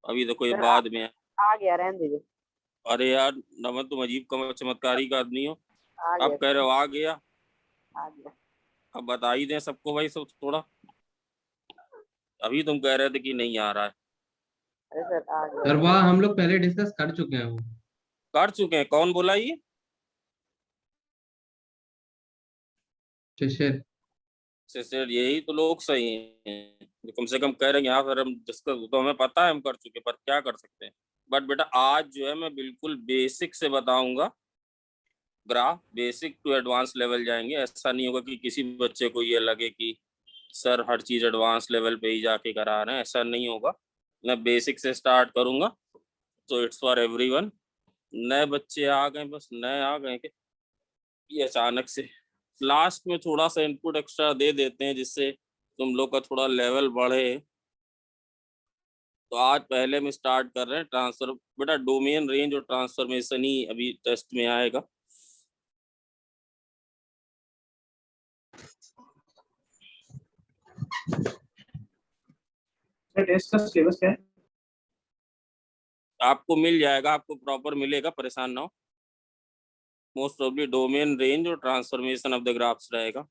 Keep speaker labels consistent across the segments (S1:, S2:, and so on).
S1: अभी देखो ये
S2: सर
S1: बाद में है।
S2: आ गया, रहने दीजिए।
S1: अरे यार नमन, तुम अजीब चमत्कारी का आदमी हो।
S2: आ
S1: अब
S2: गया
S1: कह
S2: सर,
S1: रहे हो आ गया।
S2: आ गया।
S1: अब बता ही दें सबको भाई, सब थोड़ा। अभी तुम कह रहे थे कि नहीं आ रहा है।
S2: अरे सर आ गया
S3: सर
S2: सर।
S3: वह हम लोग पहले डिस्कस कर चुके हैं वो।
S1: कर चुके हैं? कौन बोला ये?
S3: शिशिर।
S1: सर यही तो लोग सही हैं जो कम से कम कह रहे हैं यहाँ पर हम डिस्कस, तो हमें पता है हम कर चुके, पर क्या कर सकते हैं। बट बेटा आज जो है मैं बिल्कुल बेसिक से बताऊंगा। Graph basic to advance level जाएंगे। ऐसा नहीं होगा कि किसी बच्चे को ये लगे कि सर हर चीज एडवांस लेवल पे ही जाके करा रहे हैं, ऐसा नहीं होगा। मैं बेसिक से स्टार्ट करूंगा, तो इट्स फॉर एवरीवन। नए बच्चे आ गए, बस नए आ गए कि ये अचानक से लास्ट में थोड़ा सा इनपुट एक्स्ट्रा दे देते हैं जिससे तुम लोग का थोड़ा लेवल बढ़े। तो आज पहले में स्टार्ट कर रहे हैं ट्रांसफर। बेटा डोमेन रेंज और ट्रांसफॉर्मेशन ही अभी टेस्ट में आएगा।
S4: टेस्ट का सिलेबस क्या है?
S1: आपको मिल जाएगा, आपको प्रॉपर मिलेगा, परेशान ना हो। मोस्ट प्रोबेबली डोमेन रेंज और ट्रांसफॉर्मेशन ऑफ द ग्राफ्स रहेगा।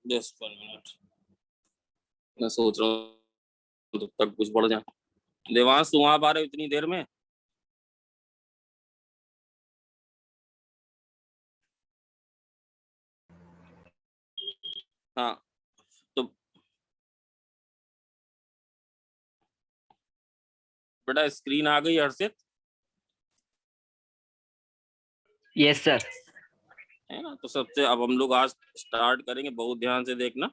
S1: जस्ट 1 मिनट, मैं सोच रहा हूँ तब तक कुछ बढ़ जाए। देवांश तुम आ पा रहे हो इतनी देर में? हाँ तो बेटा स्क्रीन आ गई हर्षित?
S5: Yes sir.
S1: है ना? तो सबसे अब हम लोग आज स्टार्ट करेंगे, बहुत ध्यान से देखना।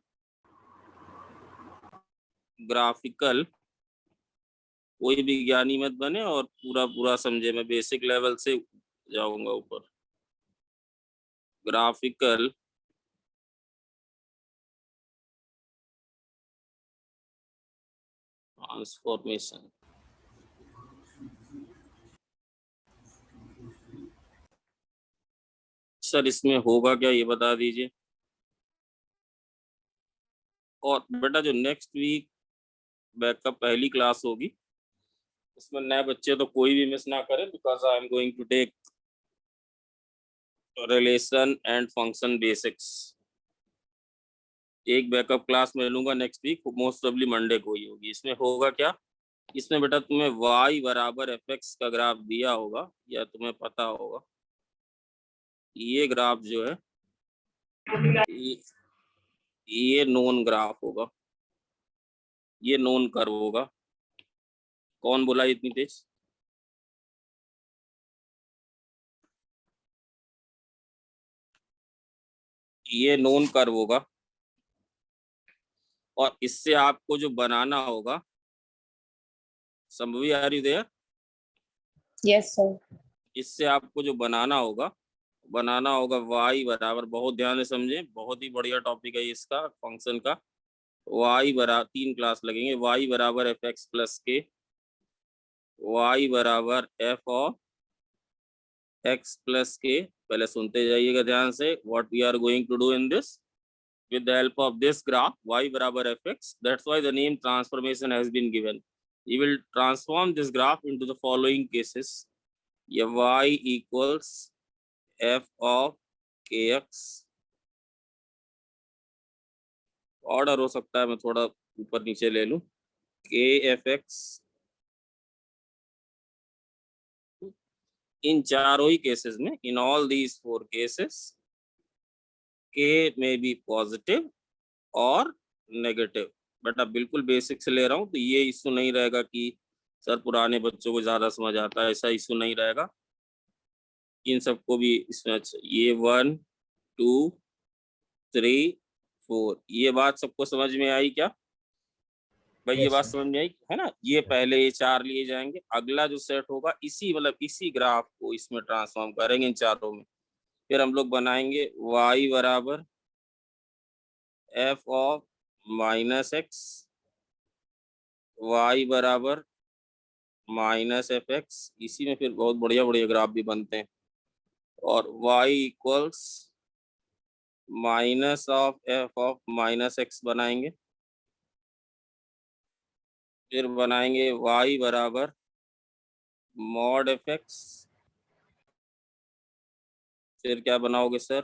S1: ग्राफिकल कोई भी ज्ञानी मत बने और पूरा पूरा समझे। मैं बेसिक लेवल से जाऊंगा ऊपर। Graphical transformation. सर इसमें होगा क्या ये बता दीजिए। और बेटा जो नेक्स्ट वीक बैकअप पहली क्लास होगी उसमें नए बच्चे तो कोई भी मिस ना करे, because I am going to take relation and function basics. एक बैकअप क्लास में लूंगा next week, most probably Monday को ही होगी। इसमें होगा क्या, इसमें बेटा तुम्हें y बराबर fx का ग्राफ दिया होगा या तुम्हें पता होगा। ये ग्राफ जो है ये नोन ग्राफ होगा, ये नोन कर्व होगा। कौन बोला इतनी तेज? ये नोन कर्व होगा और इससे आपको जो बनाना होगा, संभवी आ रही देयर?
S6: Yes sir.
S1: इससे आपको जो बनाना होगा y बराबर, बहुत ध्यान से समझे, बहुत ही बढ़िया टॉपिक है इसका फंक्शन का। y बराबर 3 क्लास लगेंगे। y बराबर f x plus k, y बराबर f of x plus k. पहले सुनते जाइएगा ध्यान से। What we are going to do in this with the help of this graph y बराबर fx, that's why the name transformation has been given. You will transform this graph into the following cases. ये y equals f of kx, order हो सकता है मैं थोड़ा ऊपर नीचे ले लूं, k f x। इन चारों ही केसेस में, in all these 4 cases, k may be positive और नेगेटिव। बेटा बिल्कुल बेसिक से ले रहा हूँ, तो ये इशू नहीं रहेगा कि सर पुराने बच्चों को ज्यादा समझ आता है, ऐसा इशू नहीं रहेगा। इन सबको भी इसमें ये 1 2 3 4, ये बात सबको समझ में आई क्या भाई? ये बात समझ में आई है ना? ये पहले ये 4 लिए जाएंगे, अगला जो सेट होगा इसी मतलब इसी ग्राफ को इसमें ट्रांसफॉर्म करेंगे इन चारों में। फिर हम लोग बनाएंगे y बराबर f of minus x, y बराबर माइनस एफ एक्स, इसी में फिर बहुत बढ़िया बढ़िया ग्राफ भी बनते हैं। और y equals minus of F of minus x बनाएंगे। फिर बनाएंगे y बराबर मॉड एफ एक्स। फिर क्या बनाओगे सर,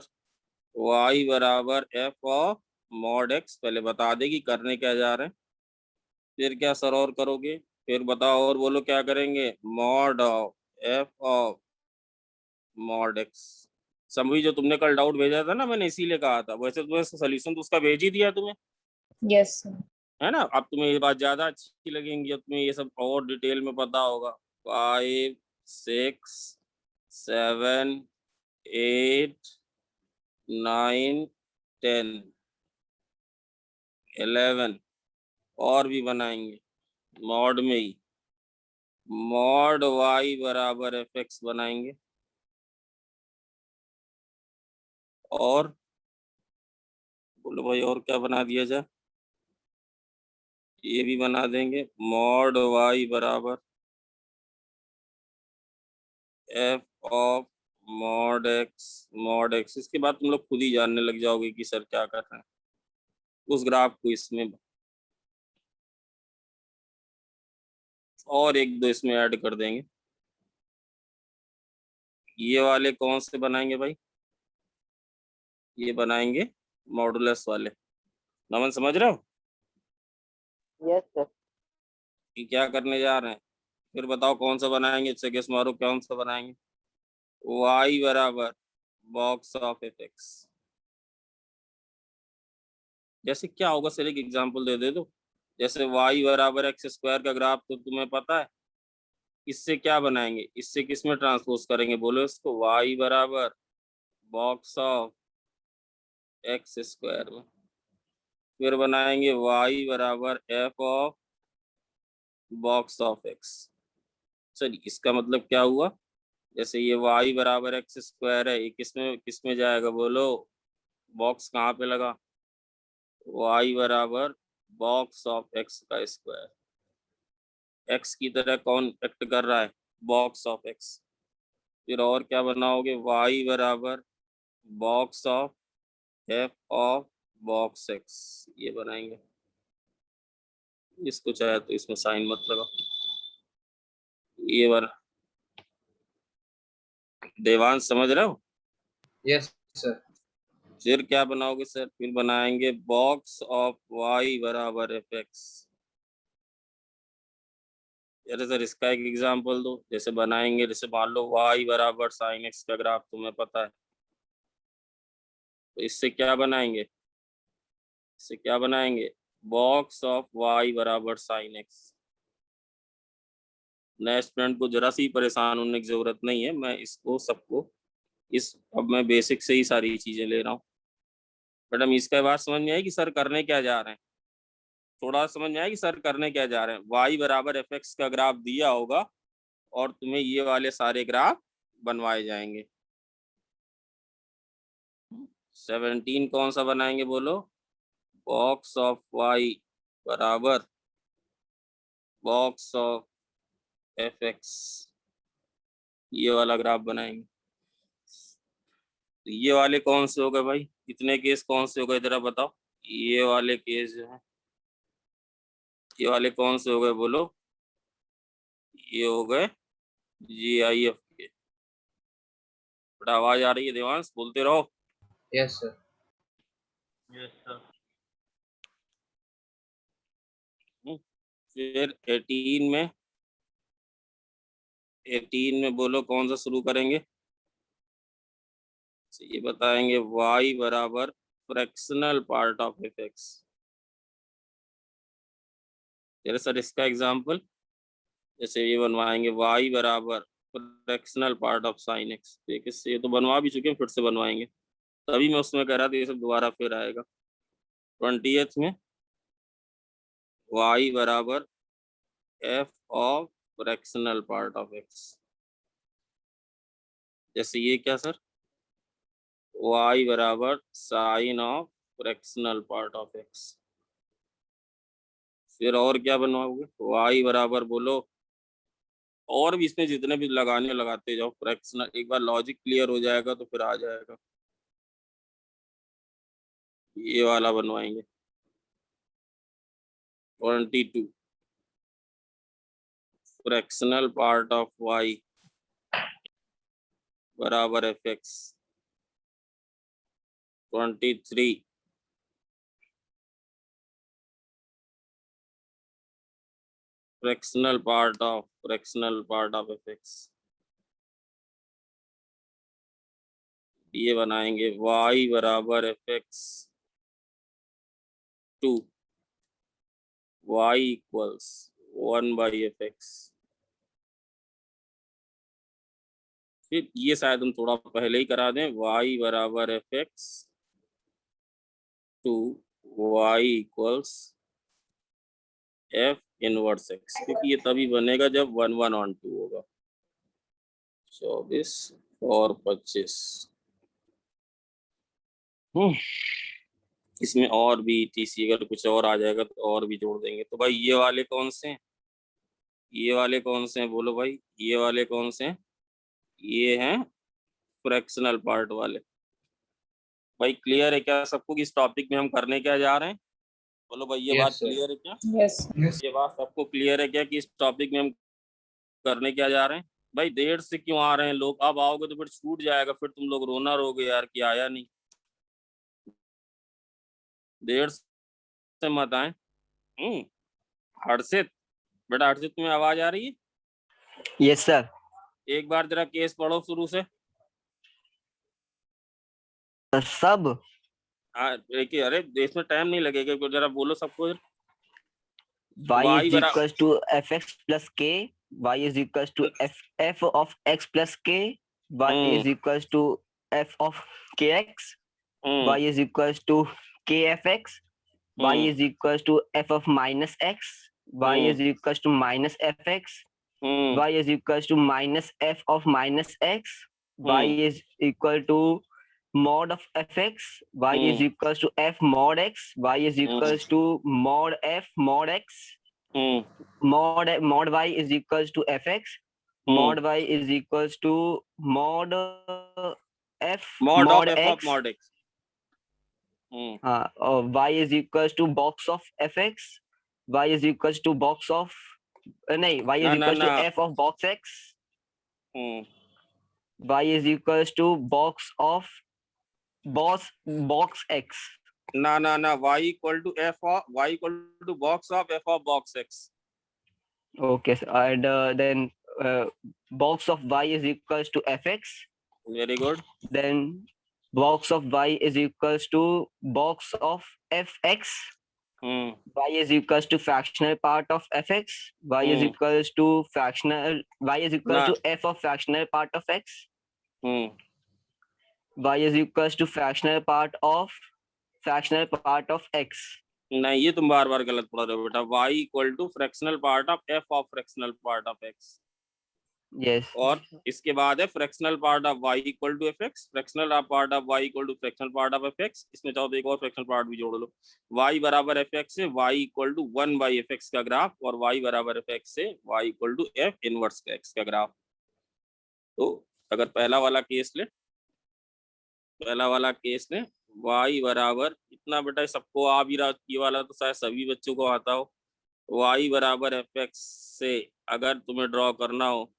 S1: y बराबर एफ ऑफ मॉड एक्स। पहले बता दे कि करने क्या जा रहे हैं, फिर क्या सर और करोगे, फिर बताओ और बोलो क्या करेंगे, mod of F of mod x. समझी जो तुमने कल डाउट भेजा था ना, मैंने इसीलिए कहा था। वैसे तुम्हें सोल्यूशन तो उसका भेज ही दिया तुम्हें,
S6: Yes, sir.
S1: है ना। अब तुम्हें ये बात ज्यादा अच्छी लगेंगी, अब तुम्हें ये सब और डिटेल में पता होगा। 5 6 7 8 9 10 11 और भी बनाएंगे मॉड में ही। मॉड y बराबर एफ एक्स बनाएंगे। और बोलो भाई और क्या बना दिया जाए, ये भी बना देंगे मॉड y बराबर f of mod x. Mod x इसके बाद तुम लोग खुद ही जानने लग जाओगे कि सर क्या कर रहे हैं। उस ग्राफ को इसमें और एक दो इसमें ऐड कर देंगे। ये वाले कौन से बनाएंगे भाई, ये बनाएंगे मॉडुलस वाले। नमन समझ रहे हो
S2: यस सर।
S1: कि क्या करने जा रहे हैं। फिर बताओ कौन सा बनाएंगे, इससे गेस मारो कौन सा बनाएंगे। y बराबर बॉक्स ऑफ एफ एक्स। जैसे क्या होगा सर, एक एग्जांपल दे दो। जैसे y बराबर एक्स स्क्वायर का ग्राफ तो तुम्हें पता है, इससे क्या बनाएंगे, इससे किस में ट्रांसपोज करेंगे बोलो इसको, y बराबर बॉक्स ऑफ एक्स स्क्वायर में। फिर बनाएंगे y बराबर f of box of x. Sir इसका मतलब क्या हुआ, जैसे ये y बराबर एक्स स्क्वायर है, ये किस में जाएगा बोलो, बॉक्स कहाँ पे लगा, y बराबर बॉक्स ऑफ एक्स का स्क्वायर। एक्स की तरह कौन एक्ट कर रहा है, बॉक्स ऑफ एक्स। फिर और क्या बनाओगे, y बराबर box of F of box x, ये बनाएंगे। इसको चाहे तो इसमें साइन मत लगा, ये बना। देवांश समझ रहे हो।
S3: Yes sir.
S1: फिर क्या बनाओगे सर, फिर बनाएंगे बॉक्स ऑफ y बराबर एफ एक्स। अरे सर इसका एक एग्जांपल दो, जैसे बनाएंगे, जैसे मान लो y बराबर साइन एक्स का ग्राफ तुम्हें पता है, तो इससे क्या बनाएंगे, इससे क्या बनाएंगे, बॉक्स ऑफ y बराबर साइन एक्स। नए स्टूडेंट को जरा सी परेशान होने की जरूरत नहीं है, मैं इसको सबको इस अब मैं बेसिक से ही सारी चीजें ले रहा हूँ। मैडम इसका बात समझ में आई कि सर करने क्या जा रहे हैं, थोड़ा समझ में आया कि सर करने क्या जा रहे हैं। y बराबर एफ एक्स का ग्राफ दिया होगा और तुम्हें ये वाले सारे ग्राफ बनवाए जाएंगे। 17 कौन सा बनाएंगे बोलो, बॉक्स ऑफ y बराबर बॉक्स ऑफ एफ एक्स, ये वाला ग्राफ बनाएंगे। तो ये वाले कौन से हो गए भाई, कितने केस कौन से हो गए जरा बताओ। ये वाले केस जो है, ये वाले कौन से हो गए बोलो, ये हो गए GIF के। बड़ा आवाज आ रही है देवांश, बोलते रहो।
S3: Yes sir.
S1: फिर 18 में बोलो कौन सा शुरू करेंगे। तो ये बताएंगे y बराबर fractional part of F x. जैसे सर इसका एग्जांपल, जैसे ये बनवाएंगे y बराबर fractional part of sine x. तो किससे, ये तो बनवा भी चुके हैं, फिर से बनवाएंगे। तभी मैं उसमें कह रहा था ये सब दोबारा फिर आएगा। 20th में y बराबर f of fractional part of x. जैसे ये क्या सर, y बराबर sine of fractional part of x. फिर और क्या बनवाओगे, y बराबर बोलो और भी इसमें जितने भी लगाने लगाते जाओ फ्रैक्शनल, एक बार लॉजिक क्लियर हो जाएगा तो फिर आ जाएगा। ये वाला बनवाएंगे 22 फ्रैक्शनल पार्ट ऑफ y बराबर f x. 23 fractional part of fx। ये बनाएंगे y बराबर f x 2 y equals 1 by F x. फिर ये शायद हम थोड़ा पहले ही करा दें, y बराबर f x 2 y equals f inverse x, क्योंकि ये तभी बनेगा जब 1 1 ऑन 2 होगा। 24 और 25। इसमें और भी टीसी अगर कुछ और आ जाएगा तो और भी जोड़ देंगे। तो भाई ये वाले कौन से हैं, ये वाले कौन से हैं, बोलो भाई ये वाले कौन से हैं? ये हैं फ्रैक्शनल पार्ट वाले। भाई क्लियर है क्या सबको कि इस टॉपिक में हम करने क्या जा रहे हैं? बोलो भाई ये
S3: Yes,
S1: बात
S3: sir.
S1: क्लियर है क्या?
S6: Yes.
S3: Yes.
S1: ये बात सबको क्लियर है क्या कि इस टॉपिक में हम करने क्या जा रहे हैं? भाई देर से क्यों आ रहे हैं लोग? अब आओगे तो फिर छूट जाएगा, फिर तुम लोग रोना रोगे यार कि आया नहीं। देर से मत आए। हर्षित, बेटा हर्षित तुम्हें आवाज आ रही है?
S5: Yes sir.
S1: एक बार जरा केस पढ़ो शुरू से।
S5: सब
S1: देखिए, अरे इसमें टाइम नहीं लगेगा, जरा बोलो सबको।
S5: y
S1: Y
S5: is
S1: बरा-
S5: equals to fx plus k, y is equals to f of x plus k, y is equals to f of kx, y is equals to kfx, y is equals to f of minus x, y is equals to minus fx, y is equals to minus f of minus x, y is equal to mod of fx, y is equals to f mod x, y is equals to mod f mod x, mod y is equals to fx, mod y is equals to mod f
S1: mod of
S5: mod
S1: f of
S5: x,
S1: mod x।
S5: y is equals to box of fx, y is equals to box of नहीं, y is equals to f of box x, y is equals to box of box x.
S1: ना y equal to box of f of box x।
S5: Okay, so, and then box of y is equals to fx.
S1: Very good।
S5: Then box of y is equals to box of fx. Y is equals to fractional part of fx. Y is equals to fractional. Y is equals to f of fractional part of x. Y is equals to fractional part of x.
S1: नहीं, ये तुम बार बार गलत पढ़ रहे हो बेटा। y equal to fractional part of f of fractional part of x।
S5: Yes.
S1: और इसके बाद है fractional part of y equal to fx, fractional part of y equal to fractional part of fx। इसमें चाहो तो एक और फ्रैक्शनल पार्ट भी जोड़ लो। y बराबर fx से y equal to 1 by fx का ग्राफ, और y बराबर fx से y equal to f inverse x का ग्राफ। तो अगर पहला वाला केस ले, y बराबर इतना बेटा सबको आ भी रहा, ये वाला तो शायद सभी बच्चों को आता हो। y बराबर fx से अगर तुम्हें ड्रॉ करना हो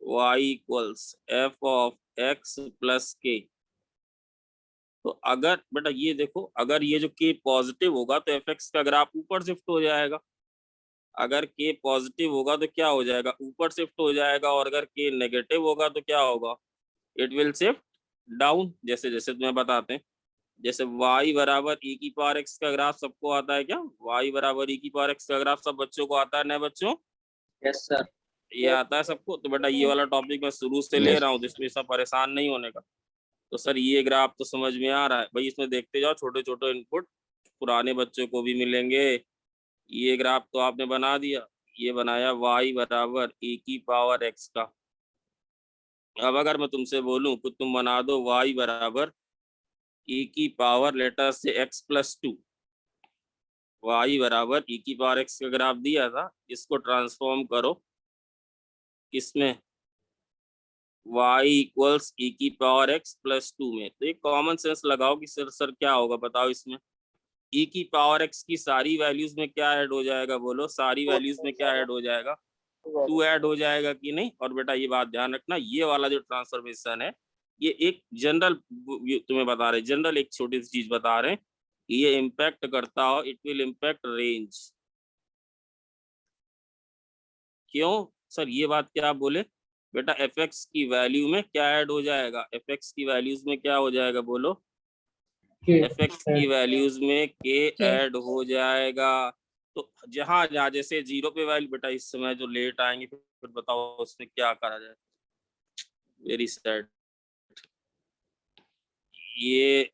S1: y equals f of x plus k, तो अगर बेटा ये देखो, अगर ये जो k पॉजिटिव होगा तो fx का ग्राफ ऊपर शिफ्ट हो जाएगा। अगर k पॉजिटिव होगा तो क्या हो जाएगा? ऊपर शिफ्ट हो जाएगा। और अगर k नेगेटिव होगा तो क्या होगा? It will shift down. जैसे जैसे तुम्हें बताते हैं, जैसे y बराबर e की पावर x का ग्राफ सबको आता है क्या? y बराबर e की पावर x का ग्राफ सब बच्चों को आता है ना बच्चों?
S3: Yes, sir.
S1: ये आता है सबको? तो बेटा ये वाला टॉपिक मैं शुरू से ले रहा हूँ, जिसमें सब परेशान नहीं होने का। तो सर ये ग्राफ तो समझ में आ रहा है भाई, इसमें देखते जाओ, छोटे छोटे इनपुट पुराने बच्चों को भी मिलेंगे। ये ग्राफ तो आपने बना दिया, ये बनाया y बराबर e की पावर x का। अब अगर मैं तुमसे बोलूं तो तुम बना दो y बराबर e की पावर लेटर से x प्लस 2। y बराबर e की पावर x का ग्राफ दिया था, इसको ट्रांसफॉर्म करो किसमें? y इक्वल्स e की पावर x प्लस 2 में। तो ये कॉमन सेंस लगाओ कि सर क्या होगा बताओ इसमें। e की पावर x की सारी वैल्यूज में क्या ऐड हो जाएगा बोलो, सारी वैल्यूज में क्या ऐड हो जाएगा? 2 ऐड हो जाएगा कि नहीं? और बेटा ये बात ध्यान रखना, ये वाला जो ट्रांसफॉर्मेशन है ये एक जनरल तुम्हें बता रहे, जनरल एक छोटी सी चीज बता रहे हैं कि ये इम्पैक्ट करता हो, इट विल इम्पैक्ट रेंज। क्यों सर ये बात क्या आप बोले? बेटा fx की वैल्यू में क्या ऐड हो जाएगा? fx की वैल्यूज में क्या हो जाएगा बोलो? fx की वैल्यूज में k ऐड हो जाएगा। तो जहां जहां जैसे 0 पे वैल्यू, बेटा इस समय जो लेट आएंगे फिर बताओ उसमें क्या करा जाए। Very sad. ये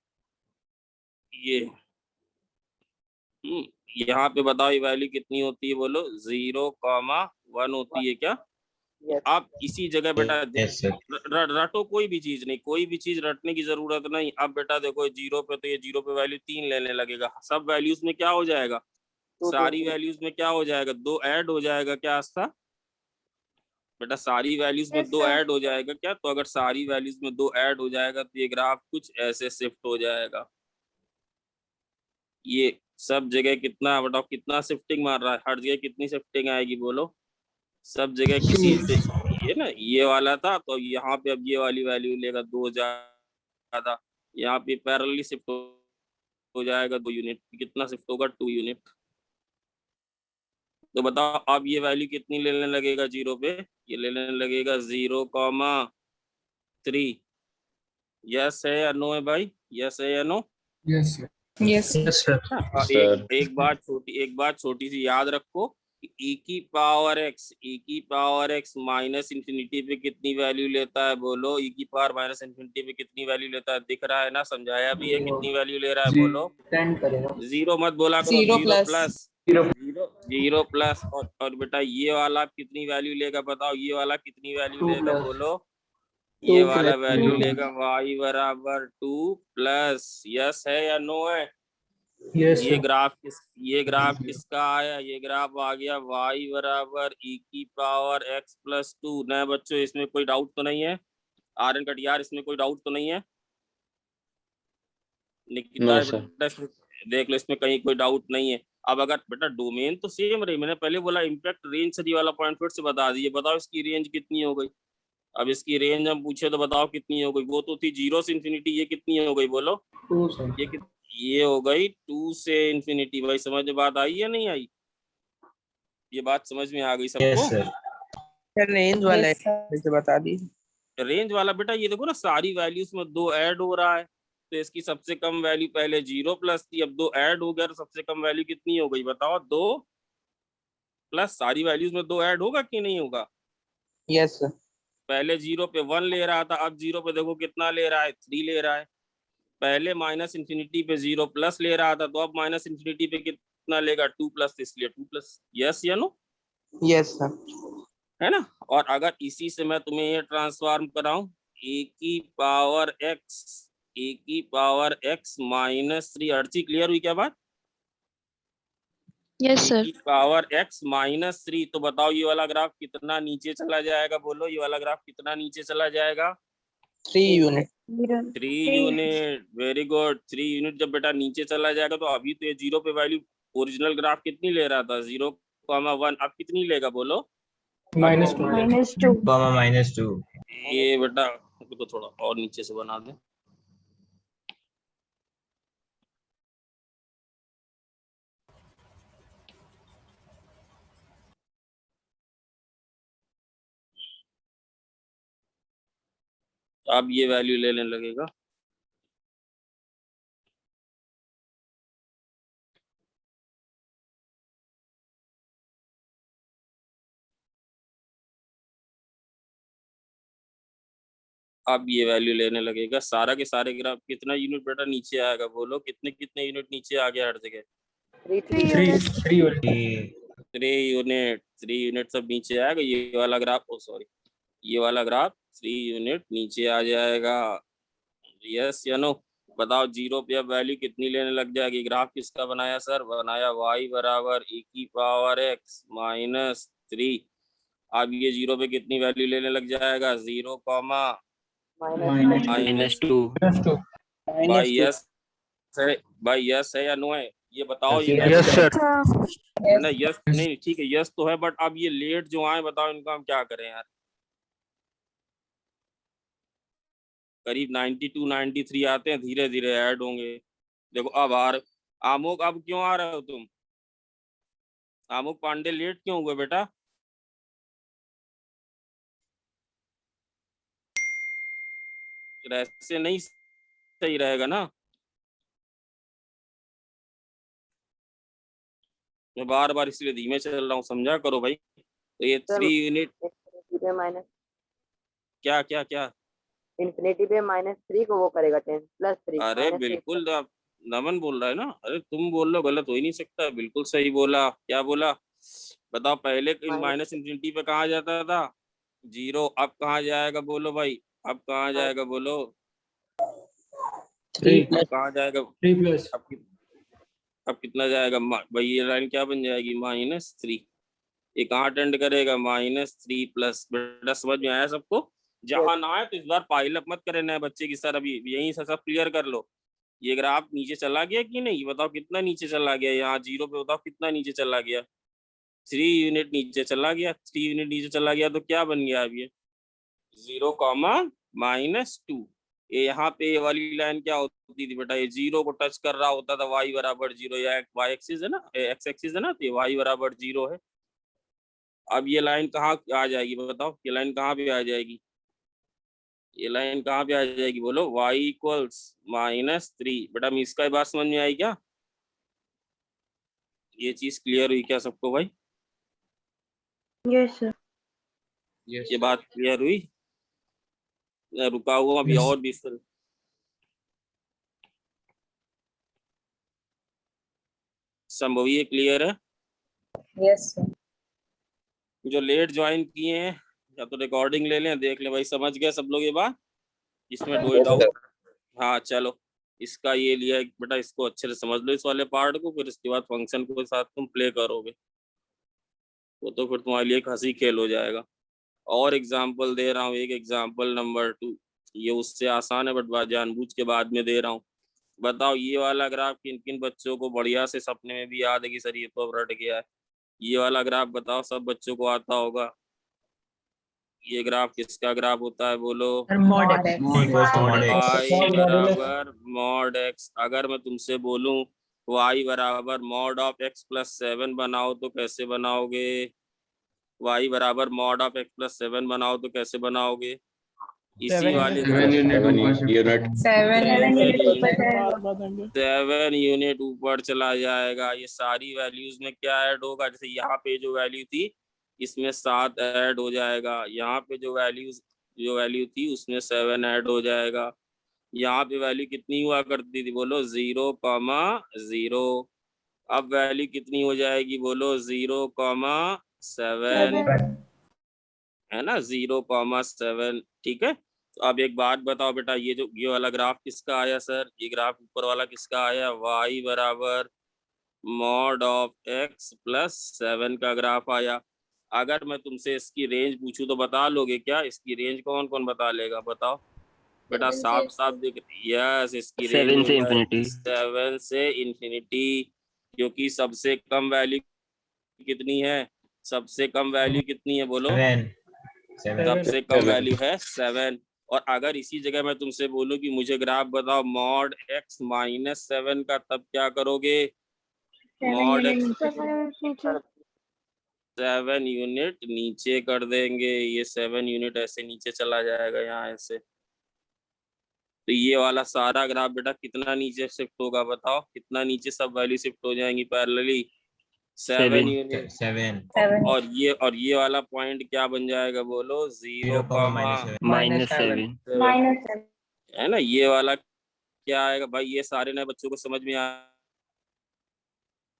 S1: यहाँ पे बताओ ये वैल्यू कितनी होती है बोलो? 0,1 होती है क्या?
S2: Yes.
S1: आप इसी जगह बेटा
S3: Yes, sir.
S1: रटो, कोई भी चीज नहीं, कोई भी चीज रटने की जरूरत नहीं। अब बेटा देखो 0 पे, तो ये 0 पे वैल्यू 3 लेने लगेगा। सब वैल्यूज में क्या हो जाएगा? सारी वैल्यूज में क्या हो जाएगा? 2 ऐड हो जाएगा क्या आस्था? बेटा सारी वैल्यूज में 2 ऐड हो जाएगा क्या? तो अगर सारी वैल्यूज में 2 ऐड हो जाएगा तो ये ग्राफ कुछ ऐसे शिफ्ट हो जाएगा। ये सब जगह कितना बताओ, कितना शिफ्टिंग मार रहा है? हर जगह कितनी शिफ्टिंग आएगी बोलो? सब जगह किसी से, ये ना ये वाला था तो यहाँ पे अब ये वाली वैल्यू लेगा 2 ज्यादा, यहाँ पे पैरेलली शिफ्ट हो जाएगा 2 यूनिट। कितना शिफ्ट होगा? 2 यूनिट। तो बताओ अब ये वैल्यू कितनी लेने लगेगा 0 पे? ये लेने लगेगा 0,3। यस है या नो है भाई? यस है या no?
S4: Yes, sir.
S6: Yes.
S3: Yes, sir.
S1: और एक बात छोटी सी याद रखो कि e की पावर x माइनस इंफिनिटी पे कितनी वैल्यू लेता है बोलो? e की पावर माइनस इंफिनिटी पे कितनी वैल्यू लेता है? दिख रहा है ना, समझाया भी है कितनी वैल्यू ले रहा है बोलो? 0 मत बोला करो,
S6: 0
S1: 0
S6: plus.
S1: Plus, 0 plus. और बेटा ये वाला कितनी वैल्यू लेगा बताओ? ये वाला कितनी वैल्यू लेगा बोलो? ये वाला वैल्यू लेगा y बराबर 2 प्लस। यस है या नो है? ये ग्राफ किसका आया? ये ग्राफ आ गया y बराबर e की पावर x प्लस 2। नए बच्चों इसमें कोई डाउट तो नहीं है? आर्यन कटियार इसमें कोई डाउट तो नहीं है? निकिता देख लो इसमें कहीं कोई डाउट नहीं है। अब अगर बेटा डोमेन तो सेम रही, मैंने पहले बोला इम्पैक्ट रेंज से वाला पॉइंट फिर से बता दीजिए। बताओ इसकी रेंज कितनी हो गई? अब इसकी रेंज हम पूछे तो बताओ कितनी हो गई? वो तो थी 0 से इंफिनिटी, ये कितनी हो गई बोलो? ये हो गई 2 से इंफिनिटी। भाई समझ में बात आई या नहीं आई? ये बात समझ में आ गई सबको?
S3: Yes, sir.
S2: रेंज वाला
S6: Yes, sir.
S2: है बता दी।
S1: रेंज वाला बेटा ये देखो ना, सारी वैल्यूज में 2 ऐड हो रहा है, तो इसकी सबसे कम वैल्यू पहले 0 प्लस थी, अब 2 ऐड हो गया तो सबसे कम वैल्यू कितनी हो गई बताओ? 2 प्लस सारी वैल्यूज में 2 ऐड होगा कि नहीं होगा?
S2: Yes sir.
S1: पहले 0 पे 1 ले रहा था, अब 0 पे देखो कितना ले रहा है? 3 ले रहा है। पहले माइनस इंफिनिटी पे 0 प्लस ले रहा था, तो अब माइनस इंफिनिटी पे कितना लेगा? 2 प्लस, इसलिए 2 प्लस। यस या नो?
S2: Yes sir.
S1: है ना? और अगर इसी से मैं तुम्हें ये ट्रांसफॉर्म कराऊं, ए की power x minus 3। Archi clear हुई क्या बात?
S6: Yes,
S1: ए
S6: sir.
S1: की पावर x माइनस 3। तो बताओ ये वाला ग्राफ कितना नीचे चला जाएगा बोलो? ये वाला ग्राफ कितना नीचे चला जाएगा?
S2: 3 unit.
S1: 3 unit. Very good. 3 unit जब बेटा नीचे चला जाएगा तो अभी तो ये 0 पे वैल्यू ओरिजिनल ग्राफ कितनी ले रहा था? 0,1। अब कितनी लेगा बोलो?
S6: -2.
S3: Comma -2.
S1: ये बेटा तो थोड़ा और नीचे से बना दे। अब ये वैल्यू लेने लगेगा। अब ये वैल्यू लेने लगेगा। सारा के सारे ग्राफ कितना यूनिट बेटा नीचे आएगा बोलो? कितने कितने यूनिट नीचे आ गया हर जगह? 3 यूनिट सब नीचे आएगा। ये वाला ग्राफ, ओ सॉरी, ये वाला ग्राफ 3 यूनिट नीचे आ जाएगा। यस या नो? बताओ 0 पे अब वैल्यू कितनी लेने लग जाएगी? ग्राफ किसका बनाया सर? बनाया y बराबर e की पावर x माइनस 3। अब ये 0 पे कितनी वैल्यू लेने लग जाएगा? 0,
S5: -2
S1: भाई यस है, भाई यस है या नो है? ये बताओ। ये
S4: Yes, sir.
S1: ना यस नहीं, ठीक है यस तो है, बट अब ये लेट जो आए बताओ इनका हम क्या करें यार? करीब 92 93 आते हैं, धीरे धीरे ऐड होंगे। देखो अब आमोक अब क्यों आ रहे हो तुम? आमोक पांडे लेट क्यों हुए बेटा? ऐसे नहीं सही रहेगा ना। मैं बार बार इसलिए धीमे चल रहा हूँ, समझा करो भाई। तो ये 3 यूनिट
S7: माइनस
S1: क्या क्या क्या?
S7: इन्फिनिटी पे -3 को वो करेगा 10 +3
S1: अरे बिल्कुल, आप नमन बोल रहा है ना? अरे तुम बोल रहे हो, गलत हो ही नहीं सकता, बिल्कुल सही बोला। क्या बोला बताओ? पहले माइनस इन्फिनिटी पे कहाँ जाता था? 0। अब कहाँ जाएगा बोलो भाई? अब कहाँ जाएगा बोलो?
S2: 3
S1: अब कहाँ जाएगा?
S4: 3+.
S1: अब कितना जाएगा भाई? ये लाइन क्या बन जाएगी? -3। ये कहाँ अटेंड करेगा? -3 प्लस। बेटा समझ में आया सबको? जहां ना आए तो इस बार पाइल अप मत करे नए बच्चे की सर, अभी यहीं से सब क्लियर कर लो। ये ग्राफ नीचे चला गया कि नहीं बताओ? कितना नीचे चला गया? यहाँ 0 पे बताओ कितना नीचे चला गया? 3 यूनिट नीचे चला गया। 3 यूनिट नीचे चला गया तो क्या बन गया अब ये? 0, -2। ये यहाँ पे ये वाली लाइन क्या होती थी बेटा? ये 0 को टच कर रहा होता था y बराबर 0, या y एक्सिस है ना, x एक्सिस है ना, तो y बराबर 0 है। अब ये लाइन कहाँ आ जाएगी बताओ? ये लाइन कहाँ पे आ जाएगी? ये लाइन कहाँ पे आ जाएगी बोलो? y = -3। बेटा मिस का बात समझ में आई क्या? ये चीज क्लियर हुई क्या सबको भाई?
S6: Yes, sir.
S3: Yes,
S1: ये
S3: sir.
S1: बात क्लियर हुई? रुका हुआ अभी
S4: Yes.
S1: और भी सर। संभव ये क्लियर है?
S7: Yes sir.
S1: जो लेट ज्वाइन किए हैं या तो रिकॉर्डिंग ले लें, देख लें भाई, समझ गए सब लोग ये बात? इसमें कोई डाउट? हाँ चलो, इसका ये लिया बेटा, इसको अच्छे से समझ लो इस वाले पार्ट को, फिर इसके बाद फंक्शन को साथ तुम प्ले करोगे वो तो फिर तुम्हारे लिए एक हंसी खेल हो जाएगा। और एग्जाम्पल दे रहा हूँ, एक एग्जाम्पल नंबर 2, ये उससे आसान है बट जानबूझ के बाद में दे रहा हूँ। बताओ ये वाला ग्राफ किन किन बच्चों को बढ़िया से सपने में भी याद है कि सर ये तो अब रट गया है? ये वाला ग्राफ बताओ सब बच्चों को आता होगा। ये ग्राफ किसका ग्राफ होता है बोलो?
S6: Mod X.
S1: y बराबर mod x। अगर मैं तुमसे बोलूं y बराबर mod ऑफ x + 7 बनाओ तो कैसे बनाओगे? y बराबर mod ऑफ x + 7 बनाओ तो कैसे बनाओगे? इसी वाले
S3: 7 यूनिट
S1: 7 यूनिट ऊपर चला जाएगा। ये सारी वैल्यूज में क्या ऐड होगा? जैसे यहाँ पे जो वैल्यू थी इसमें 7 ऐड हो जाएगा, यहाँ पे जो वैल्यू थी उसमें 7 ऐड हो जाएगा। यहाँ पे वैल्यू कितनी हुआ करती थी बोलो? 0,0। अब वैल्यू कितनी हो जाएगी बोलो? 0,7 है ना, 0,7। ठीक है, तो अब एक बात बताओ बेटा, ये वाला ग्राफ किसका आया सर? ये ग्राफ ऊपर वाला किसका आया? y बराबर mod ऑफ x + 7 का ग्राफ आया। अगर मैं तुमसे इसकी रेंज पूछूं तो बता लोगे क्या? इसकी रेंज कौन कौन बता लेगा बताओ बेटा? साफ साफ दिख रही है। यस, इसकी रेंज
S5: 7
S1: हो
S5: से
S1: जाएगी
S5: infinity.
S1: 7 से इन्फिनिटी। क्योंकि सबसे कम वैल्यू कितनी है? सबसे कम वैल्यू कितनी है बोलो? सबसे कम वैल्यू है 7। और अगर इसी जगह मैं तुमसे बोलूं कि मुझे ग्राफ बताओ mod x -7 का, तब क्या करोगे? mod x 7 यूनिट नीचे कर देंगे। ये 7 यूनिट ऐसे नीचे चला जाएगा यहाँ ऐसे। तो ये वाला सारा ग्राफ बेटा कितना नीचे शिफ्ट होगा बताओ? कितना नीचे सब वैल्यू शिफ्ट हो जाएंगी पैरेलली? 7 यूनिट।
S6: 7.
S1: और ये वाला पॉइंट क्या बन जाएगा बोलो? 0,
S5: -7.
S6: -7.
S1: है ना। ये वाला क्या आएगा भाई? ये सारे नए बच्चों को समझ में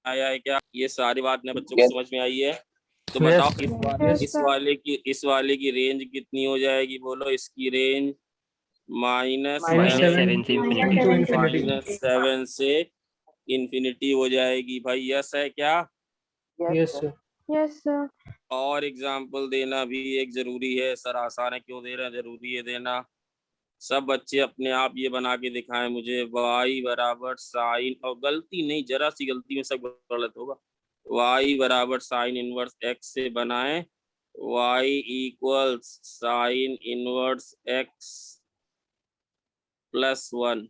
S1: आया है क्या? ये सारी बात नए बच्चों को समझ में आई है? तो बताओ इस वाले की रेंज कितनी हो जाएगी बोलो? इसकी रेंज
S5: -7 से infinity.
S1: -7 से इन्फिनिटी हो जाएगी भाई। यस है क्या?
S4: Yes, sir.
S6: Yes, sir.
S1: और एग्जाम्पल देना भी एक जरूरी है सर। आसान है क्यों दे रहे हैं, जरूरी है देना। सब बच्चे अपने आप ये बना के दिखाएं मुझे। y बराबर साइन, और गलती नहीं, जरा सी गलती में सब गलत होगा। y बराबर साइन इनवर्स x से बनाएं y equals sine inverse x plus 1,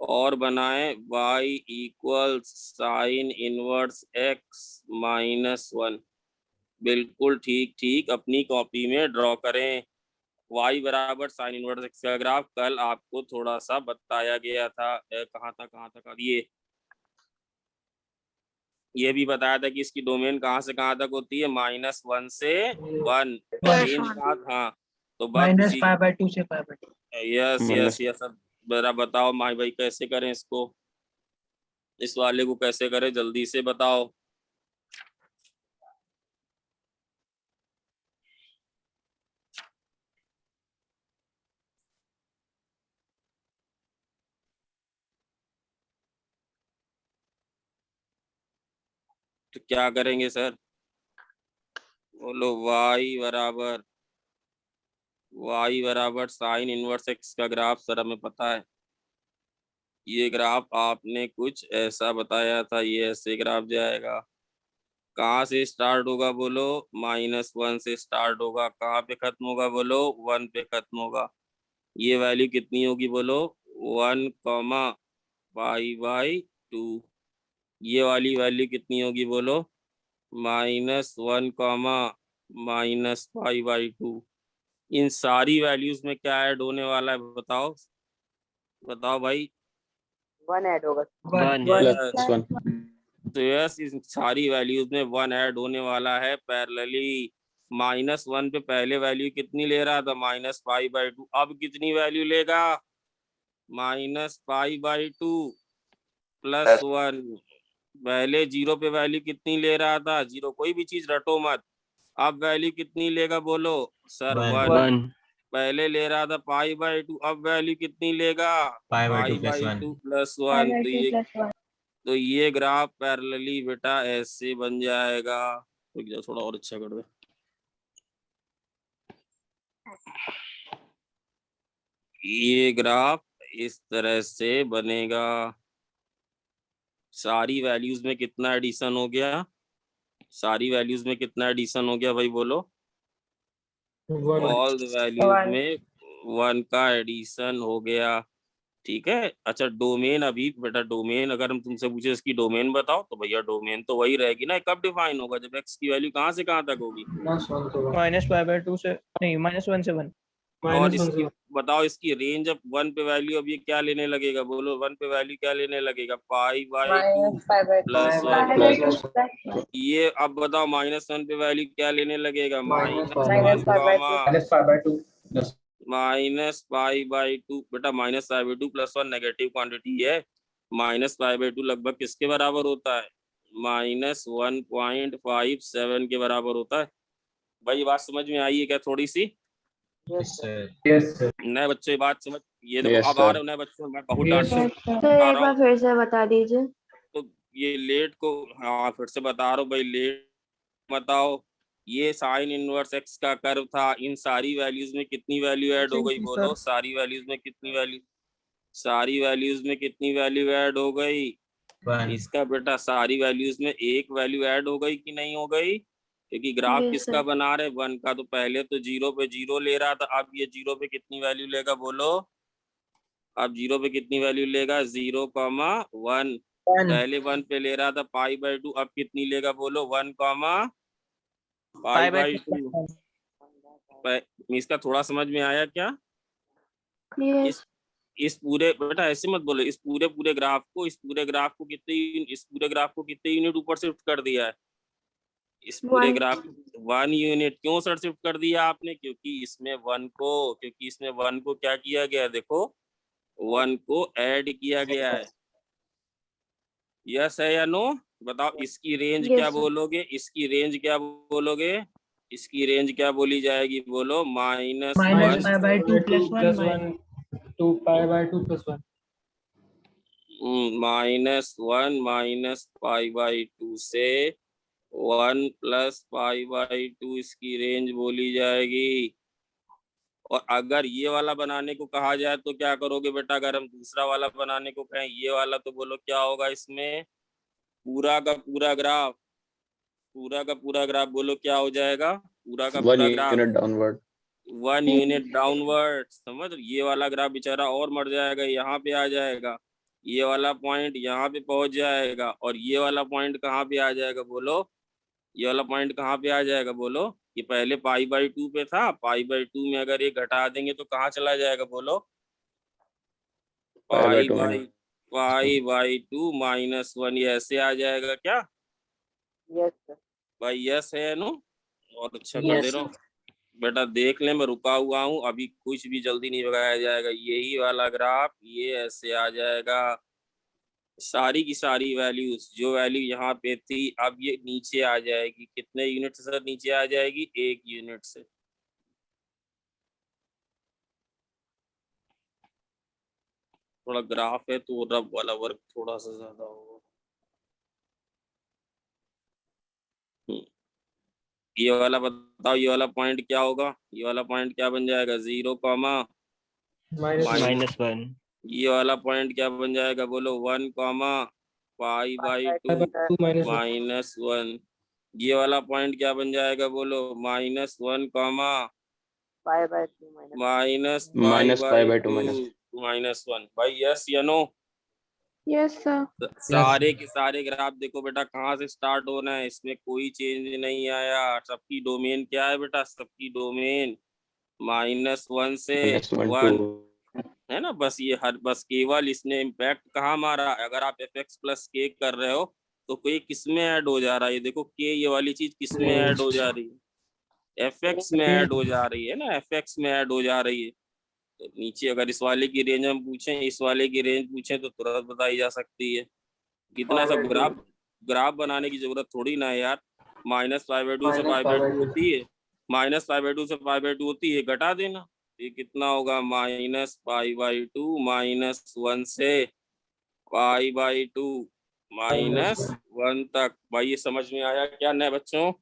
S1: और बनाएं y equals sine inverse x minus 1। बिल्कुल ठीक ठीक अपनी कॉपी में ड्रॉ करें। y बराबर साइन इनवर्स x का ग्राफ कल आपको थोड़ा सा बताया गया था। कहाँ था ये भी बताया था कि इसकी डोमेन कहाँ से कहाँ तक होती है, -1 से 1। रेंज कहाँ था, हाँ, तो बस उसी
S2: -π/2 से π/2।
S1: Yes yes
S3: Minus-
S1: yes. अब जरा बताओ माई भाई कैसे करें इसको, इस वाले को कैसे करें, जल्दी से बताओ। तो क्या करेंगे सर, बोलो। y बराबर साइन इनवर्स x का ग्राफ सर हमें पता है। ये ग्राफ आपने कुछ ऐसा बताया था, ये ऐसे ग्राफ जाएगा। कहाँ से स्टार्ट होगा बोलो, -1 से स्टार्ट होगा। कहाँ पे खत्म होगा बोलो, 1 पे खत्म होगा। ये वैल्यू कितनी होगी बोलो, 1, π/2। ये वाली वैल्यू कितनी होगी बोलो, -1, -π/2। इन सारी वैल्यूज में क्या ऐड होने वाला है बताओ, बताओ भाई।
S7: 1 ऐड होगा।
S5: 1
S3: plus 1.
S1: तो यस, इन सारी वैल्यूज में 1 ऐड होने वाला है पैरेलली। -1 पे पहले वैल्यू कितनी ले रहा था, -π/2। अब कितनी वैल्यू लेगा, -π/2 प्लस 1। पहले 0 पे वैल्यू कितनी ले रहा था, 0, कोई भी चीज रटो मत। अब वैल्यू कितनी लेगा बोलो सर, 1।
S5: 1
S1: पहले ले रहा था π/2, अब वैल्यू कितनी लेगा, π/2 प्लस 1। तो ये ग्राफ पैरेलली बेटा ऐसे बन जाएगा। रुक जाओ थोड़ा और अच्छा कर दे। ये ग्राफ इस तरह से बनेगा। सारी वैल्यूज में कितना एडिशन हो गया, सारी वैल्यूज में कितना एडिशन हो गया भाई बोलो। All values
S6: One.
S1: में 1 का एडिशन हो गया। ठीक है। अच्छा डोमेन, अभी बेटा डोमेन अगर हम तुमसे पूछे इसकी डोमेन बताओ, तो भैया डोमेन तो वही रहेगी ना। कब डिफाइन होगा, जब x की वैल्यू कहाँ से कहाँ तक होगी।
S2: -π/2 से नहीं, -1 से 1।
S1: और इसकी बताओ, इसकी रेंज अब 1 पे वैल्यू अब ये क्या लेने लगेगा बोलो, 1 पे वैल्यू क्या लेने लगेगा, π/2 प्लस 1। ये अब बताओ -1 पे वैल्यू क्या लेने लगेगा, -1,
S2: -π/2
S1: -π/2। बेटा -π/2 प्लस 1 नेगेटिव क्वांटिटी है। -π/2 लगभग किसके बराबर होता है, -1.57 के बराबर होता है। भाई बात समझ में आई है क्या थोड़ी सी, नए बच्चों ये बात समझ, ये देखो
S3: Yes,
S1: अब आ
S3: sir.
S1: रहे हो नए बच्चों, मैं बहुत डांट
S2: Yes,
S6: सर
S1: बता
S6: एक
S1: रहा
S6: बार
S1: हूँ।
S6: फिर से बता दीजिए।
S1: तो ये लेट को, हाँ फिर से बता रहा हूँ भाई, लेट बताओ। ये साइन इनवर्स एक्स का कर्व था, इन सारी वैल्यूज में कितनी वैल्यू ऐड हो गई बोलो, सारी वैल्यूज में कितनी वैल्यू, सारी वैल्यूज में कितनी वैल्यू ऐड हो गई। इसका बेटा सारी वैल्यूज में एक वैल्यू ऐड हो गई कि नहीं हो गई, क्योंकि ग्राफ
S6: जी
S1: किसका
S6: सर।
S1: बना रहे, 1 का। तो पहले तो 0 पे 0 ले रहा था, अब ये 0 पे कितनी वैल्यू लेगा बोलो, अब 0 पे कितनी वैल्यू लेगा, 0,1।
S2: 1
S1: पहले 1 पे ले रहा था π/2, अब कितनी लेगा बोलो, 1, π/2। इसका थोड़ा समझ में आया क्या।
S6: यस।
S1: इस पूरे बेटा ऐसे मत बोलो, इस पूरे पूरे ग्राफ को, इस पूरे ग्राफ को कितने यूनिट ऊपर शिफ्ट कर दिया है, इस पूरे
S6: 1.
S1: Graph 1 unit. क्यों सर शिफ्ट कर दिया आपने, क्योंकि इसमें 1 को क्या किया गया, देखो 1 को ऐड किया गया है। यस है या नो, बताओ। इसकी रेंज क्या
S6: Yes, sir.
S1: बोलोगे, इसकी रेंज क्या बोलोगे, इसकी रेंज क्या बोली जाएगी बोलो, -1
S2: -π/2 + 1
S4: 2π/2 + 1
S1: -1 -π/2 से 1 प्लस पाई बाई 2 इसकी रेंज बोली जाएगी। और अगर ये वाला बनाने को कहा जाए तो क्या करोगे बेटा? अगर हम दूसरा वाला बनाने को कहें ये वाला, तो बोलो क्या होगा इसमें? पूरा का पूरा ग्राफ, पूरा का पूरा ग्राफ बोलो क्या हो जाएगा? पूरा का
S3: 1
S1: पूरा graph
S3: unit downward.
S1: 1 unit downward. समझ? ये वाला ग्राफ बेचारा और मर जाएगा, यहाँ पे आ जाएगा, ये वाला पॉइंट यहाँ पे पहुंच जाएगा, और ये वाला पॉइंट कहाँ पे आ जाएगा बोलो? ये वाला पॉइंट कहाँ पे आ जाएगा बोलो? ये पहले पाई बाई 2 पे था, पाई बाई 2 में अगर ये घटा देंगे तो कहाँ चला जाएगा बोलो?
S3: Pi by
S1: pi
S3: 2
S1: by
S3: minus.
S1: Pi by 2 -1, ये ऐसे आ जाएगा क्या
S7: यस सर।
S1: भाई? यस है नो? और अच्छा कर
S2: Yes,
S1: दे रहा हूँ बेटा, देख ले, मैं रुका हुआ हूँ, अभी कुछ भी जल्दी नहीं भगाया जाएगा। यही वाला ग्राफ ये ऐसे आ जाएगा, सारी की सारी वैल्यूज जो वैल्यू यहाँ पे थी अब ये नीचे आ जाएगी। कितने यूनिट से सर नीचे आ जाएगी? 1 यूनिट से। थोड़ा ग्राफ है तो रब वाला वर्क थोड़ा सा ज्यादा होगा। ये वाला बताओ, ये वाला पॉइंट क्या होगा? ये वाला पॉइंट क्या बन जाएगा? 0,
S2: -1.
S1: ये वाला पॉइंट क्या बन जाएगा बोलो? 1, पाई बाई 2
S4: 2 minus 1.
S1: -1। ये वाला पॉइंट क्या बन जाएगा बोलो? -1,
S7: pi by 2 minus
S1: minus pi
S3: Minus pi
S1: by
S3: by 2 minus.
S1: 2 -1। भाई यस या नो?
S6: Yes, sir.
S1: सारे के सारे ग्राफ देखो बेटा कहाँ से स्टार्ट होना है, इसमें कोई चेंज नहीं आया। सबकी डोमेन क्या है बेटा? सबकी डोमेन -1 से
S3: Minus 1
S1: 1
S3: to
S1: है ना? बस ये बस केवल इसने इम्पैक्ट कहाँ मारा? अगर आप fx प्लस के कर रहे हो तो कोई किस में ऐड हो जा रहा है? ये देखो के, ये वाली चीज किस में ऐड हो जा रही है? fx में ऐड हो जा रही है ना, fx में ऐड हो जा रही है। तो नीचे अगर इस वाले की रेंज हम पूछें, इस वाले की रेंज पूछें तो तुरंत बताई जा सकती है। कितना सब ग्राफ बनाने की जरूरत थोड़ी ना है यार। -5/2 से π/2 होती है, -5/2 से π/2 होती है, घटा देना। ये कितना होगा? -π/2 -1 से π/2 -1 तक। भाई ये समझ में आया क्या नए बच्चों?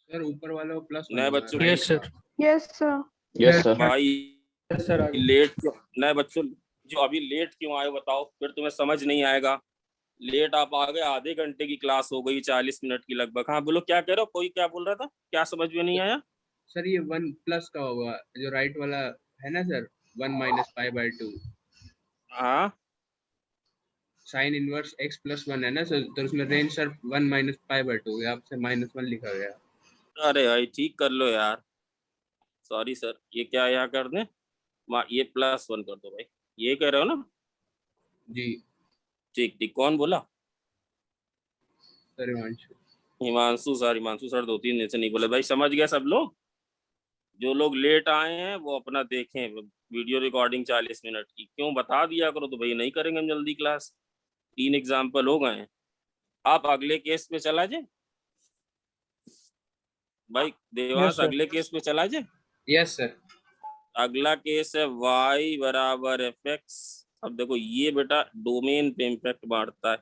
S3: सर ऊपर वाला प्लस
S1: नए बच्चों
S4: Yes, sir.
S6: Yes, sir.
S3: Yes sir.
S1: भाई
S4: Yes, sir. आगे.
S1: लेट क्यों? नए बच्चों जो अभी लेट क्यों आए बताओ? फिर तुम्हें समझ नहीं आएगा। लेट आप आ गए, आधे घंटे की क्लास हो गई, 40 मिनट की लगभग। हाँ बोलो, क्या कह रहे हो? कोई क्या बोल रहा था? क्या समझ में नहीं आया?
S8: सर ये 1 प्लस का होगा जो राइट वाला है ना सर, 1 माइनस पाई बाय 2
S1: हाँ
S8: साइन इनवर्स x प्लस 1 है ना सर, तो उसमें range sir 1 minus pi by 2 यहाँ से -1 लिखा गया।
S1: अरे भाई ठीक कर लो यार, सॉरी सर। ये क्या यहाँ कर दें? ये +1 कर दो भाई, ये कह रहे हो ना?
S8: जी
S1: ठीक ठीक। कौन बोला?
S8: Sir Himanshu.
S1: Himanshu sir. Himanshu sir 2-3 दिन से नहीं बोले भाई। समझ गया सब लोग? जो लोग लेट आए हैं वो अपना देखें वीडियो रिकॉर्डिंग 40 मिनट की। क्यों बता दिया करो तो भाई नहीं करेंगे हम जल्दी क्लास। 3 एग्जाम्पल हो गए हैं। आप अगले केस पे चला जाए भाई। देवांश
S2: sir.
S1: अगले केस पे चला जाए।
S8: Yes sir.
S1: अगला केस है y बराबर fx। अब देखो ये बेटा डोमेन पे इम्पैक्ट मारता है।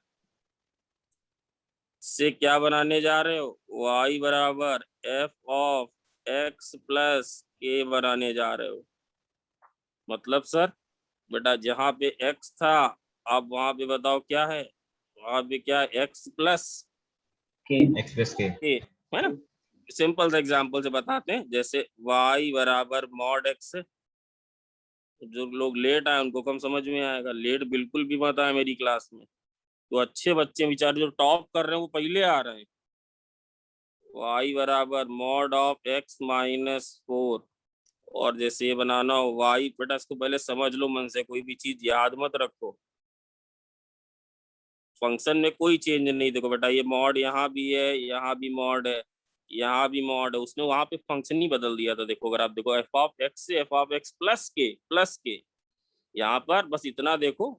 S1: से क्या बनाने जा रहे हो? y बराबर f of x plus k बनाने जा रहे हो। मतलब सर बेटा जहाँ पे x था अब वहां पे बताओ क्या है? वहां पे क्या? x प्लस k है ना। सिंपल से एग्जांपल से बताते हैं, जैसे y बराबर मॉड x। जो लोग लेट आए उनको कम समझ में आएगा। लेट बिल्कुल भी मत आए मेरी क्लास में। तो अच्छे बच्चे बेचारे जो टॉप कर रहे हैं वो पहले आ रहे हैं। y बराबर मॉड ऑफ x -4। और जैसे ये बनाना हो y, बेटा इसको पहले समझ लो मन से, कोई भी चीज याद मत रखो। फंक्शन में कोई चेंज नहीं। देखो बेटा ये मॉड यहाँ भी है, यहाँ भी मॉड है, यहाँ भी मॉड है। उसने वहां पे फंक्शन ही बदल दिया था। देखो अगर आप देखो f ऑफ x से f ऑफ x प्लस के यहाँ पर बस इतना देखो।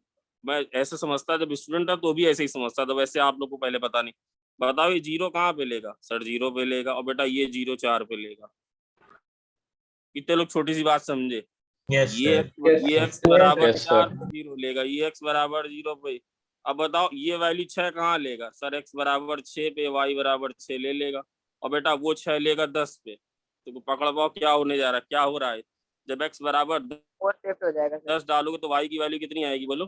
S1: मैं ऐसे समझता जब स्टूडेंट था तो भी ऐसे ही समझता था। वैसे आप लोग को पहले पता नहीं। बताओ ये 0 कहाँ पे लेगा? सर 0 पे लेगा। और बेटा ये 0 4 पे लेगा। कितने लोग छोटी सी बात समझे? ये x बराबर
S3: Yes, sir.
S1: 4 पे 0 लेगा, ये x बराबर 0 पे। अब बताओ ये वैल्यू 6 कहाँ लेगा सर? x बराबर 6 पे y बराबर 6 ले लेगा, और बेटा वो 6 लेगा 10 पे। तो पकड़ पाओ क्या होने जा रहा है, क्या हो रहा है? जब x बराबर
S7: 4 शिफ्ट हो जाएगा सर।
S1: 10 डालोगे तो y की वैल्यू कितनी आएगी बोलो?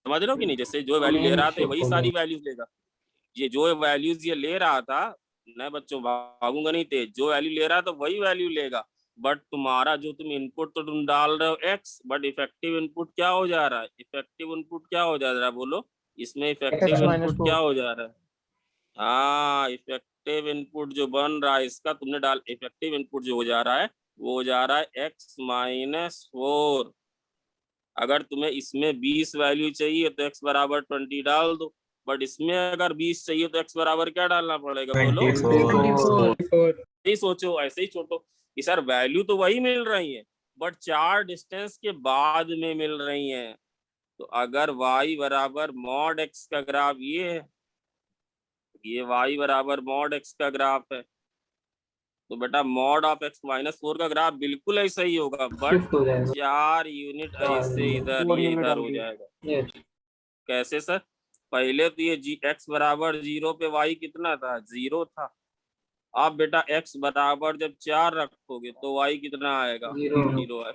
S1: समझ रहे हो कि नहीं? जैसे जो वैल्यू ले रहा था वही सारी वैल्यूज लेगा। ये जो वैल्यूज ये ले रहा था, नहीं बच्चों भागूंगा नहीं तेज, जो वैल्यू ले रहा था वही वैल्यू लेगा। बट तुम्हारा जो तुम इनपुट तो तुम डाल रहे हो x, बट इफेक्टिव इनपुट क्या हो जा रहा है? इफेक्टिव इनपुट क्या हो जा रहा है बोलो? इसमें इफेक्टिव
S2: X minus
S1: इनपुट क्या हो जा रहा है? हाँ, इफेक्टिव इनपुट जो बन रहा है इसका तुमने डाल, इफेक्टिव इनपुट जो हो जा रहा है वो हो जा रहा है x-4। अगर तुम्हें इसमें 20 वैल्यू चाहिए तो x बराबर 20 डाल दो, बट इसमें अगर 20 चाहिए तो x बराबर क्या डालना पड़ेगा बोलो?
S4: 24
S1: यही सोचो, ऐसे ही सोचो कि सर वैल्यू तो वही मिल रही है बट 4 डिस्टेंस के बाद में मिल रही हैं। तो अगर y बराबर मॉड x का ग्राफ ये है, ये y बराबर मॉड x का ग्राफ है, तो बेटा मॉड ऑफ x-4 का ग्राफ बिल्कुल ऐसा ही होगा, बट
S4: शिफ्ट हो जाएगा
S1: 4 यूनिट ऐसे इधर
S2: 4
S1: ये
S2: यूनिट
S1: इधर हो
S2: आगे।
S1: जाएगा।
S4: यस
S1: कैसे सर? पहले तो ये x बराबर 0 पे y कितना था? 0 था। आप बेटा x बराबर जब 4 रखोगे तो y कितना आएगा?
S4: 0
S1: 0 है।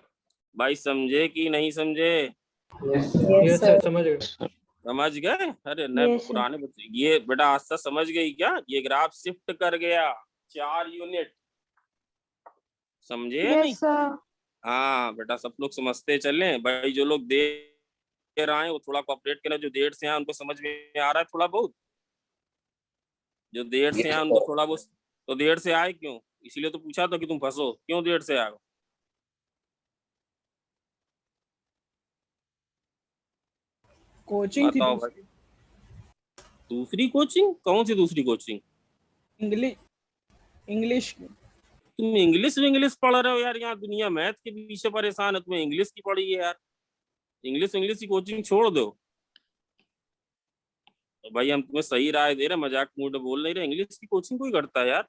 S1: भाई समझे कि नहीं समझे?
S4: यस सर समझ गए
S1: समझ गए? अरे नए
S6: Yes, sir.
S1: पुराने बच्चे, ये बेटा आज तक समझ गई क्या? ये ग्राफ शिफ्ट कर गया 4 यूनिट, समझे या नहीं?
S6: Yes, sir.
S1: हाँ बेटा, सब लोग समझते चले। भाई जो लोग देर आए वो थोड़ा कोऑपरेट करें, जो देर से आए उनको समझ में आ रहा है थोड़ा बहुत, जो देर से आए उनको थोड़ा बहुत। तो देर से आए क्यों? इसीलिए तो पूछा था कि तुम फंसो, क्यों देर से आए?
S4: कोचिंग थी
S1: बताओ भाई। दूसरी कोचिंग? कौन सी दूसरी कोचिंग?
S4: इंग्लिश
S1: तुम इंग्लिश पढ़ रहे हो यार? यहाँ दुनिया मैथ के पीछे परेशान है, तुम्हें इंग्लिश की पढ़ी है यार। इंग्लिश की कोचिंग छोड़ दो। तो भाई हम तुम्हें सही राय दे रहे, मजाक मूड बोल नहीं रहे। इंग्लिश की कोचिंग कोई करता है यार?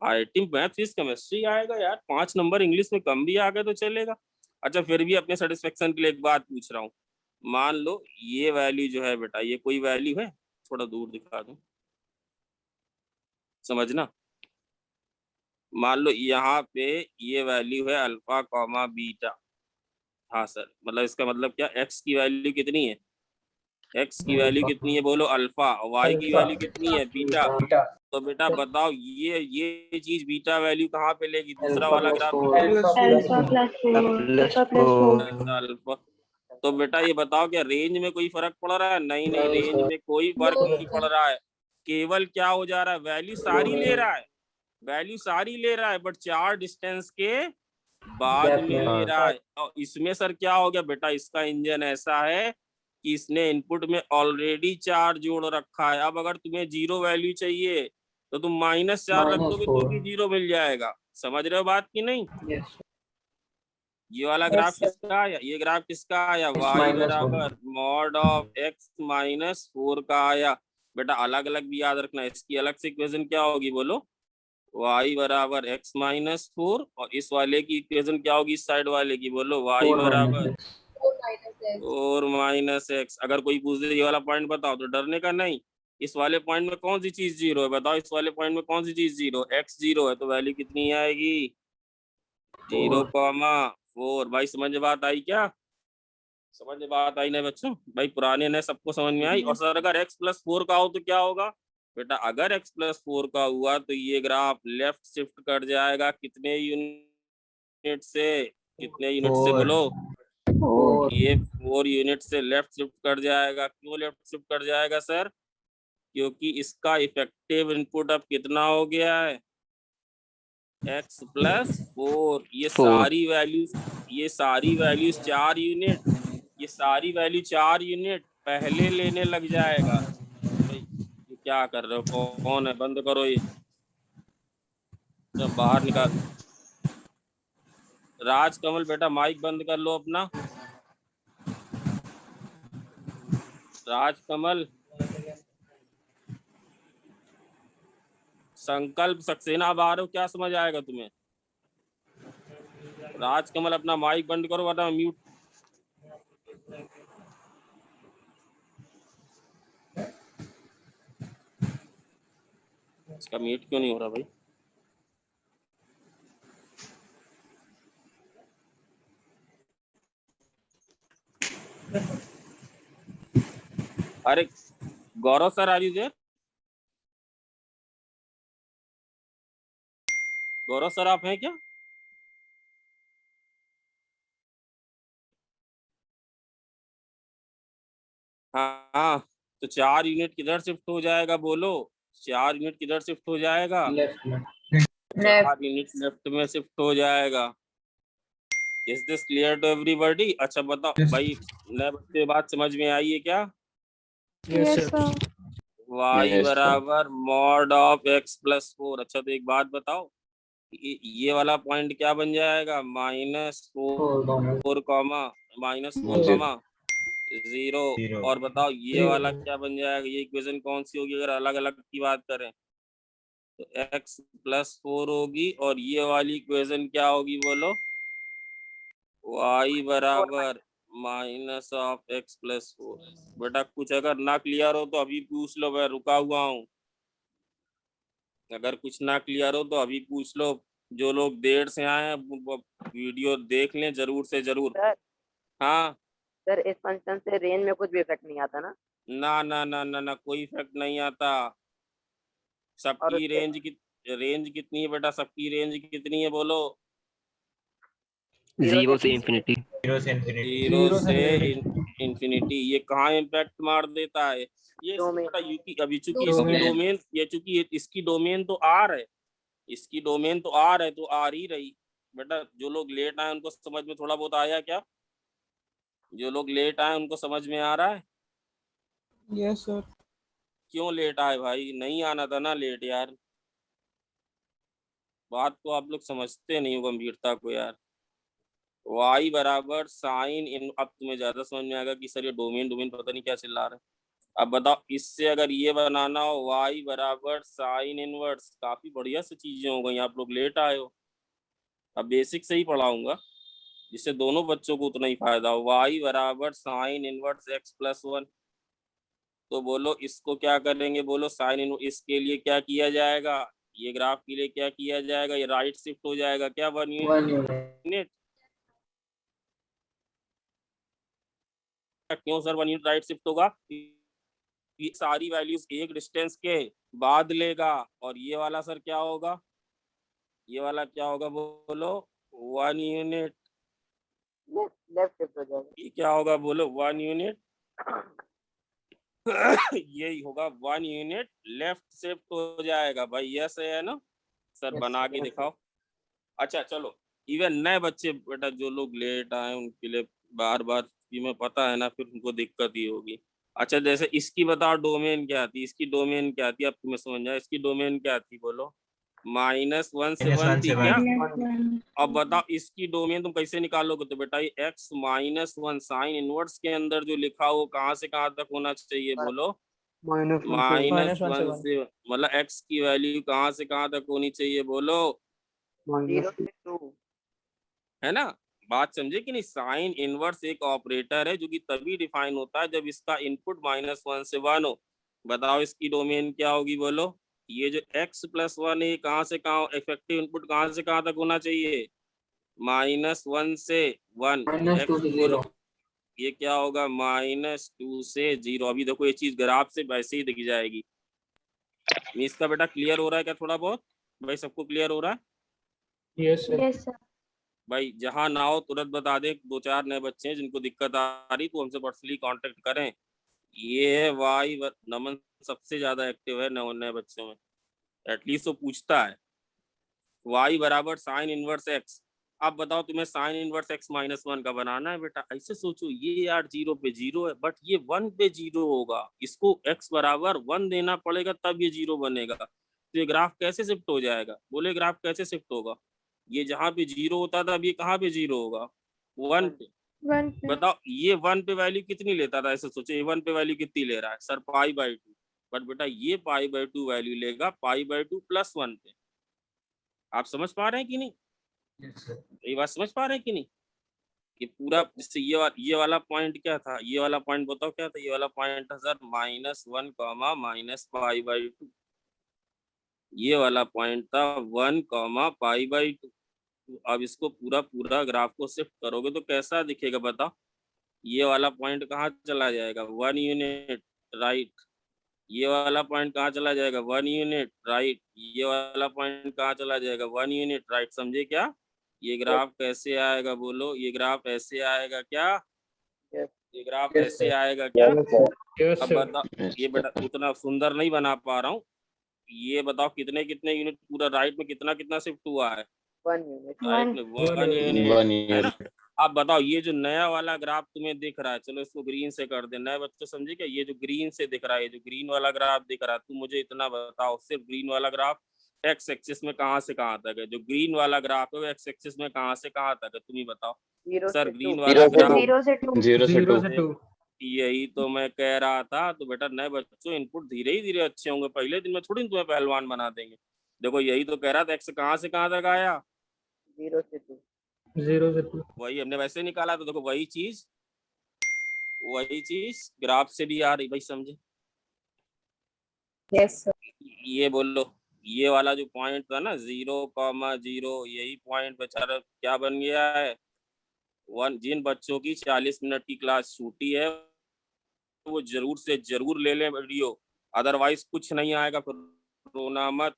S1: IIT मैथ फिजिक्स केमिस्ट्री आएगा यार, 5 नंबर इंग्लिश में कम भी आ गए तो चलेगा। अच्छा फिर भी अपने सेटिस्फेक्शन के लिए एक बात पूछ रहा हूँ, मान लो ये वैल्यू जो है बेटा, ये कोई वैल्यू है, थोड़ा दूर दिखा दूं समझना। मान लो यहाँ पे ये वैल्यू है अल्फा कॉमा बीटा। हाँ सर, मतलब इसका मतलब क्या? x की वैल्यू कितनी है? x की वैल्यू कितनी है बोलो? अल्फा। और y की वैल्यू कितनी है? बीटा। तो बेटा बताओ ये चीज बीटा वैल्यू कहाँ पे लेगी? दूसरा वाला graph
S6: Alpha plus 4. Alpha plus 4.
S1: Alpha. तो बेटा ये बताओ क्या रेंज में कोई फर्क पड़ रहा है? नहीं नहीं, रेंज में कोई फर्क नहीं पड़ रहा है। केवल क्या हो जा रहा है, वैल्यू सारी ले रहा है, वैल्यू सारी ले रहा है, बट 4 डिस्टेंस के बाद में ले रहा है। और इसमें सर क्या हो गया बेटा, इसका इंजन ऐसा है कि इसने इनपुट में ऑलरेडी 4 जोड़ रखा है। अब अगर तुम्हें 0 वैल्यू चाहिए तो तुम -4 रख दोगे तो भी 0 मिल जाएगा। समझ रहे हो बात की नहीं? ये वाला ग्राफ किसका आया? ये ग्राफ किसका आया? y बराबर मॉड ऑफ x-4 का आया। बेटा अलग अलग भी याद रखना, इसकी अलग से इक्वेशन क्या होगी बोलो? y बराबर x-4, और इस वाले की इक्वेशन क्या होगी इस साइड वाले की बोलो? y बराबर 4 - x। अगर कोई पूछ दे ये वाला पॉइंट बताओ तो डरने का नहीं। इस वाले पॉइंट में कौन सी चीज 0 है बताओ? इस वाले पॉइंट में कौन सी चीज 0? x 0 है तो वैल्यू कितनी आएगी? 0,4। भाई समझ में बात आई क्या? समझ में बात आई ना बच्चों? भाई पुराने नए सबको समझ में आई। और सर अगर x+4 का हो तो क्या होगा बेटा? अगर x+4 का हुआ तो ये ग्राफ लेफ्ट शिफ्ट कर जाएगा कितने यूनिट से? कितने यूनिट से बोलो? ये 4 यूनिट से लेफ्ट शिफ्ट कर जाएगा। क्यों लेफ्ट शिफ्ट कर जाएगा सर? क्योंकि इसका इफेक्टिव इनपुट अब कितना हो गया है? x+4। ये सारी वैल्यूज 4 यूनिट, ये सारी वैल्यू 4 यूनिट पहले लेने लग जाएगा। भाई ये क्या कर रहे हो? कौन है? बंद करो ये, जब बाहर निकाल। राजकमल बेटा माइक बंद कर लो अपना। राजकमल, संकल्प सक्सेना बाहर हो, क्या समझ आएगा तुम्हें? राजकमल अपना माइक बंद करो वरना म्यूट। इसका मीट क्यों नहीं हो रहा भाई? अरे Gaurav sir, are you there? Gaurav sir आप हैं क्या? हाँ, तो 4 यूनिट किधर शिफ्ट हो जाएगा बोलो? 4 यूनिट किधर शिफ्ट हो जाएगा?
S4: लेफ्ट में
S1: 4 यूनिट लेफ्ट में शिफ्ट हो जाएगा। Is this clear to everybody? अच्छा बताओ भाई, नए बच्चे बात समझ में आई है क्या?
S4: yes
S6: Yes,
S4: sir
S6: sir.
S1: y
S3: Yes, sir.
S1: बराबर मॉड ऑफ x प्लस 4। अच्छा तो एक बात बताओ, ये वाला पॉइंट क्या बन जाएगा? -4
S4: 4
S1: कॉमा -4
S3: Zero.
S1: कॉमा 0। और बताओ ये वाला क्या बन जाएगा? ये इक्वेशन कौन सी होगी अगर अलग अलग की बात करें? तो x प्लस 4 होगी, और ये वाली इक्वेशन क्या होगी बोलो? y बराबर माइनस ऑफ x प्लस 4। बेटा कुछ अगर ना क्लियर हो तो अभी पूछ लो, मैं रुका हुआ हूँ। अगर कुछ ना क्लियर हो तो अभी पूछ लो। जो लोग देर से आए हैं वो वीडियो देख लें जरूर से जरूर।
S7: सर
S1: हाँ,
S7: सर इस फंक्शन से रेंज में कुछ भी इफेक्ट नहीं आता ना?
S1: ना ना ना ना ना, कोई इफेक्ट नहीं आता। सबकी
S7: उसके-
S1: रेंज कितनी है बेटा? सबकी रेंज कितनी है बोलो?
S5: 0 से इंफिनिटी।
S1: 0 से इंफिनिटी। ये कहाँ इम्पैक्ट मार देता है? ये
S7: डोमेन।
S1: बेटा अभी चूंकि इसकी
S4: डोमेन।
S1: डोमेन, ये चूंकि इसकी डोमेन तो आर है, इसकी डोमेन तो आर है, तो आर ही रही। बेटा जो लोग लेट आए उनको समझ में थोड़ा बहुत आया क्या? जो लोग लेट आए उनको समझ में आ रहा है?
S2: Yes sir.
S1: क्यों लेट आए भाई? नहीं आना था ना लेट यार। बात को आप लोग समझते नहीं हो गंभीरता को यार। y बराबर साइन इन, अब तुम्हें ज्यादा समझ में आएगा कि सर ये डोमेन डोमेन पता नहीं क्या चिल्ला रहा है। अब बताओ, इससे अगर ये बनाना हो y बराबर साइन इनवर्स, काफी बढ़िया सी चीजें हो गई। आप लोग लेट आए हो, अब बेसिक से ही पढ़ाऊंगा जिससे दोनों बच्चों को उतना ही फायदा हो। y बराबर साइन इनवर्स x प्लस 1। तो बोलो इसको क्या करेंगे बोलो? साइन इन, इसके लिए क्या किया जाएगा? ये ग्राफ के लिए क्या किया जाएगा? ये राइट शिफ्ट हो जाएगा क्या 1 यूनिट? क्यों सर 1 यूनिट राइट शिफ्ट होगा? ये सारी वैल्यूज एक डिस्टेंस के बाद लेगा, और ये वाला सर क्या होगा? ये वाला क्या होगा बोलो? 1 यूनिट।
S7: लेफ्ट शिफ्ट हो जाएगा।
S1: ये क्या होगा बोलो? 1 यूनिट। यही होगा 1 यूनिट लेफ्ट शिफ्ट हो जाएगा भाई। यस है ना सर? बना के दिखाओ। अच्छा चलो, इवन नए बच्चे बेटा जो लोग लेट आए उनके लिए बार बार मैं पता है ना, फिर उनको दिक्कत ही होगी। अच्छा जैसे इसकी बताओ डोमेन क्या थी? इसकी डोमेन क्या थी? अब तुम्हें समझ जाए इसकी डोमेन क्या थी बोलो? -1 से 1 थी क्या?
S6: -1.
S1: अब बताओ इसकी डोमेन तुम कैसे निकालोगे? तो बेटा ये x -1 साइन इनवर्स के अंदर जो लिखा हो कहाँ से कहाँ तक होना चाहिए बोलो? -1 से, मतलब x की वैल्यू कहाँ से कहाँ तक होनी चाहिए बोलो?
S7: 0 से 2।
S1: है ना? बात समझे कि नहीं? साइन इनवर्स एक ऑपरेटर है जो कि तभी डिफाइन होता है जब इसका इनपुट -1 से 1 हो। बताओ इसकी डोमेन क्या होगी बोलो? ये जो x प्लस 1 है कहाँ से कहाँ, इफेक्टिव इनपुट कहाँ से कहाँ तक होना चाहिए? -1 से 1। x बोलो ये क्या होगा? -2 से 0। अभी देखो ये चीज ग्राफ से वैसे ही दिख जाएगी। इसका बेटा क्लियर हो रहा है क्या थोड़ा बहुत? भाई सबको क्लियर हो रहा है?
S4: yes sir
S6: Yes, sir.
S1: भाई जहां ना हो तुरंत बता दे। 2-4 नए बच्चे हैं जिनको दिक्कत आ रही तो हमसे पर्सनली कांटेक्ट करें। ये है वाई, नमन सबसे ज्यादा एक्टिव है नए बच्चों में, एटलीस्ट वो पूछता है। y बराबर साइन इनवर्स x। अब बताओ तुम्हें साइन इनवर्स x -1 का बनाना है बेटा। ऐसे सोचो ये यार 0 पे 0 है, बट ये 1 पे 0 होगा। इसको x बराबर 1 देना पड़ेगा तब ये 0 बनेगा। तो ये ग्राफ कैसे शिफ्ट हो जाएगा? बोले ग्राफ कैसे शिफ्ट होगा? ये जहाँ पे 0 होता था अब ये कहाँ पे 0 होगा? 1 पे।
S6: 1.
S1: बताओ ये 1 पे वैल्यू कितनी लेता था? ऐसे सोचो ये 1 पे वैल्यू कितनी ले रहा है सर? π/2। बट बेटा ये π/2 वैल्यू लेगा π/2 + 1 पे। आप समझ पा रहे हैं कि नहीं?
S4: yes sir
S1: ये बात समझ पा रहे हैं कि नहीं? ये पूरा जैसे ये वाला पॉइंट क्या था, ये वाला पॉइंट बताओ क्या था, ये वाला पॉइंट था सर -1 कॉमा -π/2। ये वाला पॉइंट था 1 कॉमा π/2। अब इसको पूरा ग्राफ को शिफ्ट करोगे तो कैसा दिखेगा बताओ। ये वाला पॉइंट कहाँ चला जाएगा, 1 यूनिट राइट। ये वाला पॉइंट कहाँ चला जाएगा, 1 यूनिट राइट। ये वाला पॉइंट कहाँ चला जाएगा, 1 यूनिट राइट। समझे क्या? ये ग्राफ कैसे आएगा बोलो, ये ग्राफ ऐसे आएगा क्या, ये ग्राफ ऐसे आएगा क्या?
S4: Yes,
S1: अब
S4: sir.
S1: बताओ, ये बेटा उतना सुंदर नहीं बना पा रहा हूँ, ये बताओ कितने कितने यूनिट पूरा राइट में कितना कितना शिफ्ट हुआ है,
S7: 1 यूनिट।
S1: राइट में 1 यूनिट,
S3: 1
S1: है ना?
S3: यूनिट।
S1: अब बताओ ये जो नया वाला ग्राफ तुम्हें दिख रहा है, चलो इसको ग्रीन से कर दे, नए बच्चों समझे क्या? ये जो ग्रीन से दिख रहा है, ये जो ग्रीन वाला ग्राफ दिख रहा है, तुम मुझे इतना बताओ सिर्फ ग्रीन वाला ग्राफ एक्स एक्सिस में कहाँ से कहाँ तक है? जो ग्रीन वाला ग्राफ है वो एक्स एक्सिस में कहाँ से कहाँ तक है, तुम ही बताओ
S7: 0
S1: सर।
S7: से 2।
S1: ग्रीन वाला ग्राफ
S6: 0 से 2.
S3: 0 से
S4: 0
S3: 2।
S4: से 2.
S1: यही तो मैं कह रहा था। तो बेटा नए बच्चों इनपुट धीरे ही धीरे अच्छे होंगे, पहले दिन में थोड़ी तुम्हें पहलवान बना देंगे। देखो यही तो कह रहा था, एक्स कहाँ से कहाँ तक आया,
S7: 0 से 2।
S4: 0 से 2.
S1: वही हमने वैसे निकाला। तो देखो वही चीज ग्राफ से भी आ रही भाई, समझे?
S6: Yes, sir.
S1: ये बोलो, ये वाला जो पॉइंट था ना 0,0, यही पॉइंट बेचारा क्या बन गया है 1। जिन बच्चों की 40 मिनट की क्लास छूटी है वो जरूर से जरूर ले लें वीडियो, अदरवाइज कुछ नहीं आएगा, फिर रोना मत।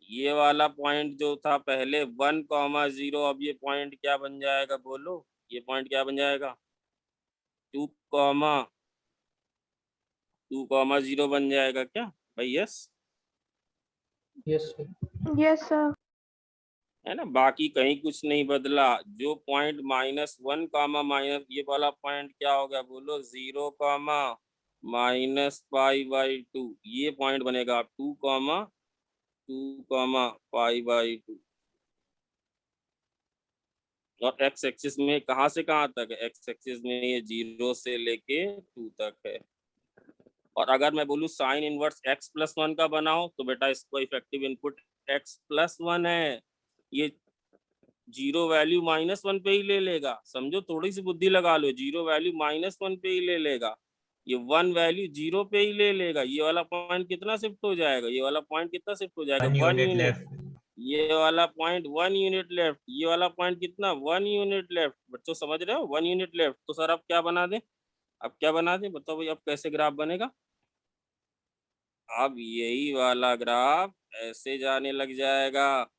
S1: ये वाला पॉइंट जो था पहले 1,0, अब ये पॉइंट क्या बन जाएगा बोलो, ये पॉइंट क्या बन जाएगा 2,0 बन जाएगा क्या भाई? Yes
S4: Yes, sir.
S6: Yes, sir.
S1: है ना, बाकी कहीं कुछ नहीं बदला। जो पॉइंट -1 कामा माइनस, ये वाला पॉइंट क्या हो गया बोलो 0 कामा -π/2, ये पॉइंट बनेगा 2 कामा π/2। और एक्स एक्सिस में कहाँ से कहाँ तक है, एक्स एक्सिस में ये 0 से लेके 2 तक है। और अगर मैं बोलूँ साइन इनवर्स x+1 का बनाओ तो बेटा इसको इफेक्टिव इनपुट x+1 है। ये 0 वैल्यू -1 पे ही ले लेगा, समझो, थोड़ी सी बुद्धि लगा लो, 0 वैल्यू -1 पे ही ले लेगा, ये 1 वैल्यू 0 पे ही ले लेगा। ये वाला पॉइंट कितना शिफ्ट हो जाएगा, ये वाला पॉइंट कितना शिफ्ट हो जाएगा 1 यूनिट। ये वाला पॉइंट 1 यूनिट लेफ्ट, ये वाला पॉइंट कितना 1 यूनिट लेफ्ट। बच्चों समझ रहे हो, 1 यूनिट लेफ्ट। तो सर अब क्या बना दें, अब क्या बना दें बताओ भाई, अब कैसे ग्राफ बनेगा? अब यही वाला ग्राफ ऐसे जाने लग जाएगा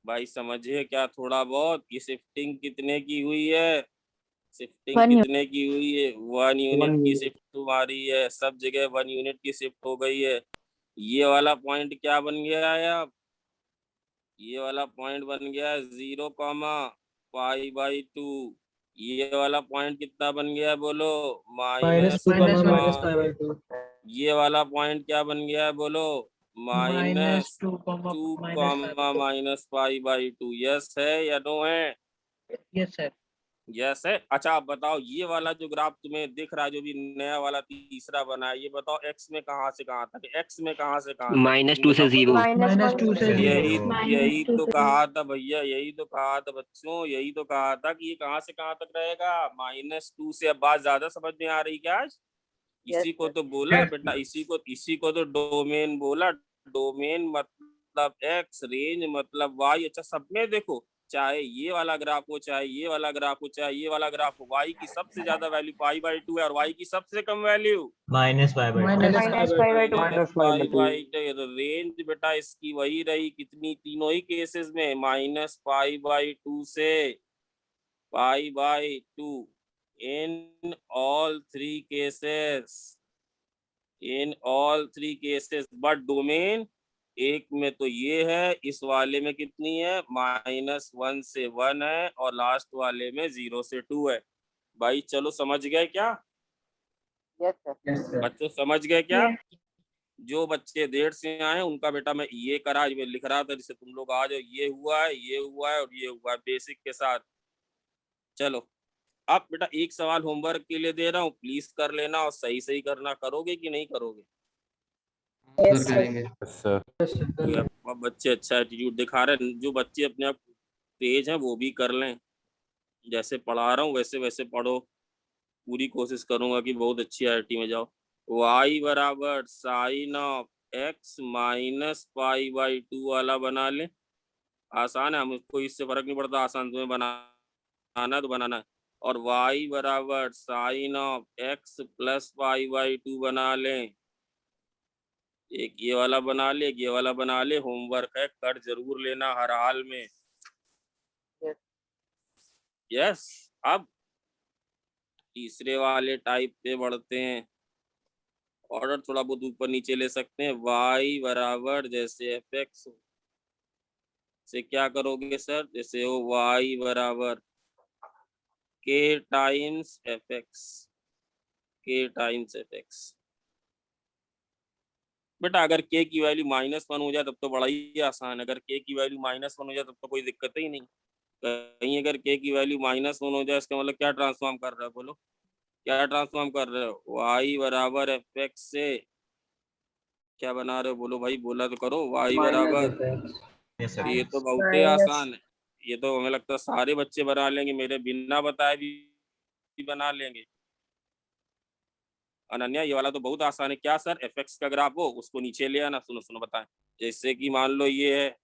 S1: भाई, समझिए क्या थोड़ा बहुत। ये शिफ्टिंग कितने की हुई है, शिफ्टिंग
S6: 1
S1: कितने की हुई है, 1 यूनिट की शिफ्ट तुम्हारी है, सब जगह 1 यूनिट की शिफ्ट हो गई है। ये वाला पॉइंट क्या बन गया है अब, ये वाला पॉइंट बन गया है 0 कामा π/2। ये वाला पॉइंट कितना बन गया है बोलो
S4: -2 -π/2.
S1: ये वाला पॉइंट क्या बन गया है बोलो -2 -π/2। यस है या नो है?
S2: Yes, sir.
S1: यस है। अच्छा आप बताओ, ये वाला जो ग्राफ तुम्हें दिख रहा है, जो भी नया वाला तीसरा बना है, ये बताओ एक्स में कहाँ से कहाँ तक, एक्स में कहाँ से कहाँ तक?
S5: -2 से 0.
S6: -2 से 0.
S1: यही यही
S6: -2
S1: तो
S6: से
S1: कहा था भैया, यही तो कहा था बच्चों, यही तो कहा था कि ये कहाँ से कहाँ तक रहेगा -2 से। अब बात ज्यादा समझ में आ रही क्या आज? इसी को तो बोला बेटा, इसी को तो डोमेन बोला। डोमेन मतलब एक्स, रेंज मतलब वाई। अच्छा सब में देखो, चाहे ये वाला ग्राफ हो, चाहे ये वाला ग्राफ हो, चाहे ये वाला ग्राफ हो, वाई की सबसे ज्यादा वैल्यू π/2 है और वाई की सबसे कम वैल्यू -π/2। तो रेंज बेटा इसकी वही रही, कितनी, तीनों ही केसेस में -π/2 से π/2 in all three cases, but domain एक में तो ये है, इस वाले में कितनी है -1 से 1 है और लास्ट वाले में 0 से 2 है। भाई चलो समझ गए क्या
S7: यस सर।
S1: बच्चों, समझ गए क्या?
S6: Yes.
S1: जो बच्चे देर से आए उनका बेटा मैं ये करा, मैं लिख रहा था जिससे तुम लोग आ जाओ, ये हुआ है, ये हुआ है और ये हुआ है बेसिक के साथ। चलो अब बेटा एक सवाल होमवर्क के लिए दे रहा हूँ, प्लीज कर लेना और सही सही करना। करोगे कि नहीं करोगे?
S6: Yes, sir.
S3: करेंगे।
S4: Yes, sir.
S1: अब बच्चे अच्छा एटीट्यूड दिखा रहे हैं, जो बच्चे अपने आप तेज हैं वो भी कर लें। जैसे पढ़ा रहा हूँ वैसे वैसे पढ़ो, पूरी कोशिश करूंगा कि बहुत अच्छी आईआईटी में जाओ। y बराबर sine of x minus pi by 2 वाला बना ले। आसान है, हमको इससे फर्क नहीं पड़ता, आसान तुम्हें बनाना है तो बनाना है। और y बराबर sine of x plus pi by 2 बना लें। एक ये वाला बना ले, एक ये वाला बना ले। होमवर्क है, कर जरूर लेना हर हाल में। यस। अब तीसरे वाले टाइप पे बढ़ते हैं। ऑर्डर थोड़ा बहुत ऊपर नीचे ले सकते हैं। y बराबर जैसे fx से क्या करोगे सर, जैसे हो y बराबर k times fx, k times fx। बेटा अगर k की वैल्यू -1 हो जाए तब तो बड़ा ही आसान है। अगर k की वैल्यू -1 हो जाए तब तो कोई दिक्कत ही नहीं। कहीं अगर k की वैल्यू -1 हो जाए इसका मतलब क्या ट्रांसफॉर्म कर रहे हो, बोलो क्या ट्रांसफॉर्म कर रहे हो। y बराबर fx से क्या बना रहे हो, बोलो भाई, बोला तो करो। y बराबर, ये तो बहुत ही आसान है, ये तो हमें लगता है सारे बच्चे बना लेंगे, मेरे बिना बताए भी बना लेंगे। अनन्या ये वाला तो बहुत आसान है। क्या सर, fx का ग्राफ हो उसको नीचे ले आना। सुनो सुनो बताएं, जैसे कि मान लो ये है,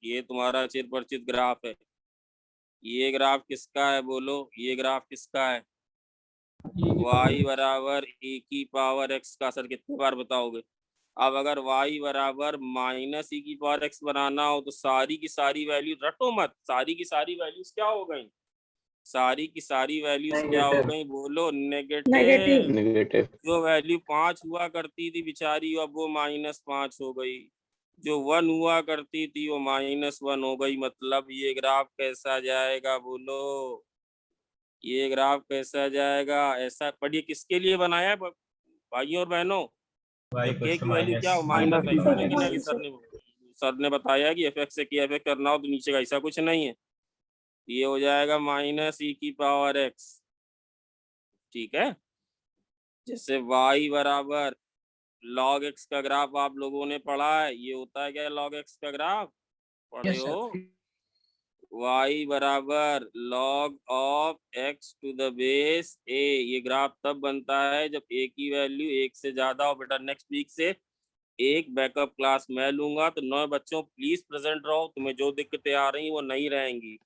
S1: ये तुम्हारा चिर परिचित ग्राफ है। ये ग्राफ किसका है, बोलो ये ग्राफ किसका है। y बराबर e की पावर x का। सर कितनी बार बताओगे। अब अगर y बराबर -e की पावर x बनाना हो तो सारी की सारी वैल्यू रटो मत, सारी की सारी वैल्यूज क्या हो गई, सारी की सारी वैल्यूज क्या हो गई, बोलो नेगेटिव।
S5: नेगेटिव।
S1: जो वैल्यू 5 हुआ करती थी बेचारी, अब वो -5 हो गई। जो 1 हुआ करती थी वो -1 हो गई। मतलब ये ग्राफ कैसा जाएगा, बोलो ये ग्राफ कैसा जाएगा। ऐसा पढ़िए, किसके लिए बनाया है भाइयों और बहनों। जब k की वैल्यू क्या हो, माइनस, ऐसा नहीं ना कि सर ने बताया कि fx से k fx करना हो तो नीचे का ऐसा कुछ नहीं है। ये हो जाएगा -e की पावर x, ठीक है। जैसे y बराबर log x का ग्राफ आप लोगों ने पढ़ा है, ये होता है क्या log x का ग्राफ, पढ़े
S2: Yes,
S1: हो। y बराबर log of x to the base a, ये ग्राफ तब बनता है जब a की वैल्यू 1 से ज्यादा हो। बेटा नेक्स्ट वीक से एक बैकअप क्लास मैं लूंगा, तो 9 बच्चों प्लीज प्रेजेंट रहो, तुम्हें जो दिक्कतें आ रही वो नहीं रहेंगी।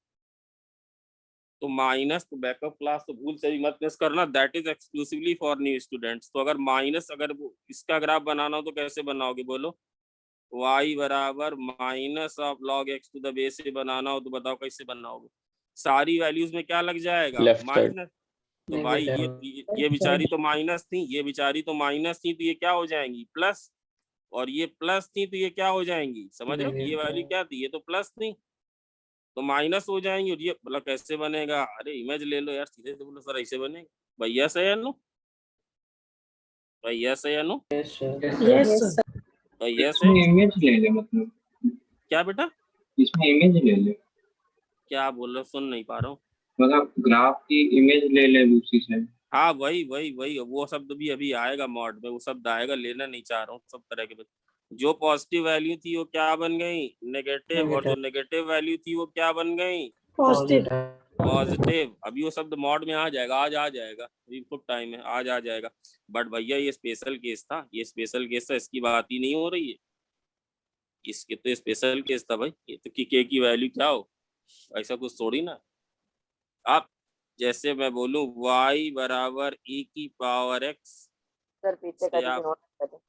S1: तो माइनस तो बैकअप क्लास तो भूल से भी मत मिस करना, that is exclusively for new students. तो अगर माइनस, अगर इसका ग्राफ बनाना हो तो कैसे बनाओगे, बोलो y बराबर minus of log x to the base से बनाना हो तो बताओ कैसे बनाओगे। सारी वैल्यूज में क्या लग जाएगा,
S5: Left side.
S1: माइनस। तो भाई ये बेचारी तो माइनस थी, ये बेचारी तो माइनस थी, तो ये क्या हो जाएंगी, प्लस। और ये प्लस थी तो ये क्या हो जाएंगी, समझ रहे हो, ये वैल्यू क्या थी, ये तो प्लस थी तो माइनस हो जाएंगी। और ये मतलब कैसे बनेगा, अरे इमेज ले लो यार, सीधे से बोलो सर ऐसे बनेगा। भैया से या नो, भैया से या नो,
S4: Yes,
S1: भैया से।
S3: इमेज ले ले, मतलब
S1: क्या बेटा,
S3: इसमें इमेज ले ले,
S1: क्या बोल रहे हो, सुन नहीं पा रहा हूँ।
S3: मतलब ग्राफ की इमेज ले ले दूसरी से।
S1: हाँ वही वही वही, वो शब्द भी अभी आएगा मॉड में, वो शब्द आएगा, लेना नहीं चाह रहा हूँ सब तरह के। जो पॉजिटिव वैल्यू थी वो क्या बन गई, नेगेटिव, और जो नेगेटिव वैल्यू थी वो क्या बन गई, पॉजिटिव। अभी वो शब्द मॉड में आ जाएगा, आज आ जाएगा, अभी खूब टाइम है, आज आ जाएगा। बट भैया ये स्पेशल केस था, ये स्पेशल केस था, इसकी बात ही नहीं हो रही है। इसके तो स्पेशल केस था भाई, ये तो कि के की वैल्यू क्या हो, ऐसा कुछ थोड़ी ना। आप जैसे मैं बोलूं y बराबर e की पावर x,
S7: सर पीछे का
S1: से आप
S7: नोट कर दो।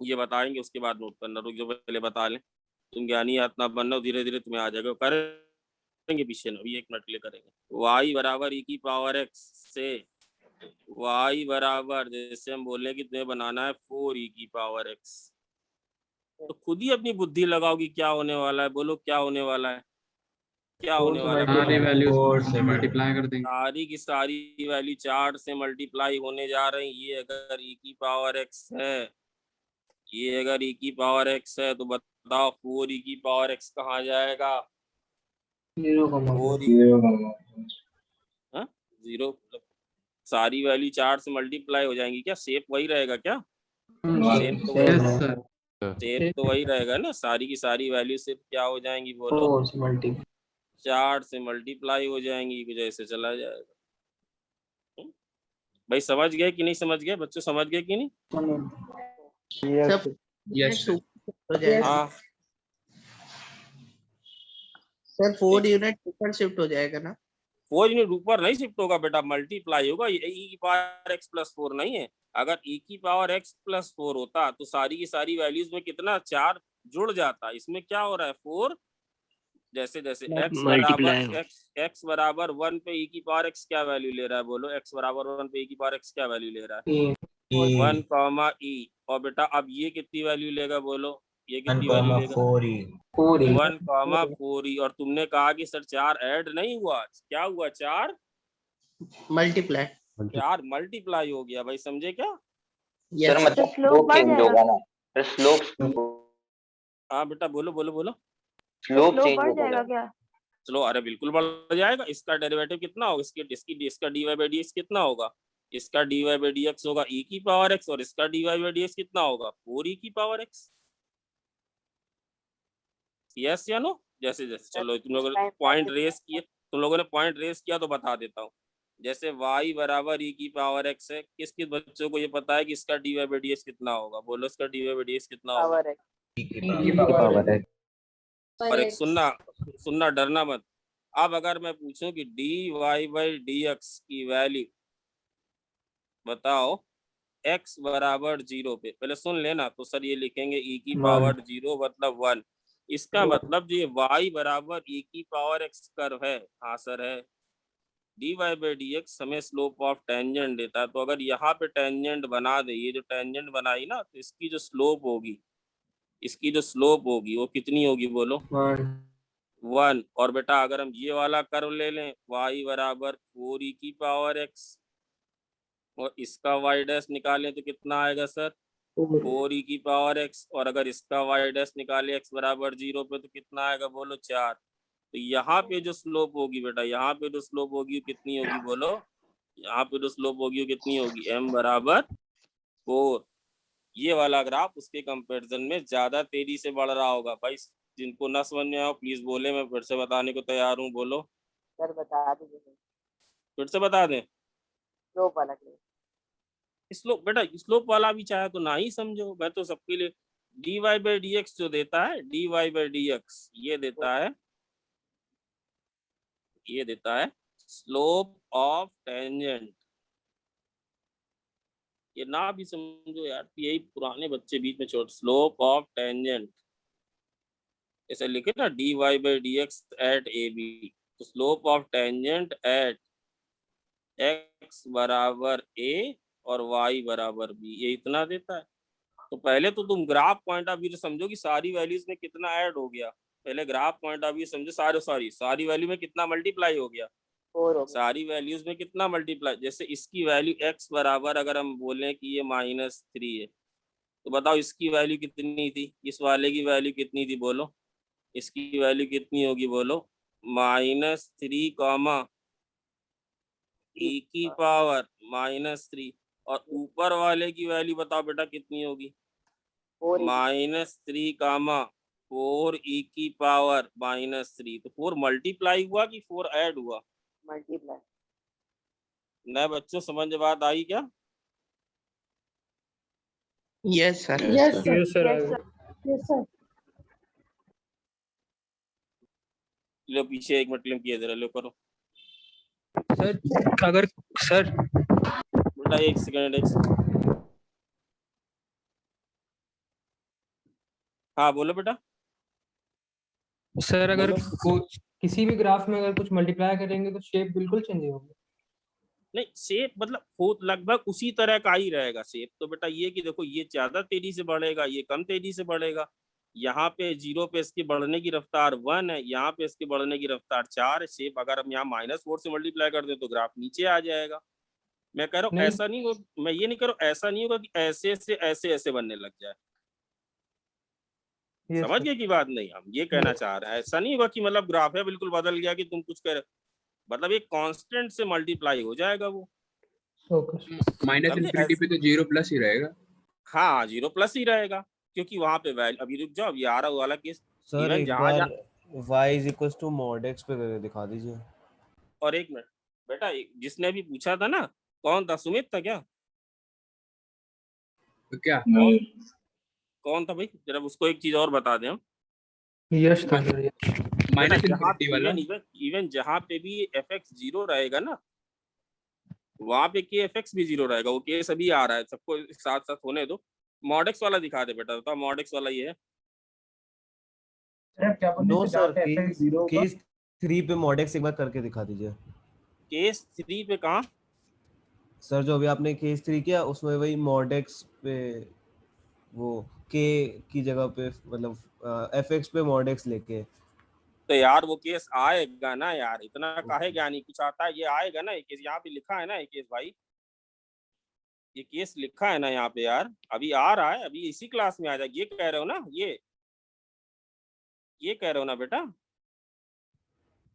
S1: ये बताएंगे उसके बाद नोट करना, रुक जो पहले बता लें। तुम ज्ञानी आत्मा बनना, धीरे धीरे तुम्हें आ जाएगा, करेंगे पीछे ना, अभी 1 मिनट के लिए करेंगे। y बराबर e की पावर x से y बराबर, जैसे हम बोले कि तुम्हें बनाना है 4e की पावर x, तो खुद ही अपनी बुद्धि लगाओ कि क्या होने वाला है, बोलो क्या होने वाला है, क्या होने वाला है।
S3: सारी वैल्यूज से मल्टीप्लाई कर देंगे।
S1: सारी की सारी वैल्यू 4 से मल्टीप्लाई होने जा रही। ये अगर e की पावर x है, ये अगर e की पावर x है तो बताओ 4e की पावर x कहाँ जाएगा, 0। सारी वैल्यू 4 से मल्टीप्लाई हो जाएंगी, क्या शेप वही रहेगा क्या, शेप तो वही,
S3: यस सर।
S1: शेप तो वही रहेगा ना। सारी की सारी वैल्यू सिर्फ क्या हो जाएंगी, बोलो 4 से मल्टीप्लाई हो जाएंगी, कुछ ऐसे चला जाएगा। भाई समझ गए कि नहीं समझ गए बच्चों, समझ गए कि नहीं?
S8: Yes sir.
S2: हो जाएगा
S1: हाँ
S2: सर 4 यूनिट ऊपर शिफ्ट हो जाएगा ना?
S1: 4 यूनिट ऊपर नहीं शिफ्ट होगा बेटा, मल्टीप्लाई होगा। ये e की पावर x प्लस 4 नहीं है। अगर e की पावर x प्लस 4 होता तो सारी की सारी वैल्यूज में कितना 4 जुड़ जाता। इसमें क्या हो रहा है 4, जैसे जैसे x बराबर 1 पे e की पावर x क्या वैल्यू ले रहा है बोलो, x बराबर 1 पे e की पावर x क्या वैल्यू ले रहा है? 1 कॉमा e। और बेटा अब ये कितनी वैल्यू लेगा बोलो, ये कितनी वैल्यू लेगा? 1 कॉमा 4e। और तुमने कहा कि सर 4 ऐड नहीं हुआ, क्या हुआ? 4
S2: मल्टीप्लाई।
S1: 4 मल्टीप्लाई हो गया। भाई समझे क्या?
S2: यस
S6: तो
S2: सर।
S6: स्लोप बढ़ जाएगा,
S1: हाँ बेटा बोलो बोलो बोलो।
S6: स्लोप बढ़ जाएगा क्या?
S1: चलो, अरे बिल्कुल बढ़ जाएगा। इसका डेरिवेटिव कितना होगा? इसका dy बाई dx कितना होगा? इसका dy बाई dx होगा e की पावर x, और इसका dy बाई dx कितना होगा? 4e की पावर x। यस या नो? जैसे जैसे चलो तुम लोगों ने पॉइंट रेस किए, तो बता देता हूँ। जैसे y बराबर e की पावर x है, किस किस बच्चों को ये पता है कि इसका dy बाई dx कितना होगा? बोलो इसका dy बाई dx कितना होगा?
S7: पावर है।
S1: और एक सुनना डरना मत। अब अगर मैं पूछूं कि dy बाई dx की वैल्यू बताओ x बराबर 0 पे, पहले सुन लेना। तो सर ये लिखेंगे e की पावर 0 मतलब 1। इसका मतलब ये y बराबर e की पावर x कर्व है। हाँ सर है। dy बाई dx हमें स्लोप ऑफ टेंजेंट देता है। तो अगर यहाँ पे टेंजेंट बना दे, ये जो टेंजेंट बनाई ना, तो इसकी जो स्लोप होगी वो कितनी होगी बोलो? 1। और बेटा अगर हम ये वाला कर्व ले लें, y बराबर 4e की पावर x, और इसका y डैश निकालें तो कितना आएगा सर? 4e की पावर x। और अगर इसका y डैश निकाले x बराबर 0 पे तो कितना आएगा बोलो? 4। तो यहाँ पे जो स्लोप होगी बेटा, यहाँ पे जो स्लोप होगी कितनी होगी बोलो? यहाँ पे जो स्लोप होगी वो कितनी होगी? m बराबर 4। ये वाला ग्राफ उसके कंपैरिजन में ज्यादा तेजी से बढ़ रहा होगा। भाई जिनको ना समझ में आओ प्लीज बोले, मैं फिर से बताने को तैयार हूँ। बोलो।
S7: सर बता दीजिए।
S1: फिर से बता दें?
S7: स्लोप वाला
S1: स्लोप बेटा, स्लोप वाला भी चाहे तो ना ही समझो, मैं तो सबके लिए dy बाई dx जो देता है, dy बाई dx ये देता है स्लोप ऑफ टेंजेंट। ये ना भी समझो यार, यही पुराने बच्चे बीच में छोड़। स्लोप ऑफ टेंजेंट ऐसे लिखे ना, dy by dx at ab। तो slope of tangent at x बराबर a और y बराबर b, ये इतना देता है। तो पहले तो तुम ग्राफ पॉइंट ऑफ व्यू से समझो कि सारी वैल्यूज में कितना ऐड हो गया। पहले ग्राफ पॉइंट ऑफ व्यू समझो, सारी वैल्यू में कितना मल्टीप्लाई हो गया,
S7: 4 हो गया।
S1: सारी वैल्यूज में कितना मल्टीप्लाई। जैसे इसकी वैल्यू x बराबर अगर हम बोलें कि ये -3 है, तो बताओ इसकी वैल्यू कितनी थी? इस वाले की वैल्यू कितनी थी बोलो? इसकी वैल्यू कितनी होगी बोलो? -3 कॉमा e की पावर -3। और ऊपर वाले की वैल्यू बताओ बेटा कितनी होगी? -3 कामा 4e की पावर -3। तो 4 मल्टीप्लाई हुआ कि 4 ऐड हुआ?
S7: मल्टीप्लाई।
S1: नए बच्चों समझ बात आई क्या?
S2: Yes sir.
S4: Yes, sir.
S1: लो पीछे एक मिनट किए दे रहे, लो करो
S4: सर अगर सर
S1: बेटा। एक सेकंड। हाँ बोलो बेटा।
S4: सर अगर
S1: बोलो।
S4: किसी भी ग्राफ में अगर कुछ मल्टीप्लाई करेंगे तो शेप बिल्कुल चेंज होगी।
S1: नहीं, शेप मतलब वो लगभग उसी तरह का ही रहेगा शेप। तो बेटा ये कि देखो, ये ज्यादा तेजी से बढ़ेगा, ये कम तेजी से बढ़ेगा। यहाँ पे 0 पे इसकी बढ़ने की रफ्तार 1 है, यहाँ पे इसकी बढ़ने की रफ्तार 4 है। शेप अगर हम यहाँ -4 से मल्टीप्लाई कर दें तो ग्राफ नीचे आ जाएगा। मैं कह रहा हूँ
S4: नहीं।
S1: ऐसा नहीं होगा, मैं ये नहीं कह रहा हूँ ऐसा नहीं होगा कि ऐसे से ऐसे बनने लग जाए।
S4: Yes,
S1: समझ
S4: sir.
S1: गए की बात? नहीं, हम ये कहना चाह रहे हैं ऐसा नहीं होगा कि मतलब ग्राफ है बिल्कुल बदल गया कि तुम कुछ कर, मतलब एक कांस्टेंट से मल्टीप्लाई हो जाएगा वो।
S4: Okay.
S8: -∞ पे तो 0 प्लस ही रहेगा।
S1: हाँ 0 प्लस ही रहेगा, क्योंकि वहां पे वैल्यू, अभी रुक जाओ, अब ये आ रहा वाला केस।
S9: सर
S1: इवन
S9: एक
S1: जहाँ
S9: बार y is equal to mod x पे करके दिखा दीजिए।
S1: और एक मिनट बेटा, जिसने अभी पूछा था ना, कौन था? सुमित था क्या?
S8: तो क्या
S3: नहीं,
S1: कौन था भाई? जरा उसको एक चीज और बता दें हम।
S4: यश था सर, यश।
S1: बेटा
S8: माइनस
S1: जहाँ
S8: इनफिनिटी वाला
S1: इवन इवन इवन जहाँ पे भी fx 0 रहेगा ना, वहां पे के fx भी 0 रहेगा। वो केस अभी आ रहा है, सबको साथ साथ होने दो। मॉड x वाला दिखा दे बेटा, बताओ मॉड x वाला ये है।
S9: नो सर, केस 3 पे मॉड x एक बार करके दिखा दीजिए।
S1: केस 3 पे कहाँ?
S9: सर जो अभी आपने केस 3 किया उसमें वही मॉड x पे वो k की जगह पे मतलब fx पे मॉड x लेके।
S1: तो यार वो केस आएगा ना यार, इतना काहे ज्ञानी कुछ आता है, ये आएगा ना। ये केस यहाँ पे लिखा है ना, ये केस भाई, ये केस लिखा है ना यहाँ पे यार, अभी आ रहा है, अभी इसी क्लास में आ जाएगा। ये कह रहे हो ना, ये कह रहे हो ना बेटा?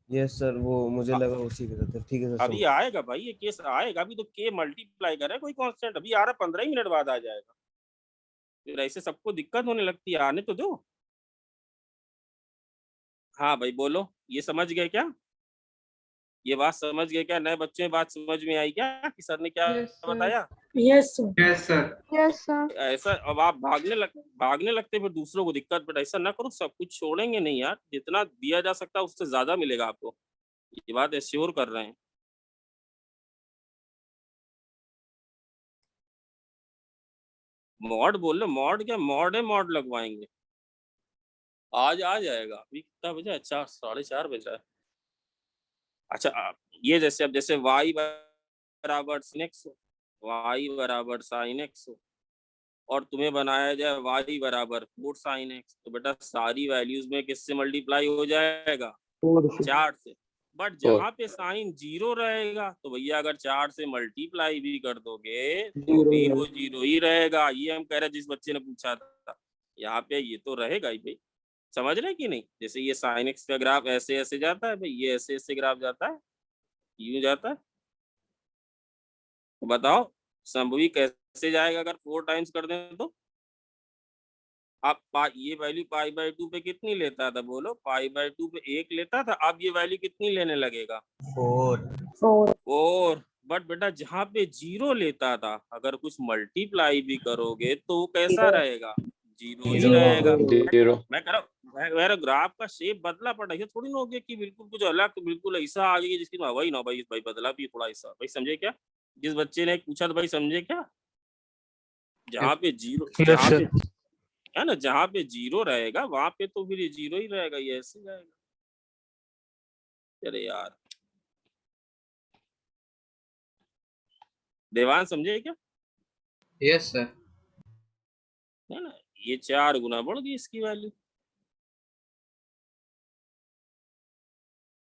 S9: यस सर, वो मुझे लगा उसी के साथ। ठीक है सर,
S1: अभी आएगा भाई, ये केस आएगा। अभी तो के मल्टीप्लाई कर रहा है कोई कांस्टेंट, अभी आ रहा, 15 ही मिनट बाद आ जाएगा। फिर ऐसे सबको दिक्कत होने लगती है, आने तो दो। हाँ भाई बोलो, ये समझ गए क्या? ये बात समझ गए क्या? नए बच्चों में बात समझ में आई क्या कि सर ने क्या बताया?
S6: Yes
S3: yes sir.
S6: Yes sir.
S1: ऐसा अब आप भागने लगते फिर दूसरों को दिक्कत। बट ऐसा ना करो, सब कुछ छोड़ेंगे नहीं यार, जितना दिया जा सकता है उससे ज्यादा मिलेगा आपको, ये बात एश्योर कर रहे हैं। मॉड बोल लो, मॉड क्या मॉड है, मॉड लगवाएंगे। आज आ जाएगा। अभी कितना बजा? 4, 4:30 बजा है। अच्छा ये जैसे अब जैसे y बराबर sin x हो, y बराबर sin x हो, और तुम्हें बनाया जाए y बराबर 4 sin x, तो बेटा सारी वैल्यूज में किससे मल्टीप्लाई हो जाएगा? 4 से। बट जहाँ पे साइन 0 रहेगा तो भैया अगर 4 से मल्टीप्लाई भी कर दोगे तो भी वो 0 ही रहेगा। ये हम कह रहे हैं, जिस बच्चे ने पूछा था यहाँ पे ये तो रहेगा ही भाई। समझ रहे कि नहीं? जैसे ये साइन एक्स का ग्राफ ऐसे ऐसे जाता है भाई, ये ऐसे ऐसे ग्राफ जाता है, यूं जाता है। तो बताओ संभवी कैसे जाएगा अगर 4 टाइम्स कर दें तो? आप ये वैल्यू π/2 पे कितनी लेता था? बोलो, π/2 पे 1 लेता था, अब ये वैल्यू कितनी लेने लगेगा?
S6: 4
S1: 4। बट बेटा जहाँ पे 0 लेता था, अगर कुछ मल्टीप्लाई भी करोगे तो कैसा रहेगा? 0 ही रहेगा। मैं कह रहा हूँ मेरा ग्राफ का शेप बदला, पड़ा ये थोड़ी ना हो गया कि बिल्कुल कुछ अलग, तो बिल्कुल ऐसा आ गया जिसकी वही ना भाई, बदला भी थोड़ा ऐसा भाई। समझे क्या? जिस बच्चे ने पूछा था भाई, समझे क्या? जहाँ पे 0, जहाँ पे है ना, जहाँ पे 0 रहेगा वहां पे तो फिर ये 0 ही रहेगा, ये ऐसे जाएगा। अरे यार देवान समझे क्या?
S8: Yes sir.
S1: है ना, ये 4 गुना बढ़ गई इसकी वैल्यू।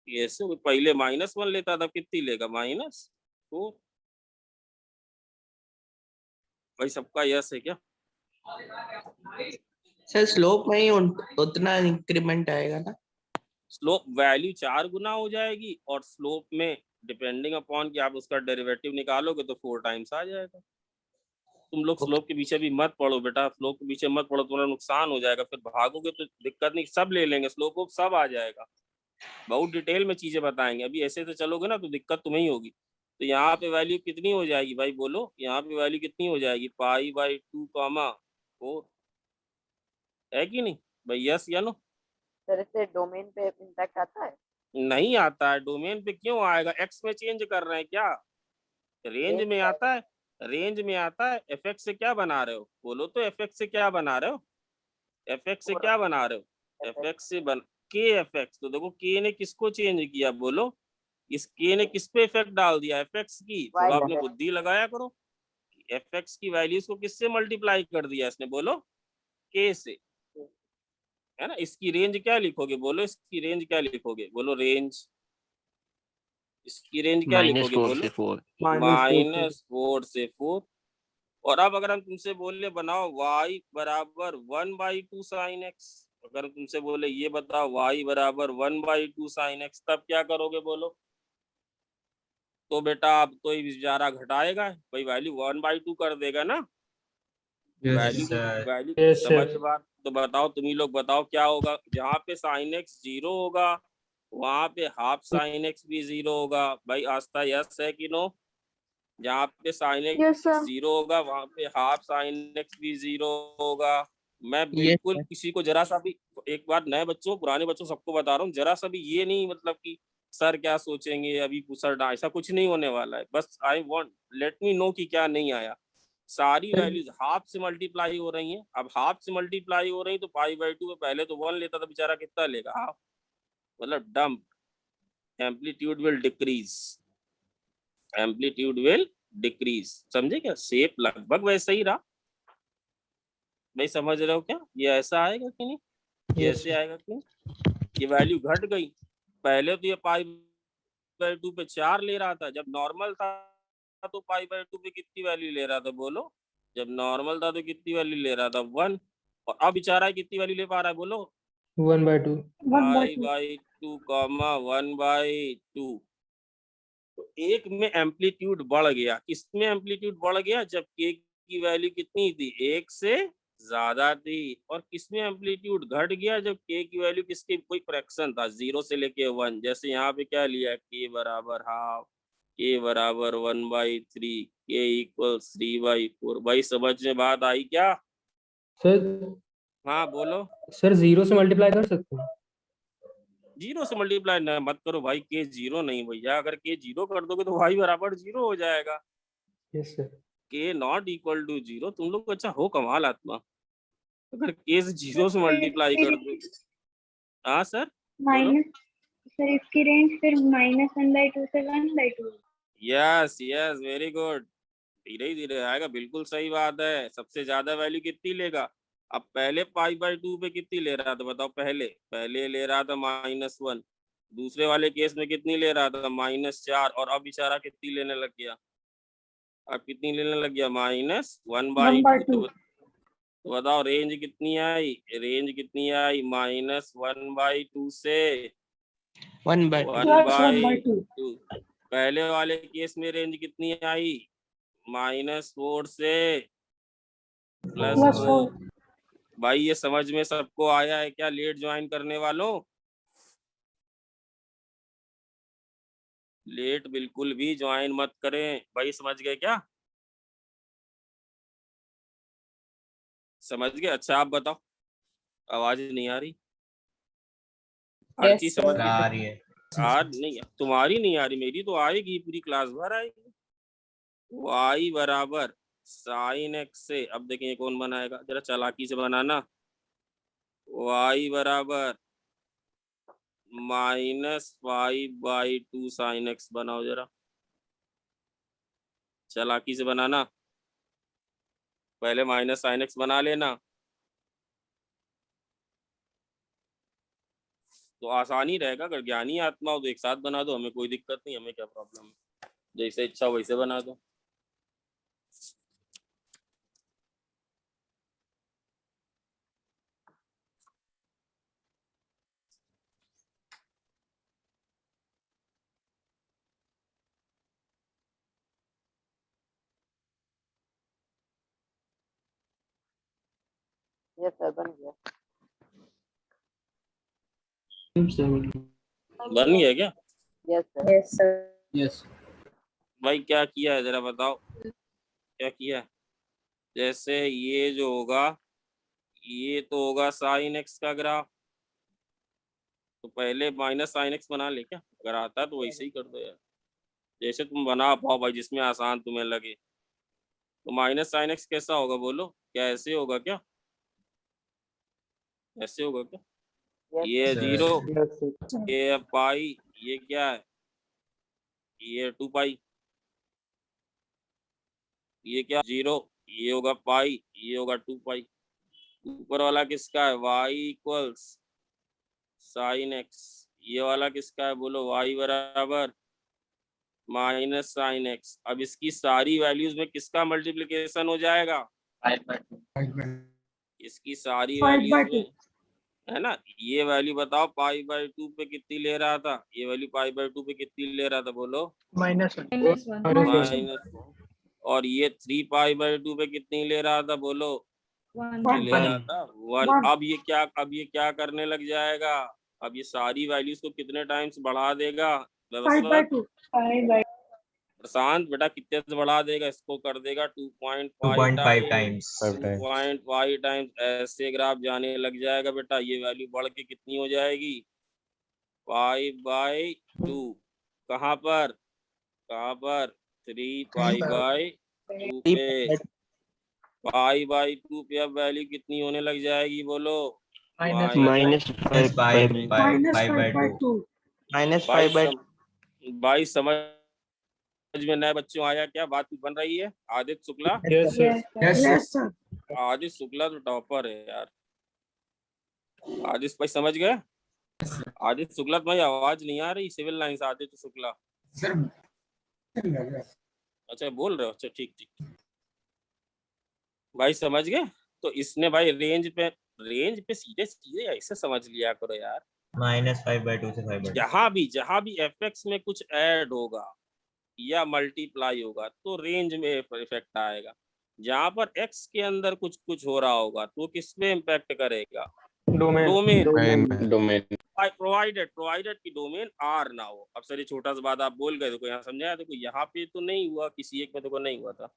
S1: ऐसे पहले -1 लेता था, कितनी लेगा? -4। भाई सबका यस है क्या?
S10: सर स्लोप में ही उतना इंक्रीमेंट आएगा ना?
S1: स्लोप वैल्यू 4 गुना हो जाएगी, और स्लोप में डिपेंडिंग अपॉन कि आप उसका डेरिवेटिव निकालोगे तो 4 टाइम्स आ जाएगा। तुम लोग स्लोप के पीछे भी मत पढ़ो बेटा, स्लोप के पीछे मत पढ़ो, तुम्हारा नुकसान हो जाएगा। फिर भागोगे तो दिक्कत नहीं, सब ले लेंगे स्लोप वोप सब आ जाएगा। बहुत डिटेल में चीजें बताएंगे, अभी ऐसे तो चलोगे ना तो दिक्कत तुम्हें ही होगी। तो यहाँ पे वैल्यू कितनी हो जाएगी भाई? बोलो, यहाँ पे वैल्यू कितनी हो जाएगी? π/2, 4 है कि नहीं भाई? यस या नो?
S7: सर इससे डोमेन पे इम्पैक्ट आता है?
S1: नहीं आता है। डोमेन पे क्यों आएगा? एक्स में चेंज कर रहे हैं क्या? रेंज में आता है, रेंज में आता है। एफ से क्या बना रहे हो? बोलो तो, एफ से क्या बना रहे हो? एफ से क्या बना रहे हो? एफ से बन के एफ। तो देखो के ने किसको चेंज किया? बोलो, इस के ने किस पे इफेक्ट डाल दिया? एफ की। तो आपने बुद्धि लगाया करो, एफ की वैल्यूज को किससे मल्टीप्लाई कर दिया इसने? बोलो, के से, है ना। इसकी रेंज क्या लिखोगे? बोलो, इसकी रेंज क्या लिखोगे? बोलो रेंज, इसकी रेंज क्या लिखोगे? बोलो, -4 से 4। और अब अगर हम तुमसे बोले बनाओ y बराबर 1/2 sin x, अगर तुमसे बोले ये बताओ y बराबर 1/2 sin x, तब क्या करोगे? बोलो तो बेटा अब तो ये बेचारा घटाएगा भाई, वैल्यू 1/2 कर देगा ना। वैल्यू समझ बात, तो बताओ, तुम ही लोग बताओ क्या होगा। जहाँ पे साइन एक्स 0 होगा वहां पे हाफ साइन एक्स भी 0 होगा। भाई आस्था यस है कि नो? जहाँ पे साइन
S6: Yes,
S1: एक्स
S6: sir.
S1: 0 होगा वहां पे हाफ साइन एक्स भी 0 होगा। मैं
S10: Yes,
S1: बिल्कुल
S10: sir.
S1: किसी को जरा सा भी, एक बार नए बच्चों पुराने बच्चों सबको बता रहा हूँ, जरा सा भी ये नहीं मतलब कि सर क्या सोचेंगे अभी सर ऐसा कुछ नहीं होने वाला है। बस I want let me know कि क्या नहीं आया। सारी
S4: सर-
S1: वैल्यूज हाफ से मल्टीप्लाई हो रही हैं। अब हाफ से मल्टीप्लाई हो रही तो पाई/2 में पहले तो 1 लेता था बेचारा, कितना लेगा हाफ, मतलब dump. Amplitude will decrease, amplitude will decrease. समझे क्या? शेप लगभग वैसा ही रहा। भाई समझ रहे हो क्या? ये ऐसा आएगा कि नहीं? ये
S4: Yes,
S1: ऐसे
S4: sir.
S1: आएगा कि नहीं? ये वैल्यू घट गई। पहले तो ये पाई/2 पे 4 ले रहा था, जब नॉर्मल था तो पाई/2 पे कितनी वैल्यू ले रहा था बोलो? जब नॉर्मल था तो कितनी वैल्यू ले रहा था? 1। और अब बेचारा कितनी वैल्यू ले पा रहा है बोलो?
S4: 1/2.
S6: 1/2.
S1: पाई/2 1/2। तो एक में एम्पलीट्यूड बढ़ गया। किसमें एम्पलीट्यूड बढ़ गया? जब के की वैल्यू कितनी थी? 1 से ज्यादा थी। और किसमें एम्पलीट्यूड घट गया? जब के की वैल्यू किसके कोई फ्रैक्शन था 0 से लेके 1। जैसे यहाँ पे क्या लिया? के बराबर हाफ, के बराबर 1/3, के इक्वल्स 3/4। भाई समझ में बात आई क्या?
S4: सर
S1: हाँ बोलो।
S4: सर 0 से मल्टीप्लाई कर सकते हैं?
S1: 0 से मल्टीप्लाई न मत करो भाई, के 0 नहीं भैया। अगर के 0 कर दोगे तो y बराबर 0 हो जाएगा।
S4: Yes sir.
S1: के नॉट इक्वल टू 0। तुम लोग अच्छा हो कमाल आत्मा। अगर के से 0 से मल्टीप्लाई कर दो। हाँ सर बोलो।
S6: माइनस सर इसकी रेंज फिर -1/2 से 1/2.
S1: Yes yes very good. धीरे ही धीरे आएगा, बिल्कुल सही बात है। सबसे ज्यादा वैल्यू कितनी लेगा? अब पहले पाई/2 पे कितनी ले रहा था बताओ? पहले ले रहा था -1। दूसरे वाले केस में कितनी ले रहा था? -4। और अब बेचारा कितनी लेने लग गया? अब कितनी लेने लग गया? -1/2। तो बताओ रेंज कितनी आई? रेंज कितनी आई? -1/2 से
S10: 1/2.
S1: 1/2। पहले वाले केस में रेंज कितनी आई? -4 से +4। भाई ये समझ में सबको आया है क्या? लेट ज्वाइन करने वालों, लेट बिल्कुल भी ज्वाइन मत करें। भाई समझ गए क्या? समझ गए? अच्छा आप बताओ, आवाज नहीं आ रही? हर चीज समझ गए?
S2: आ रही है।
S1: आज नहीं, तुम्हारी नहीं आ रही, मेरी तो आएगी, पूरी क्लास भर आएगी। y बराबर साइन एक्स से, अब देखें ये कौन बनाएगा, जरा चालाकी से बनाना। y बराबर -5/2 साइन एक्स बनाओ जरा, चालाकी से बनाना। पहले माइनस साइन एक्स बना लेना तो आसानी रहेगा। अगर ज्ञानी आत्मा हो तो एक साथ बना दो, हमें कोई दिक्कत नहीं, हमें क्या प्रॉब्लम है। जैसे इच्छा वैसे बना दो।
S7: यस सर बन गया।
S1: बन गया क्या?
S7: Yes sir.
S4: यस.
S1: भाई क्या किया है जरा बताओ, क्या किया है? जैसे ये जो होगा, ये तो होगा साइन एक्स का ग्राफ, तो पहले माइनस साइन एक्स बना ले क्या? अगर आता है तो वैसे ही कर दो यार, जैसे तुम बना पाओ भाई, जिसमें आसान तुम्हें लगे। तो माइनस साइन एक्स कैसा होगा बोलो? क्या ऐसे होगा क्या? ऐसे होगा क्या? ये 0, ये पाई, ये क्या है? ये 2 पाई। ये क्या? 0, ये होगा पाई, ये होगा 2 पाई। ऊपर वाला किसका है? y equals sine x. ये वाला किसका है बोलो? y बराबर माइनस साइन एक्स। अब इसकी सारी वैल्यूज में किसका मल्टीप्लिकेशन हो जाएगा? इसकी सारी वैल्यूज में, है ना? ये वैल्यू बताओ पाई/2 पे कितनी ले रहा था? ये वैल्यू पाई/2 पे कितनी ले रहा था बोलो?
S4: -1.
S1: -1। और ये 3 पाई/2 पे कितनी ले रहा था बोलो? ले रहा था 1। अब ये क्या करने लग जाएगा, अब ये सारी वैल्यूज को कितने टाइम्स बढ़ा देगा व्यवस्था? प्रशांत बेटा कितने से बढ़ा देगा, इसको कर देगा 2.5 टाइम्स। 2.5 टाइम्स ऐसे ग्राफ जाने लग जाएगा बेटा। ये वैल्यू बढ़ के कितनी हो जाएगी 5/2। कहाँ पर 3 पे 5/2 पे अब वैल्यू कितनी होने लग जाएगी बोलो?
S5: -5/2
S1: भाई समझ में नए बच्चों आया क्या? बात बन रही है? आदित्य शुक्ला, आदित्य शुक्ला तो टॉपर है यार। आदित्य भाई समझ गए? आदित्य शुक्ला तुम्हारी आवाज नहीं आ रही, सिविल लाइन से आदित्य शुक्ला। अच्छा बोल रहे हो, अच्छा ठीक ठीक भाई समझ गए। तो इसने भाई रेंज पे सीधे सीधे ऐसे समझ लिया करो यार।
S11: -5/2 से 5/2।
S1: जहां भी fx में कुछ ऐड होगा या मल्टीप्लाई होगा तो रेंज में इफेक्ट आएगा। जहां पर x के अंदर कुछ हो रहा होगा तो किस पे इम्पैक्ट करेगा? डोमेन। प्रोवाइडेड की डोमेन R ना हो। अब सर ये छोटा सा बात आप बोल गए, देखो यहाँ समझाया, देखो यहाँ पे तो नहीं हुआ, किसी एक में देखो नहीं हुआ था।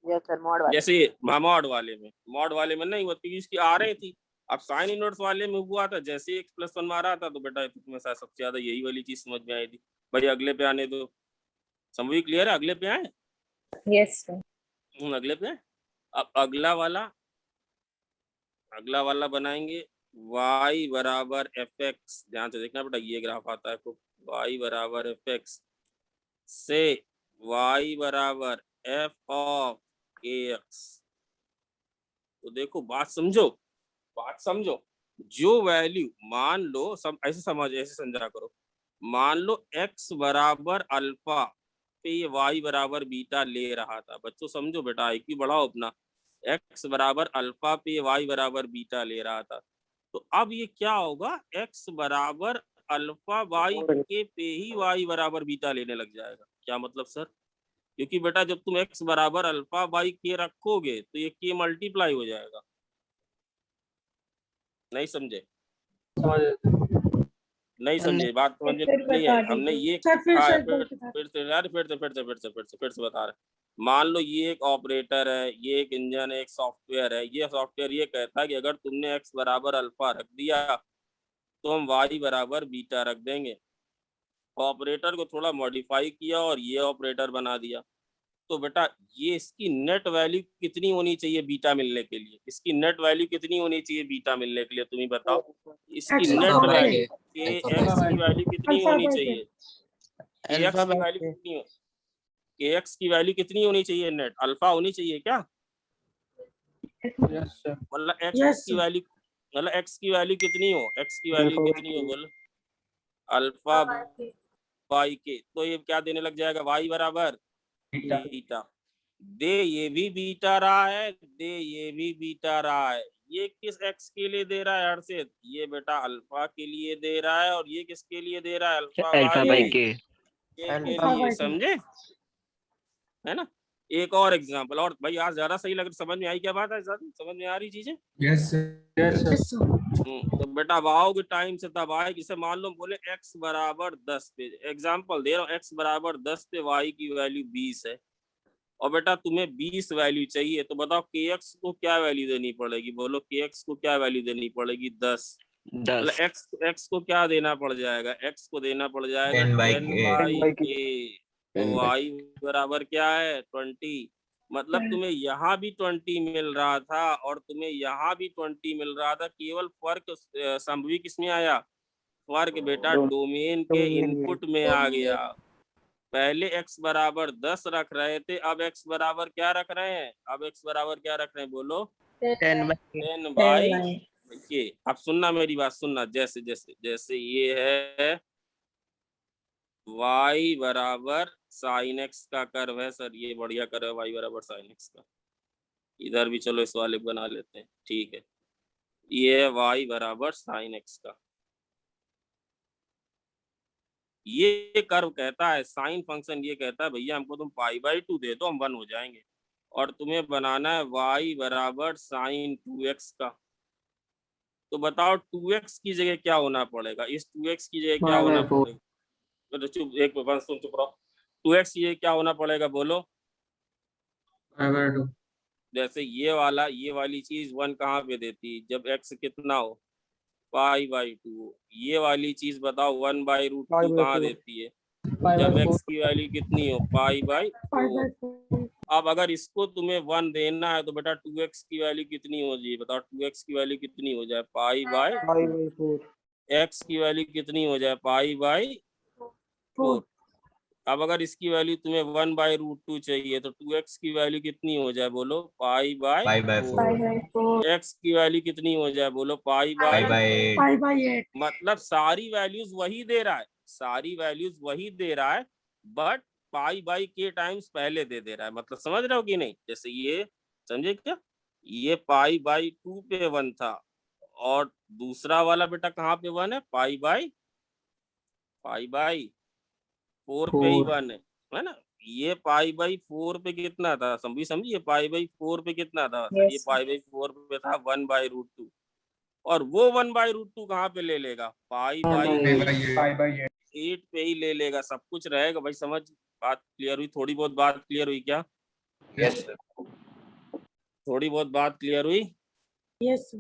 S7: यस सर, मॉड वाले।
S1: जैसे मॉड वाले में नहीं हुआ क्योंकि इसकी आ रही थी। अब साइन इनवर्स वाले में हुआ था, जैसे x+1 मारा था तो बेटा तुम्हें सबसे ज्यादा यही वाली चीज समझ में आई थी। भाई अगले पे आने दो। समझ क्लियर है? अगले पे आए?
S6: Yes sir.
S1: अगले पे। अब अगला वाला बनाएंगे y बराबर fx। ध्यान से देखना बेटा, ये ग्राफ आता है तो y बराबर fx से y बराबर f ऑफ kx। तो देखो बात समझो। जो वैल्यू मान लो, सब ऐसे समझा करो। मान लो x बराबर अल्फा पे ये y बराबर बीटा ले रहा था। बच्चों समझो बेटा, IQ बढ़ाओ अपना। x बराबर अल्फा पे y बराबर बीटा ले रहा था, तो अब ये क्या होगा, x बराबर अल्फा y के पे ही y बराबर बीटा लेने लग जाएगा। क्या मतलब सर? क्योंकि बेटा जब तुम x बराबर अल्फा y के रखोगे तो ये k मल्टीप्लाई हो जाएगा। नहीं समझे बात समझ नहीं है? हमने ये फिर से बता रहे। मान लो ये एक ऑपरेटर है, ये एक इंजन है, एक सॉफ्टवेयर है। ये सॉफ्टवेयर ये कहता है कि अगर तुमने x बराबर अल्फा रख दिया तो हम y बराबर बीटा रख देंगे। ऑपरेटर को थोड़ा मॉडिफाई किया और ये ऑपरेटर बना दिया। तो बेटा ये इसकी नेट वैल्यू कितनी होनी चाहिए बीटा मिलने के लिए? इसकी नेट वैल्यू कितनी होनी चाहिए बीटा मिलने के लिए? तुम ही बताओ। इसकी नेट वैल्यू x की वैल्यू कितनी होनी चाहिए? kx की वैल्यू कितनी हो? kx की वैल्यू कितनी होनी चाहिए? नेट अल्फा होनी चाहिए क्या? मतलब x की वैल्यू, मतलब x की वैल्यू कितनी हो? x की वैल्यू कितनी हो बोलो? अल्फा y के। तो ये क्या देने लग जाएगा? y बराबर बीटा। ये भी बीटा रहा है, ये भी बीटा रहा है। ये किस x के लिए दे रहा है हर्षित? ये बेटा अल्फा के लिए दे रहा है। और ये किसके लिए दे रहा है? अल्फा बाई के लिए। समझे? है ना? एक और एग्जांपल। और भाई आज ज्यादा सही लग, समझ में आई क्या बात है? समझ में आ रही चीजें?
S4: यस
S1: तो बेटा वाओगे टाइम से तब आए। जिसे मान लो बोले x बराबर 10 पे, एग्जांपल दे रहा हूँ, x बराबर 10 पे y की वैल्यू 20 है और बेटा तुम्हें 20 वैल्यू चाहिए। तो बताओ kx को क्या वैल्यू देनी पड़ेगी? बोलो kx को क्या वैल्यू देनी पड़ेगी? 10। मतलब x को क्या देना पड़ जाएगा? x को देना पड़ जाएगा 10/k। तो y बराबर क्या है? 20। मतलब तुम्हें यहाँ भी 20 मिल रहा था और तुम्हें यहाँ भी 20 मिल रहा था। केवल फर्क संभवी किसमें आया? फर्क बेटा डोमेन के इनपुट में आ गया। पहले x बराबर 10 रख रहे थे, अब x बराबर क्या रख रहे हैं? अब x बराबर क्या रख रहे हैं? बोलो 10/k। अब सुनना मेरी बात, सुनना। जैसे ये है y बराबर साइन x का कर्व है। सर ये बढ़िया कर्व है y बराबर साइन x का। इधर भी चलो इस वाले बना लेते हैं, ठीक है। ये है y बराबर साइन x का। ये कर्व कहता है, साइन फंक्शन ये कहता है भैया हमको तुम π/2 दे दो, हम 1 हो जाएंगे। और तुम्हें बनाना है y बराबर साइन 2x का। तो बताओ 2x की जगह क्या होना पड़ेगा, इस 2x की जगह क्या होना पड़ेगा? तो चुप एक बस तुम चुप रहो। 2x की जगह क्या होना पड़ेगा बोलो? जैसे ये वाली चीज 1 कहाँ पे देती है जब x कितना हो, π/2। ये वाली चीज बताओ 1/√2 कहाँ देती है जब x की वैल्यू कितनी हो, π/4। अब अगर इसको तुम्हें 1 देना है तो बेटा 2x की वैल्यू कितनी हो जाए बताओ, 2x की वैल्यू कितनी हो जाए, π/4। x की वैल्यू कितनी हो जाए, π/4। अब अगर इसकी वैल्यू तुम्हें 1/√2 चाहिए तो 2x की वैल्यू कितनी हो जाए बोलो, π/4। x की वैल्यू कितनी हो जाए बोलो, π/8। मतलब सारी वैल्यूज वही दे रहा है, सारी वैल्यूज वही दे रहा है, बट π/k टाइम्स पहले दे रहा है। मतलब समझ रहे हो कि नहीं? जैसे ये समझे क्या, ये π/2 पे 1 था और दूसरा वाला बेटा कहाँ पे 1 है, π/4 पे ही 1 है ना। ये π/4 पे कितना था समझिए, π/4 पे कितना था, ये π/4 पे था 1/√2 और वो 1/√2 कहाँ पे ले लेगा, π/8 पे ही ले लेगा, सब कुछ रहेगा। भाई समझ, बात क्लियर हुई? थोड़ी बहुत बात क्लियर हुई क्या?
S3: Yes sir.
S1: थोड़ी बहुत बात क्लियर हुई?
S4: यस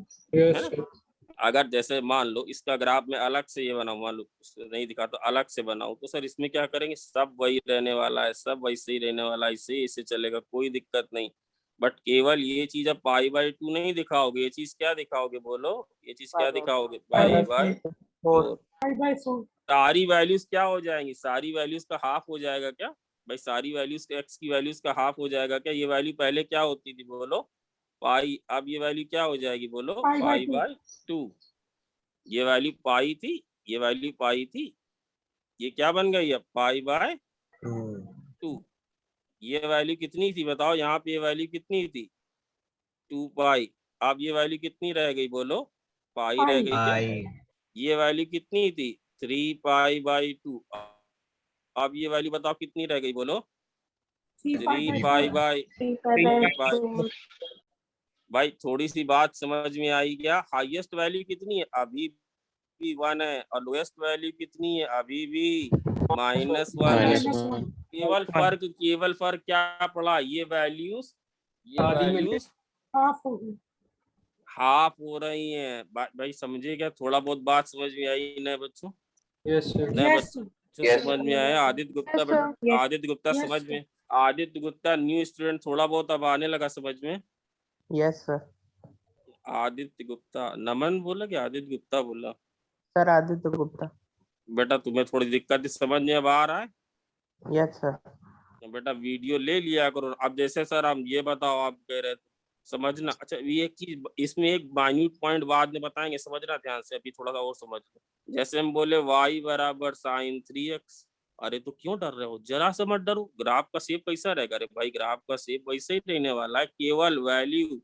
S1: अगर जैसे मान लो इसका ग्राफ में अलग से ये बनाऊं, मान लो नहीं दिखा तो अलग से बनाऊं, तो सर इसमें क्या करेंगे, सब वही रहने वाला है, सब वैसे ही रहने वाला है, इससे चलेगा, कोई दिक्कत नहीं। बट केवल ये चीज अब π/2 नहीं दिखाओगे, ये चीज क्या दिखाओगे बोलो, ये चीज क्या दिखाओगे, π/4। सारी वैल्यूज क्या हो जाएंगी, सारी वैल्यूज का हाफ हो जाएगा क्या भाई, सारी वैल्यूज x की वैल्यूज का हाफ हो जाएगा क्या? ये वैल्यू पहले क्या होती थी बोलो, पाई, अब ये वैल्यू क्या हो जाएगी बोलो, π/2। ये वैल्यू पाई थी, ये वैल्यू पाई थी, ये क्या बन गई अब, π/2। ये वैल्यू कितनी थी बताओ, यहाँ पे ये वैल्यू कितनी थी, 2π। अब ये वैल्यू कितनी रह गई बोलो, पाई रह गई क्या? ये वैल्यू कितनी थी, 3π/2। अब ये वैल्यू बताओ कितनी रह गई बोलो, 3π/2। भाई थोड़ी सी बात समझ में आई क्या? हाईएस्ट वैल्यू कितनी है, अभी भी 1 है, और लोएस्ट वैल्यू कितनी है, अभी भी -1 है। केवल फर्क क्या पड़ा, ये वैल्यूज हाफ हो रही हैं। भाई समझे क्या? थोड़ा बहुत बात समझ में आई नए बच्चों? नए बच्चों समझ में आया? आदित्य गुप्ता समझ में, आदित्य गुप्ता न्यू स्टूडेंट, थोड़ा बहुत अब आने लगा समझ में।
S10: Yes sir.
S1: आदित्य गुप्ता, नमन बोला कि आदित्य गुप्ता बोला?
S10: सर आदित्य गुप्ता।
S1: बेटा तुम्हें थोड़ी दिक्कत समझ में अब आ रहा है?
S10: Yes sir.
S1: बेटा वीडियो ले लिया करो। अब जैसे सर हम ये बताओ, आप कह रहे थे समझना, अच्छा ये एक चीज, इसमें एक माइन्यूट पॉइंट बाद में बताएंगे, समझना ध्यान से, अभी थोड़ा सा और समझ लो। जैसे हम बोले y बराबर साइन 3x, अरे तो क्यों डर रहे हो, जरा से मत डरो, ग्राफ का शेप कैसा रहेगा, अरे भाई ग्राफ का शेप वैसे ही रहने वाला है, केवल वैल्यू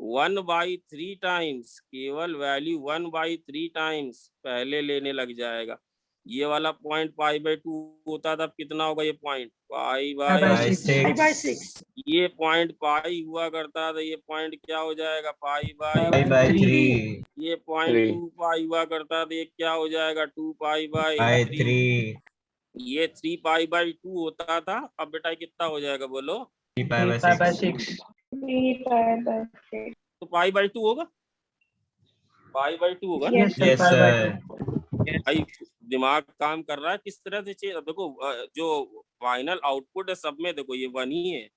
S1: 1/3 टाइम्स, केवल वैल्यू 1/3 टाइम्स पहले लेने लग जाएगा। ये वाला पॉइंट π/2 होता था, कितना होगा ये पॉइंट, π/6। ये पॉइंट पाई हुआ करता था, ये पॉइंट क्या हो जाएगा, π/3। ये पॉइंट 2π हुआ करता था, ये क्या हो जाएगा, 2π/3। ये 3π/2 होता था, अब बेटा कितना हो जाएगा बोलो,
S2: 3π/6।
S1: तो π/2 होगा, π/2 होगा।
S2: Yes sir.
S1: भाई दिमाग काम कर रहा है किस तरह से देखो, जो फाइनल आउटपुट है सब में देखो ये 1 ही है,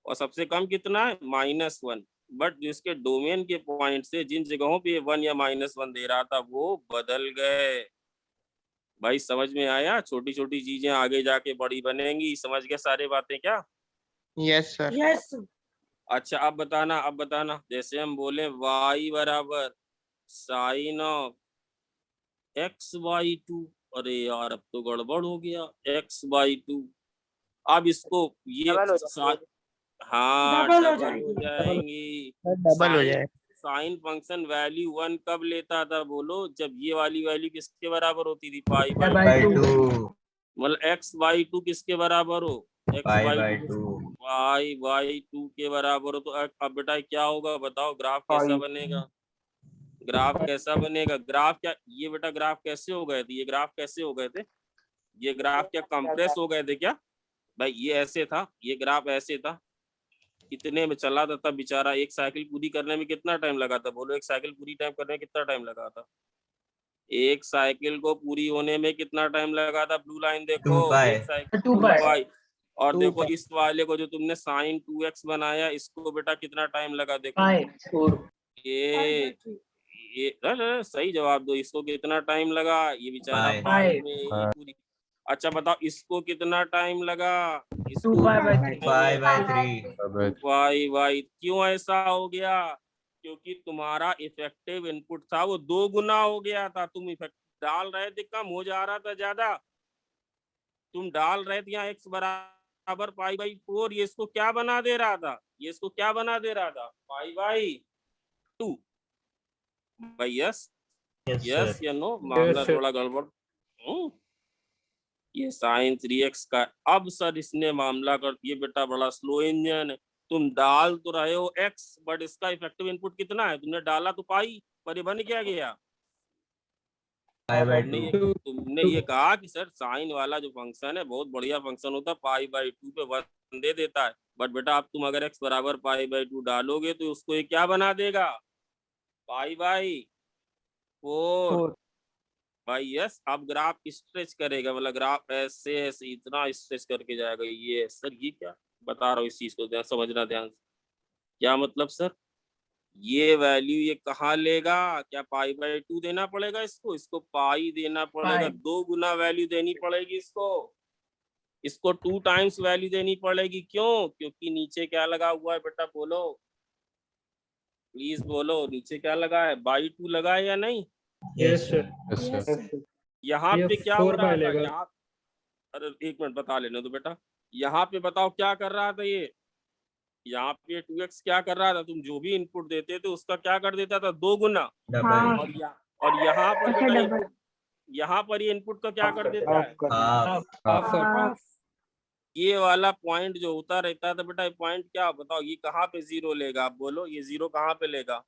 S1: और सबसे कम कितना है, -1। बट जिसके डोमेन के पॉइंट से जिन जगहों पे 1 या -1 दे रहा था वो बदल गए। भाई समझ में आया? छोटी छोटी चीजें आगे जाके बड़ी बनेंगी, समझ गए सारे बातें क्या?
S10: Yes sir.
S1: अच्छा अब बताना, जैसे हम बोले y बराबर साइन ऑफ x/2, अरे यार अब तो गड़बड़ हो गया, x/2। अब इसको ये हाँ डबल हो जाएंगी।
S10: डबल हो जाए।
S1: साइन फंक्शन वैल्यू 1 कब लेता था बोलो, जब ये वाली वैल्यू किसके बराबर होती थी, π/2। मतलब x/2 किसके बराबर हो, x/2 पाई बाई 2 के बराबर हो तो अब बेटा क्या होगा बताओ, ग्राफ कैसा बनेगा? ग्राफ कैसा बनेगा? ग्राफ क्या, ये बेटा ग्राफ कैसे हो गए थे? ये ग्राफ कैसे हो गए थे? ये ग्राफ क्या कंप्रेस हो गए थे क्या भाई? ये ऐसे था, ये ग्राफ ऐसे था, इतने में चला था, तब बेचारा एक साइकिल पूरी करने में कितना टाइम लगा था? बोलो, एक साइकिल पूरी टाइम करने में कितना टाइम लगा था? एक साइकिल को पूरी होने में कितना टाइम लगा था? ब्लू लाइन देखो,
S11: 2 पाई।
S1: एक साइकिल
S2: 2 पाई।
S1: पाई। और
S2: 2
S1: देखो
S2: पाई।
S1: इस वाले को जो तुमने साइन 2x बनाया, इसको बेटा कितना टाइम लगा? देखो
S2: 4
S1: ये सही जवाब दो, इसको कितना टाइम लगा? ये बेचारा
S11: पाई।
S1: पाई में ही पूरी। अच्छा बताओ, इसको कितना टाइम लगा?
S2: 2
S1: इसको
S2: pi by 3
S11: pi by 3।
S1: Why why क्यों ऐसा हो गया? क्योंकि तुम्हारा इफेक्टिव इनपुट था वो 2 गुना हो गया था। तुम इफेक्ट डाल रहे थे, कम हो जा रहा था ज्यादा। तुम डाल रहे थे यहाँ x बराबर पाई बाई 4, ये इसको क्या बना दे रहा था? ये इसको क्या बना दे रहा था? पाई बाई 2। भाई यस यस या नो? मामला
S2: sir.
S1: थोड़ा गड़बड़। ये साइन 3x का। अब सर इसने मामला कर, ये बेटा बड़ा स्लो इंजन है। तुम डाल तो रहे हो x, बट इसका इफेक्टिव इनपुट कितना है? तुमने डाला तो पाई, पर ये बन क्या गया?
S11: पाई बाय
S1: तुमने ये कहा कि सर साइन वाला जो फंक्शन है बहुत बढ़िया फंक्शन होता है, पाई बाई 2 पे 1 दे देता है। बट बेटा अब तुम अगर x बराबर पाई बाई 2 डालोगे तो उसको ये क्या बना देगा? Pi by 4। भाई यस, अब ग्राफ स्ट्रेच करेगा, मतलब ग्राफ ऐसे ऐसे इतना स्ट्रेच करके जाएगा। ये सर ये क्या बता रहा हूँ, इस चीज को समझना ध्यान से। क्या मतलब सर? ये वैल्यू ये कहाँ लेगा? क्या पाई बाई 2 देना पड़ेगा इसको? इसको पाई देना पड़ेगा, 2 गुना वैल्यू देनी पड़ेगी इसको। इसको 2 टाइम्स वैल्यू देनी पड़ेगी। क्यों? क्योंकि नीचे क्या लगा हुआ है बेटा? बोलो प्लीज बोलो, नीचे क्या लगा है? बाई 2 लगा है या नहीं?
S2: Yes sir.
S1: यहाँ
S2: ये
S1: पे क्या हो
S2: 4
S1: रहा
S2: बाय
S1: था?
S2: लेगा।
S1: यहाँ, अरे एक मिनट बता लेने दो बेटा। यहाँ पे बताओ क्या कर रहा था ये? यहाँ पे 2x क्या कर रहा था? तुम जो भी इनपुट देते थे उसका क्या कर देता था? 2 गुना।
S6: हाँ
S1: और यहाँ पर
S6: अच्छा
S1: बेटा
S6: डबल
S1: यहाँ पर ये इनपुट का क्या कर देता है?
S6: हाफ
S1: ये वाला पॉइंट जो होता रहता था बेटा, पॉइंट क्या बताओ, ये कहाँ पे 0 लेगा? आप बोलो, ये 0 कहाँ पे लेगा?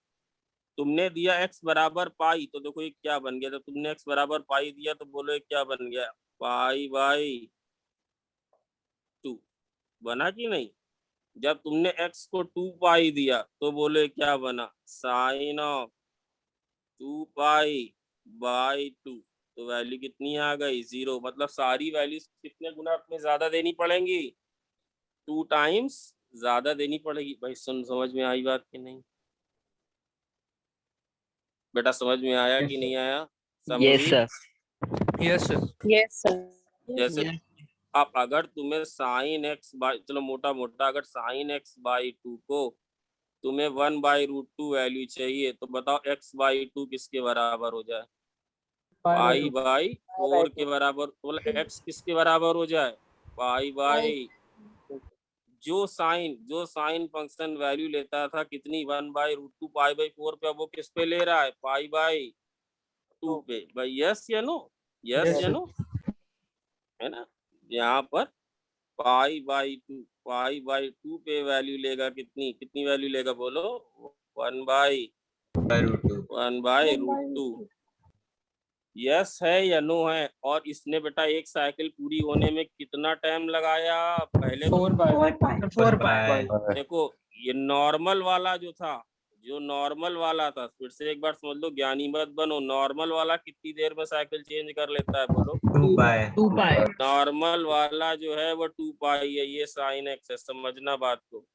S1: तुमने दिया x बराबर पाई, तो देखो ये क्या बन गया? तो तुमने x बराबर पाई दिया, तो बोलो ये क्या बन गया? पाई बाई 2 बना कि नहीं? जब तुमने x को 2 पाई दिया, तो बोलो ये क्या बना? Sine of 2 pi by 2। तो वैल्यू कितनी आ गई? 0। मतलब सारी वैल्यूज कितने गुना अपने ज्यादा देनी पड़ेंगी? 2 टाइम्स ज्यादा देनी पड़ेगी। भाई समझ में आई बात कि नहीं? बेटा समझ में आया कि नहीं आया?
S5: Yes sir.
S2: Yes sir.
S6: Yes sir
S1: जैसे अब अगर तुम्हें साइन x बाई, चलो मोटा मोटा, अगर साइन x बाई 2 को तुम्हें 1/√2 वैल्यू चाहिए, तो बताओ x बाई 2 किसके बराबर हो जाए? पाई बाई 4 के बराबर। बोला x किसके बराबर हो जाए? पाई बाई जो साइन फंक्शन वैल्यू लेता था कितनी? 1/√2 पाई बाई 4 पे। अब वो किस पे ले रहा है? पाई बाई 2 पे। भाई यस या नो? यस या नो? है ना? यहाँ पर पाई बाई 2 पे वैल्यू लेगा कितनी? कितनी वैल्यू लेगा बोलो? 1/√2। यस है या नो है? और इसने बेटा एक साइकिल पूरी होने में कितना टाइम लगाया? पहले
S2: 4 बाय
S1: देखो, ये नॉर्मल वाला जो था, जो नॉर्मल वाला था, फिर से एक बार समझ लो, ज्ञानी मत बनो। नॉर्मल वाला कितनी देर में साइकिल चेंज कर लेता है? बोलो
S10: 2 पाई।
S1: नॉर्मल वाला जो है वो 2 पाई है। ये साइन एक्स है, समझना बात को।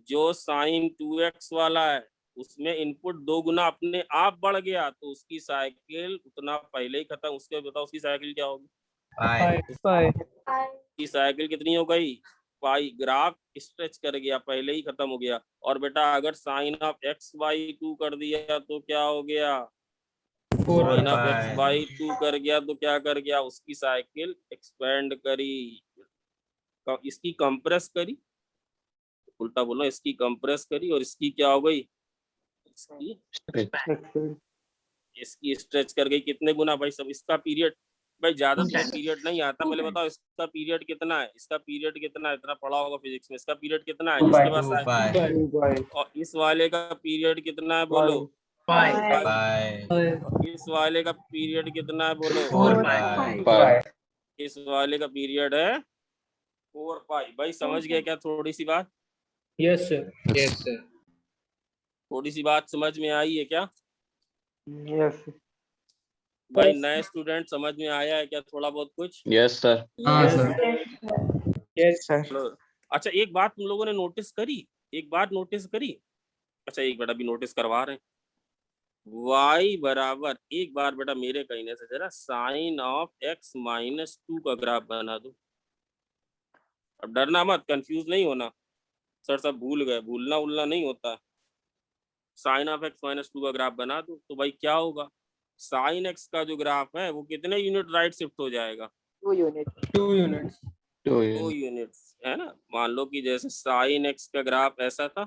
S1: जो साइन 2x वाला है उसमें इनपुट 2 गुना अपने आप बढ़ गया, तो उसकी साइकिल उतना पहले ही खत्म। उसके बताओ उसकी साइकिल क्या होगी? उसकी साइकिल कितनी हो गई? पाई। ग्राफ स्ट्रेच कर गया, पहले ही खत्म हो गया। और बेटा अगर साइन ऑफ x बाई 2 कर दिया तो क्या हो गया? साइन ऑफ x बाई 2 कर गया तो क्या कर गया? उसकी साइकिल एक्सपेंड करी, इसकी कंप्रेस करी, उल्टा बोलो, इसकी कंप्रेस करी, और इसकी क्या हो गई? इसकी स्ट्रेच कर गई। कितने गुना भाई? सब इसका पीरियड भाई ज्यादातर पीरियड नहीं आता, पहले बताओ इसका पीरियड कितना है, इसका पीरियड कितना है, इतना पढ़ा होगा फिजिक्स में, इसका पीरियड कितना है, इसके बाद
S11: 2 पाई
S1: और इस वाले का पीरियड कितना है बोलो,
S11: पाई
S1: इस वाले का पीरियड कितना है बोलो,
S11: 4 पाई
S1: इस वाले का पीरियड है 4 पाई। भाई समझ गए क्या थोड़ी सी बात,
S2: यस सर।
S8: Yes sir.
S1: थोड़ी सी बात समझ में आई है क्या
S4: यस
S1: भाई? नए स्टूडेंट समझ में आया है क्या थोड़ा बहुत कुछ?
S3: Yes sir.
S10: हाँ सर।
S2: यस
S10: सर
S1: चलो, अच्छा एक बात तुम लोगों ने नोटिस करी, एक बात नोटिस करी, अच्छा एक बेटा भी नोटिस करवा रहे हैं, y बराबर, एक बार बेटा मेरे कहने से जरा साइन ऑफ x माइनस 2 का ग्राफ बना दो। अब डरना मत, कंफ्यूज नहीं होना, सर सब भूल गए, भूलना उलना नहीं होता। साइन ऑफ x माइनस 2 का ग्राफ बना दो तो भाई क्या होगा, साइन x का जो ग्राफ है वो कितने यूनिट राइट शिफ्ट हो जाएगा,
S7: 2 यूनिट
S2: 2 यूनिट्स।
S1: 2 यूनिट्स है ना। मान लो कि जैसे साइन x का ग्राफ ऐसा था,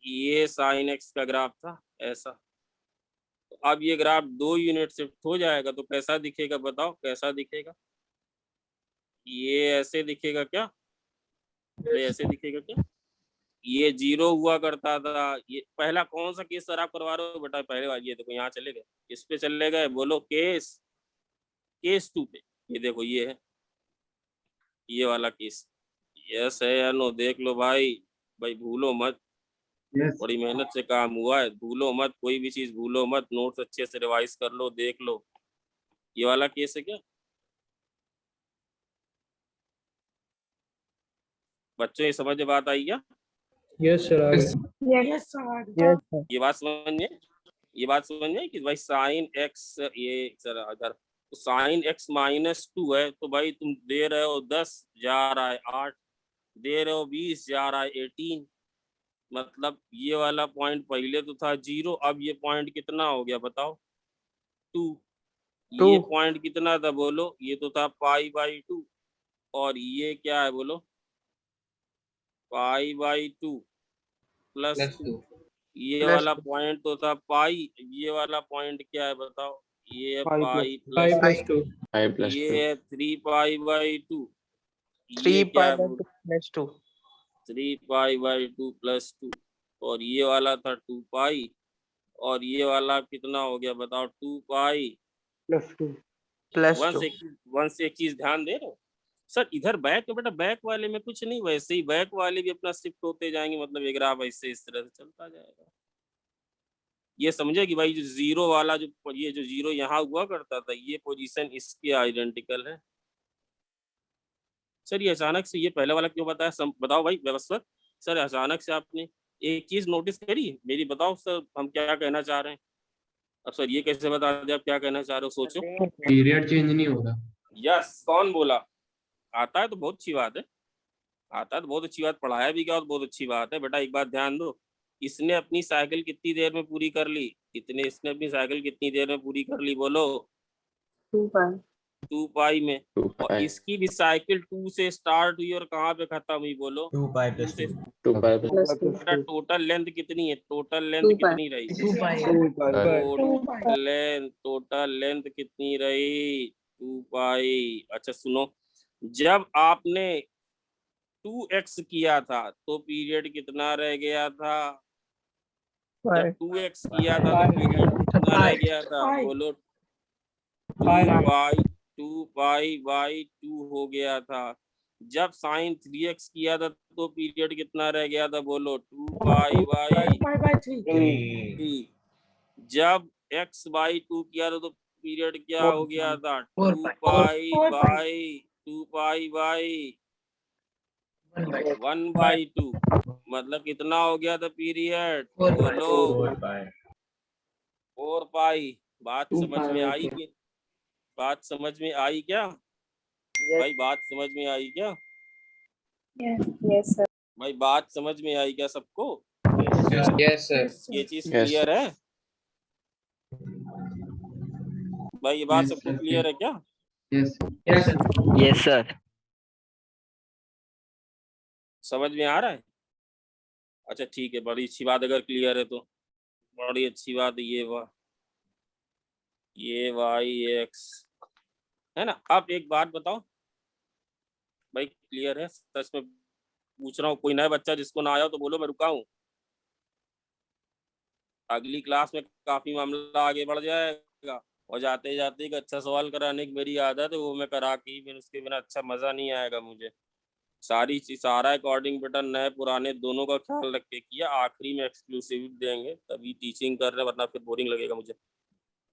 S1: ये साइन x का ग्राफ था ऐसा, तो अब ये ग्राफ 2 यूनिट शिफ्ट हो जाएगा तो कैसा दिखेगा बताओ, कैसा दिखेगा? ये ऐसे दिखेगा क्या, ये ऐसे दिखेगा क्या? ये 0 हुआ करता था, ये पहला कौन सा केस सर आप करवा रहे हो बेटा, पहले वाली, ये देखो यहाँ चले गए, इस पे चले गए, बोलो केस 2 पे, ये देखो ये है, ये वाला केस, यस है या नो, देख लो भाई, भाई भूलो मत, बड़ी मेहनत से काम हुआ है, भूलो मत, कोई भी चीज भूलो मत, नोट्स अच्छे से रिवाइज कर लो, देख लो, ये वाला केस है क्या बच्चों, ये समझ में बात आई क्या?
S2: यस सर आ गया।
S6: यस
S1: ये बात समझ में, ये बात समझ में कि भाई साइन एक्स, ये सर अगर तो साइन एक्स माइनस 2 है तो भाई तुम दे रहे हो 10 जा रहा है 8, दे रहे हो 20 जा रहा है 18, मतलब ये वाला पॉइंट पहले तो था 0, अब ये पॉइंट कितना हो गया बताओ 2, ये पॉइंट कितना था बोलो, ये तो था π/2, और ये क्या है बोलो π/2 प्लस 2, ये वाला पॉइंट तो था पाई, ये वाला पॉइंट क्या है बताओ, ये है पाई
S2: पाई
S1: प्लस
S2: प्लस 2।
S1: ये है 3π/2,
S10: 3
S1: ये क्या है
S10: पाई प्लस 2
S1: 3π/2 प्लस 2, और ये वाला था 2 पाई, और ये वाला कितना हो गया बताओ 2 पाई
S4: प्लस 2
S10: प्लस
S1: वंस एक चीज ध्यान दे रहे हो सर, इधर बैक तो बेटा बैक वाले में कुछ नहीं, वैसे ही बैक वाले भी अपना शिफ्ट होते जाएंगे, मतलब ये ग्राफ ऐसे इस तरह से चलता जाएगा। ये समझे कि भाई जो 0 वाला जो ये जो 0 यहाँ हुआ करता था, ये पोजीशन इसके आइडेंटिकल है। सर ये अचानक से ये पहले वाला क्यों बताया, बताओ भाई व्यवस्थित। सर अचानक से आपने एक चीज नोटिस करी मेरी, बताओ सर हम क्या कहना चाह रहे हैं। अब सर ये कैसे बता दे आप क्या कहना चाह रहे हो, सोचो।
S3: पीरियड चेंज नहीं होगा।
S1: यस, कौन बोला? आता है तो बहुत अच्छी बात है, आता है तो बहुत अच्छी बात, पढ़ाया भी क्या तो बहुत अच्छी बात है। बेटा एक बात ध्यान दो, इसने अपनी साइकिल कितनी देर में पूरी कर ली, इसने अपनी साइकिल कितनी देर में पूरी कर ली बोलो 2 पाई में, और इसकी भी साइकिल 2 से स्टार्ट हुई और कहाँ पे खत्म हुई बोलो
S11: 2 पाई प्लस 2
S1: बेटा टोटल लेंथ कितनी है, टोटल लेंथ कितनी रही, टोटल लेंथ कितनी रही 2 पाई। अच्छा सुनो, जब आपने 2x किया था तो पीरियड कितना रह गया था, जब 2x किया था तो पीरियड कितना रह गया था बोलो 2π/2 हो गया था। जब sin 3x किया था तो पीरियड कितना रह गया था बोलो 2π/3। जब x/2 किया था तो पीरियड क्या हो गया था 2π/1/2, मतलब कितना हो गया था पीरियड बोलो 4 पाई। बात समझ में आई कि बात समझ में आई क्या भाई, बात समझ में आई क्या
S6: यस सर।
S1: भाई, बात समझ में आई क्या सबको?
S8: Yes sir.
S1: ये चीज क्लियर है भाई, ये बात सबको क्लियर है क्या?
S5: Yes sir.
S1: समझ में आ रहा है? अच्छा ठीक है, बड़ी अच्छी बात, अगर क्लियर है तो बड़ी अच्छी बात। ये वाई एक्स है ना। अब एक बात बताओ भाई, क्लियर है? सच में पूछ रहा हूँ, कोई नया बच्चा जिसको ना आया हो तो बोलो, मैं रुका हूँ। अगली क्लास में काफी मामला आगे बढ़ जाएगा, और जाते जाते एक अच्छा सवाल कराने की मेरी आदत है, वो मैं करा के ही, फिर उसके बिना अच्छा मजा नहीं आएगा मुझे। सारी चीज सारा अकॉर्डिंग बेटा नए पुराने दोनों का ख्याल रख के किया। आखिरी में एक्सक्लूसिव देंगे तभी टीचिंग कर रहे हैं, वरना फिर बोरिंग लगेगा मुझे।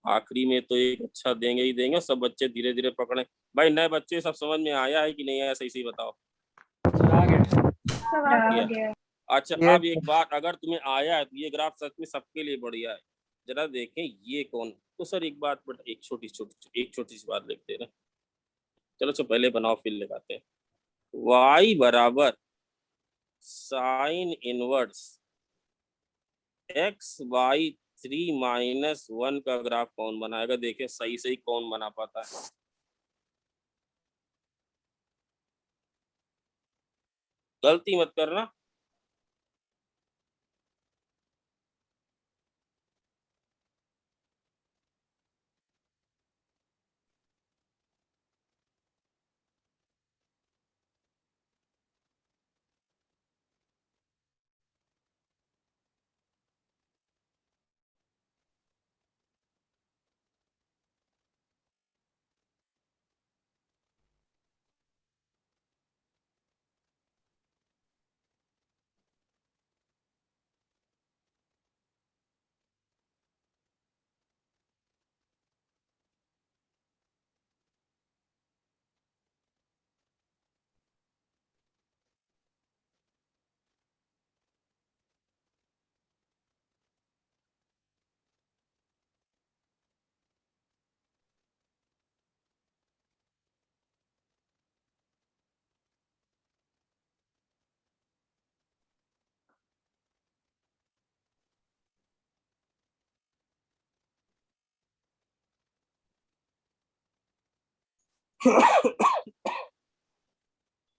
S1: आखिरी में तो एक अच्छा देंगे ही देंगे, सब बच्चे धीरे धीरे पकड़े। भाई नए बच्चे सब समझ में आया है कि नहीं आया, सही सही बताओ।
S4: सर आ गया।
S6: सब आ गया।
S1: अच्छा अब एक बात, अगर तुम्हें आया है तो ये ग्राफ सच में सबके लिए बढ़िया है। जरा देखें ये कौन, तो सर एक बात बट एक छोटी सी बात लिखते हैं ना। चलो पहले बनाओ फिर लगाते हैं। y बराबर साइन इनवर्स x/3 - 1 का ग्राफ कौन बनाएगा? देखिए सही सही कौन बना पाता है। गलती मत करना।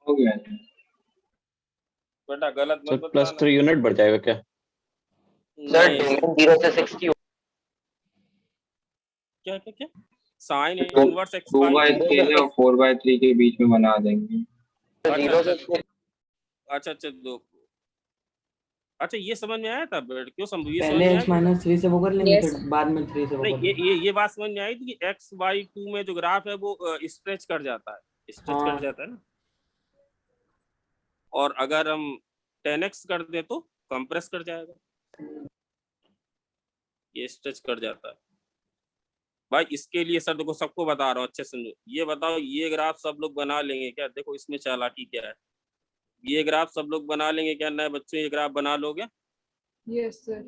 S11: हो गया
S1: बेटा गलत
S11: सर,
S1: मत
S11: प्लस
S1: बताना।
S11: 3 यूनिट बढ़ जाएगा क्या?
S1: नहीं
S7: डोमेन 0 से 60
S1: क्या क्या क्या साइन
S11: तो
S1: इनवर्स x
S11: 2
S1: बाई
S11: बाय 3 है और 4 बाय 3 के बीच में बना देंगे।
S1: अच्छा
S7: 0
S1: अच्छा
S7: से
S1: अच्छा दो। अच्छा ये समझ में आया था बेटा, क्यों समझ ये समझ
S4: पहले
S1: में आया
S4: x
S1: कि बेटा?
S4: माइनस 3 से वो कर लेंगे, फिर बाद में 3 से वो
S1: नहीं
S4: कर लेंगे।
S1: ये बात समझ में आई थी कि x/2 में जो ग्राफ है वो स्ट्रेच कर जाता है, स्ट्रेच कर
S4: हाँ
S1: जाता है ना। और अगर हम 10x कर दे तो कंप्रेस कर जाएगा, ये स्ट्रेच कर जाता है। भाई इसके लिए सर देखो सबको बता रहा हूँ, अच्छे समझो। ये बताओ ये ग्राफ सब लोग बना लेंगे क्या? देखो इसमें चालाकी क्या है, ये ग्राफ सब लोग बना लेंगे क्या? नए बच्चों ये ग्राफ बना लोगे?
S6: Yes sir.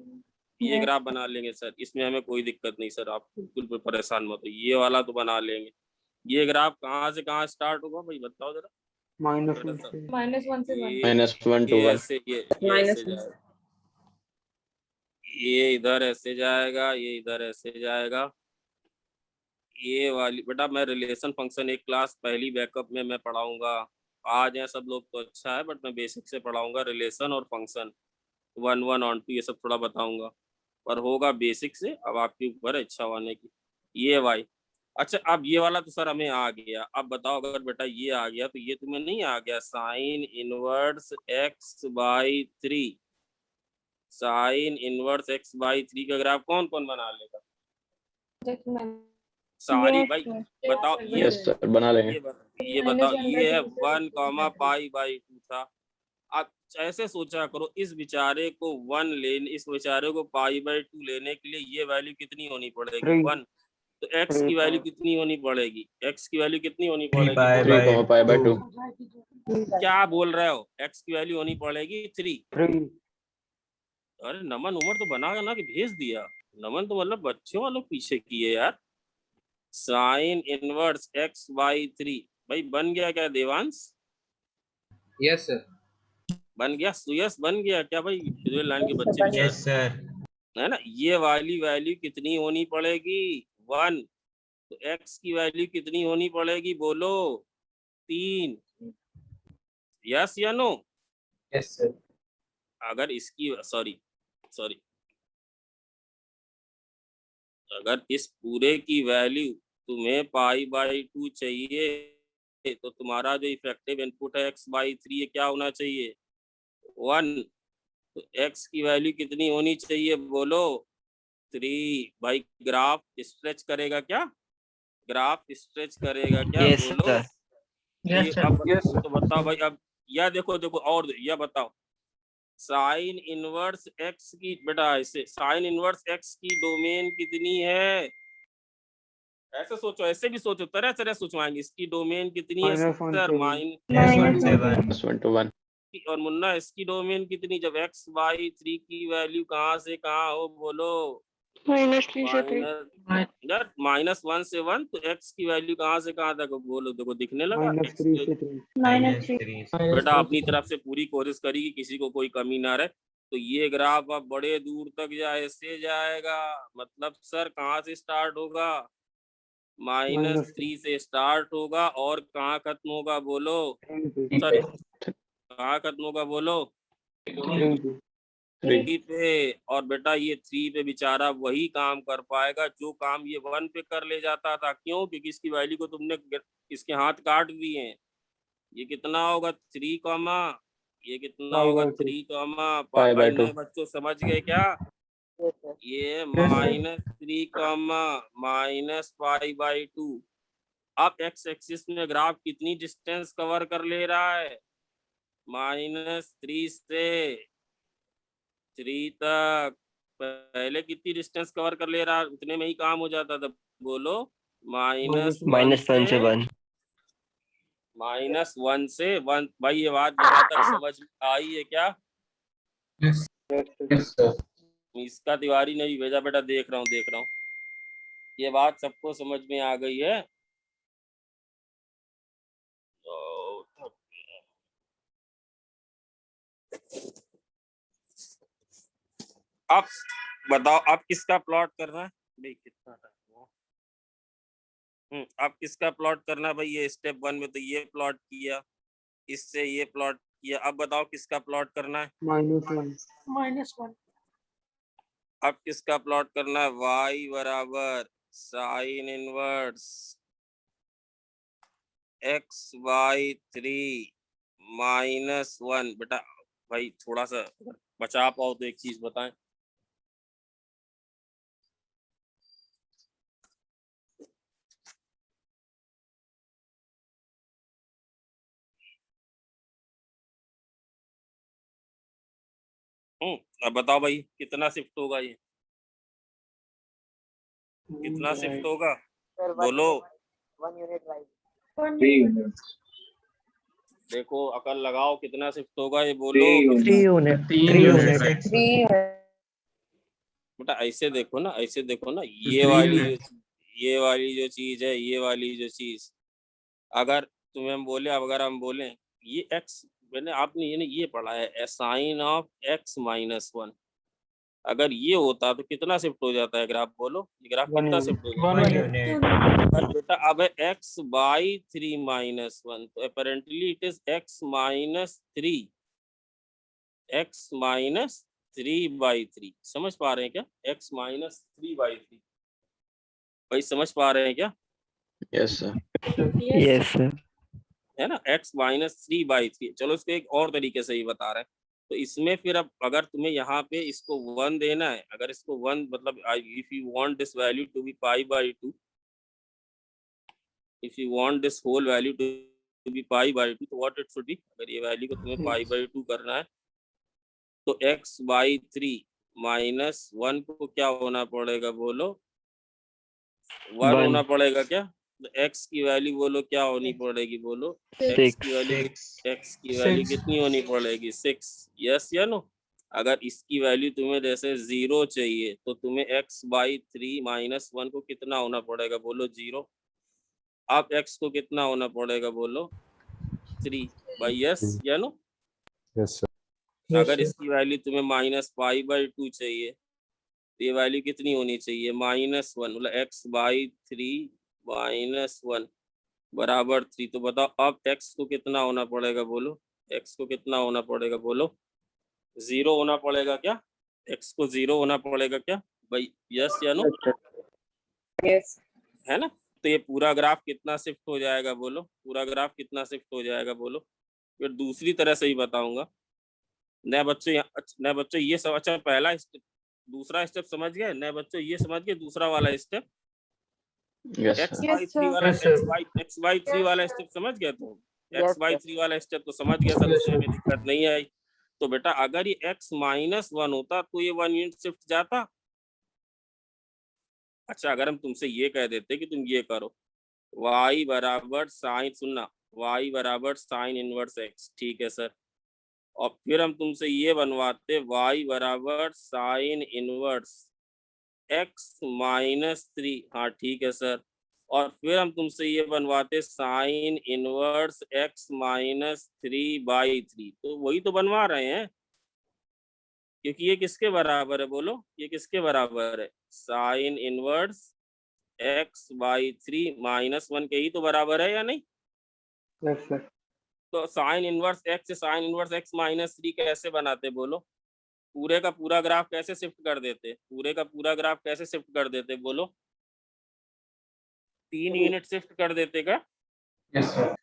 S1: ये ग्राफ बना लेंगे सर, इसमें हमें कोई दिक्कत नहीं सर, आप बिल्कुल परेशान मत हो, ये वाला तो बना लेंगे। ये ग्राफ कहाँ से कहाँ स्टार्ट होगा भाई बताओ जरा।
S4: -1 से
S6: -1 से 1।
S11: -1 to
S1: ये
S11: 1
S1: ऐसे ये ऐसे जाएगा, ये इधर ऐसे जाएगा, ये इधर ऐसे जाएगा। ये वाली बेटा मैं रिलेशन फंक्शन एक क्लास पहली बैकअप में मैं पढ़ाऊंगा। आ जाए सब लोग तो अच्छा है, बट मैं बेसिक से पढ़ाऊंगा रिलेशन और फंक्शन 1 1 ऑन 2 ये सब थोड़ा बताऊंगा, पर होगा बेसिक से। अब आपके ऊपर है इच्छा होने की। ये वाई अच्छा अब ये वाला तो सर हमें आ गया। अब बताओ अगर बेटा ये आ गया तो ये तुम्हें नहीं आ गया sine inverse x/3, sine inverse x/3 का ग्राफ कौन कौन बना लेगा? सारी भाई बताओ ये
S11: यस सर, बना लेंगे।
S1: ये बताओ ये है 1, π/2 था। आप ऐसे सोचा करो, इस बेचारे को 1 लेने, इस बेचारे को π/2 लेने के लिए ये वैल्यू कितनी होनी पड़ेगी? 1। तो x की वैल्यू कितनी होनी पड़ेगी? x की वैल्यू कितनी होनी
S9: 3
S1: पड़ेगी?
S9: पाई
S11: 3,
S9: बाय
S11: π/2
S1: क्या बोल रहे हो? x की वैल्यू होनी पड़ेगी 3। अरे नमन उमर तो बना ना कि भेज दिया। नमन तो मतलब बच्चों वालों पीछे किए यार। साइन इनवर्स x/3 भाई बन गया क्या देवांश?
S8: Yes sir.
S1: बन गया सुयस, बन गया क्या भाई? फिर लाइन के बच्चे बेचारे
S9: सर।
S1: है ना। ये वाली वैल्यू कितनी होनी पड़ेगी? 1। तो x की वैल्यू कितनी होनी पड़ेगी बोलो? 3। यस या नो?
S4: Yes sir.
S1: अगर इसकी सॉरी अगर इस पूरे की वैल्यू तुम्हें π/2 चाहिए तो तुम्हारा जो इफेक्टिव इनपुट है x/3 ये क्या होना चाहिए 1। तो x की वैल्यू कितनी होनी चाहिए बोलो 3। भाई ग्राफ स्ट्रेच करेगा क्या, ग्राफ स्ट्रेच करेगा क्या
S5: Yes,
S1: बोलो।
S5: sir.
S2: Yes, sir.
S1: अब
S2: Yes, sir.
S1: तो बताओ भाई, अब या देखो और यह बताओ साइन इनवर्स x की, बेटा ऐसे साइन इनवर्स x की डोमेन कितनी है, ऐसे सोचो, ऐसे भी सोचो, तरह तरह सोचवाएंगे। इसकी डोमेन कितनी है सर
S11: -1
S1: और मुन्ना इसकी डोमेन कितनी, जब x/3 की वैल्यू कहाँ से कहाँ हो बोलो
S6: -3 से 3
S1: यार -1 से 1, तो x की वैल्यू कहाँ से कहाँ तक बोलो, देखो दिखने लगा
S4: -3 से 3
S6: -3
S1: बेटा अपनी तरफ से पूरी कोशिश करी कि किसी को कोई कमी ना रहे। तो ये ग्राफ अब बड़े दूर तक जाए ऐसे जाएगा, मतलब सर कहाँ से स्टार्ट होगा -3 से स्टार्ट होगा और कहाँ खत्म होगा बोलो, सॉरी कहाँ खत्म होगा बोलो 3 पे। और बेटा ये 3 पे बेचारा वही काम कर पाएगा जो काम ये 1 पे कर ले जाता था। क्यों? क्योंकि इसकी वैल्यू को तुमने इसके हाथ काट दिए हैं। ये कितना होगा 3, ये कितना होगा 3, भाई नए बच्चों समझ गए क्या? ये -3, -π/2। अब x एक्सिस में ग्राफ कितनी डिस्टेंस कवर कर ले रहा है -3 से 3 तक। पहले कितनी डिस्टेंस कवर कर ले रहा है, उतने में ही काम हो जाता था बोलो
S5: -1 से 1.
S1: -1 से 1। भाई ये बात यहाँ तक समझ आई है क्या?
S3: Yes sir.
S1: इसका तिवारी ने भी भेजा बेटा, देख रहा हूँ ये बात सबको समझ में आ गई है। अब बताओ अब किसका प्लॉट करना है भाई, कितना अब किसका प्लॉट करना है भाई? ये स्टेप 1 में तो ये प्लॉट किया, इससे ये प्लॉट किया। अब बताओ किसका प्लॉट करना है
S6: -1
S1: अब किसका प्लॉट करना है? y बराबर साइन इनवर्स x/3 -1। बेटा भाई थोड़ा सा बचा पाओ तो एक चीज बताएं, अब बताओ भाई कितना शिफ्ट होगा, ये कितना शिफ्ट होगा बोलो।
S7: 1 यूनिट राइट
S11: 3 यूनिट्स
S1: देखो अकल लगाओ, कितना शिफ्ट होगा ये बोलो।
S2: 3 यूनिट
S3: 3 यूनिट
S1: बेटा ऐसे देखो ना, ऐसे देखो ना,
S3: तो
S1: ये
S3: 3
S1: वाली
S3: यूनिट
S1: ये वाली जो चीज है, ये वाली जो चीज, अगर तुम्हें हम बोले, अब अगर हम बोले ये x, मैंने आपने ये पढ़ा है साइन ऑफ x -1, अगर ये होता तो कितना शिफ्ट हो जाता है ग्राफ बोलो, ये ग्राफ कितना शिफ्ट हो जाता है? पर बेटा अब है x/3 -1, तो अपेरेंटली इट इज x -3 समझ पा रहे हैं क्या? x -3/3 भाई समझ पा रहे हैं क्या?
S11: Yes sir.
S5: Yes, sir.
S1: है ना, x -3/3। चलो इसको एक और तरीके से ही बता रहे हैं। तो इसमें फिर अब अगर तुम्हें यहाँ पे इसको 1 देना है, अगर इसको 1 मतलब if you want this value to be π/2, if you want this whole value to be π/2, तो व्हाट इट शुड बी? अगर ये वैल्यू को तुम्हें π/2 करना है तो x/3 -1 को क्या होना पड़ेगा बोलो? 1
S5: 1.
S1: होना पड़ेगा क्या? तो x की वैल्यू बोलो क्या होनी पड़ेगी बोलो? x
S5: 6.
S1: की वैल्यू कितनी होनी पड़ेगी? 6। यस या नो? अगर इसकी वैल्यू तुम्हें जैसे 0 चाहिए तो तुम्हें x/3 -1 को कितना होना पड़ेगा बोलो? 0। अब x को कितना होना पड़ेगा बोलो? 3 भाई। यस या नो?
S9: Yes sir.
S1: अगर इसकी वैल्यू तुम्हें -π/2 चाहिए तो ये वैल्यू कितनी होनी चाहिए? -1, मतलब x/3 -1 बराबर 3। तो बताओ अब x को कितना होना पड़ेगा बोलो? x को कितना होना पड़ेगा बोलो? 0 होना पड़ेगा क्या? x को 0 होना पड़ेगा क्या भाई? यस या नो?
S7: यस
S1: है ना? तो ये पूरा ग्राफ कितना शिफ्ट हो जाएगा बोलो, पूरा ग्राफ कितना शिफ्ट हो जाएगा बोलो। फिर दूसरी तरह से ही बताऊंगा। नए बच्चों ये सब, अच्छा पहला स्टेप, दूसरा स्टेप समझ गए नए बच्चों, ये समझ गए दूसरा वाला step,
S11: Yes,
S1: x
S11: sir.
S1: By three वाला,
S4: Yes, sir.
S1: X by three वाला स्टेप समझ गए तुम?
S7: Yes,
S1: x by
S7: sir.
S1: Three वाला स्टेप तो समझ गया सर,
S4: Yes,
S1: उसमें
S4: sir.
S1: हमें दिक्कत नहीं आई। तो बेटा अगर ये x -1 होता तो ये 1 यूनिट शिफ्ट जाता। अच्छा अगर हम तुमसे ये कह देते कि तुम ये करो, y बराबर साइन, सुनना, y बराबर साइन इनवर्स x, ठीक है सर। और फिर हम तुमसे ये बनवाते y बराबर साइन इनवर्स x -3, हाँ ठीक है सर। और फिर हम तुमसे ये बनवाते साइन इनवर्स x -3/3, तो वही तो बनवा रहे हैं, क्योंकि ये किसके बराबर है बोलो, ये किसके बराबर है, साइन इनवर्स x/3 -1 के ही तो बराबर है या नहीं?
S4: Yes, sir.
S1: तो साइन इनवर्स x से साइन इनवर्स x -3 कैसे बनाते बोलो? पूरे का पूरा ग्राफ कैसे शिफ्ट कर देते, पूरे का पूरा ग्राफ कैसे शिफ्ट कर देते बोलो? 3 यूनिट शिफ्ट कर देते क्या
S4: Yes, sir.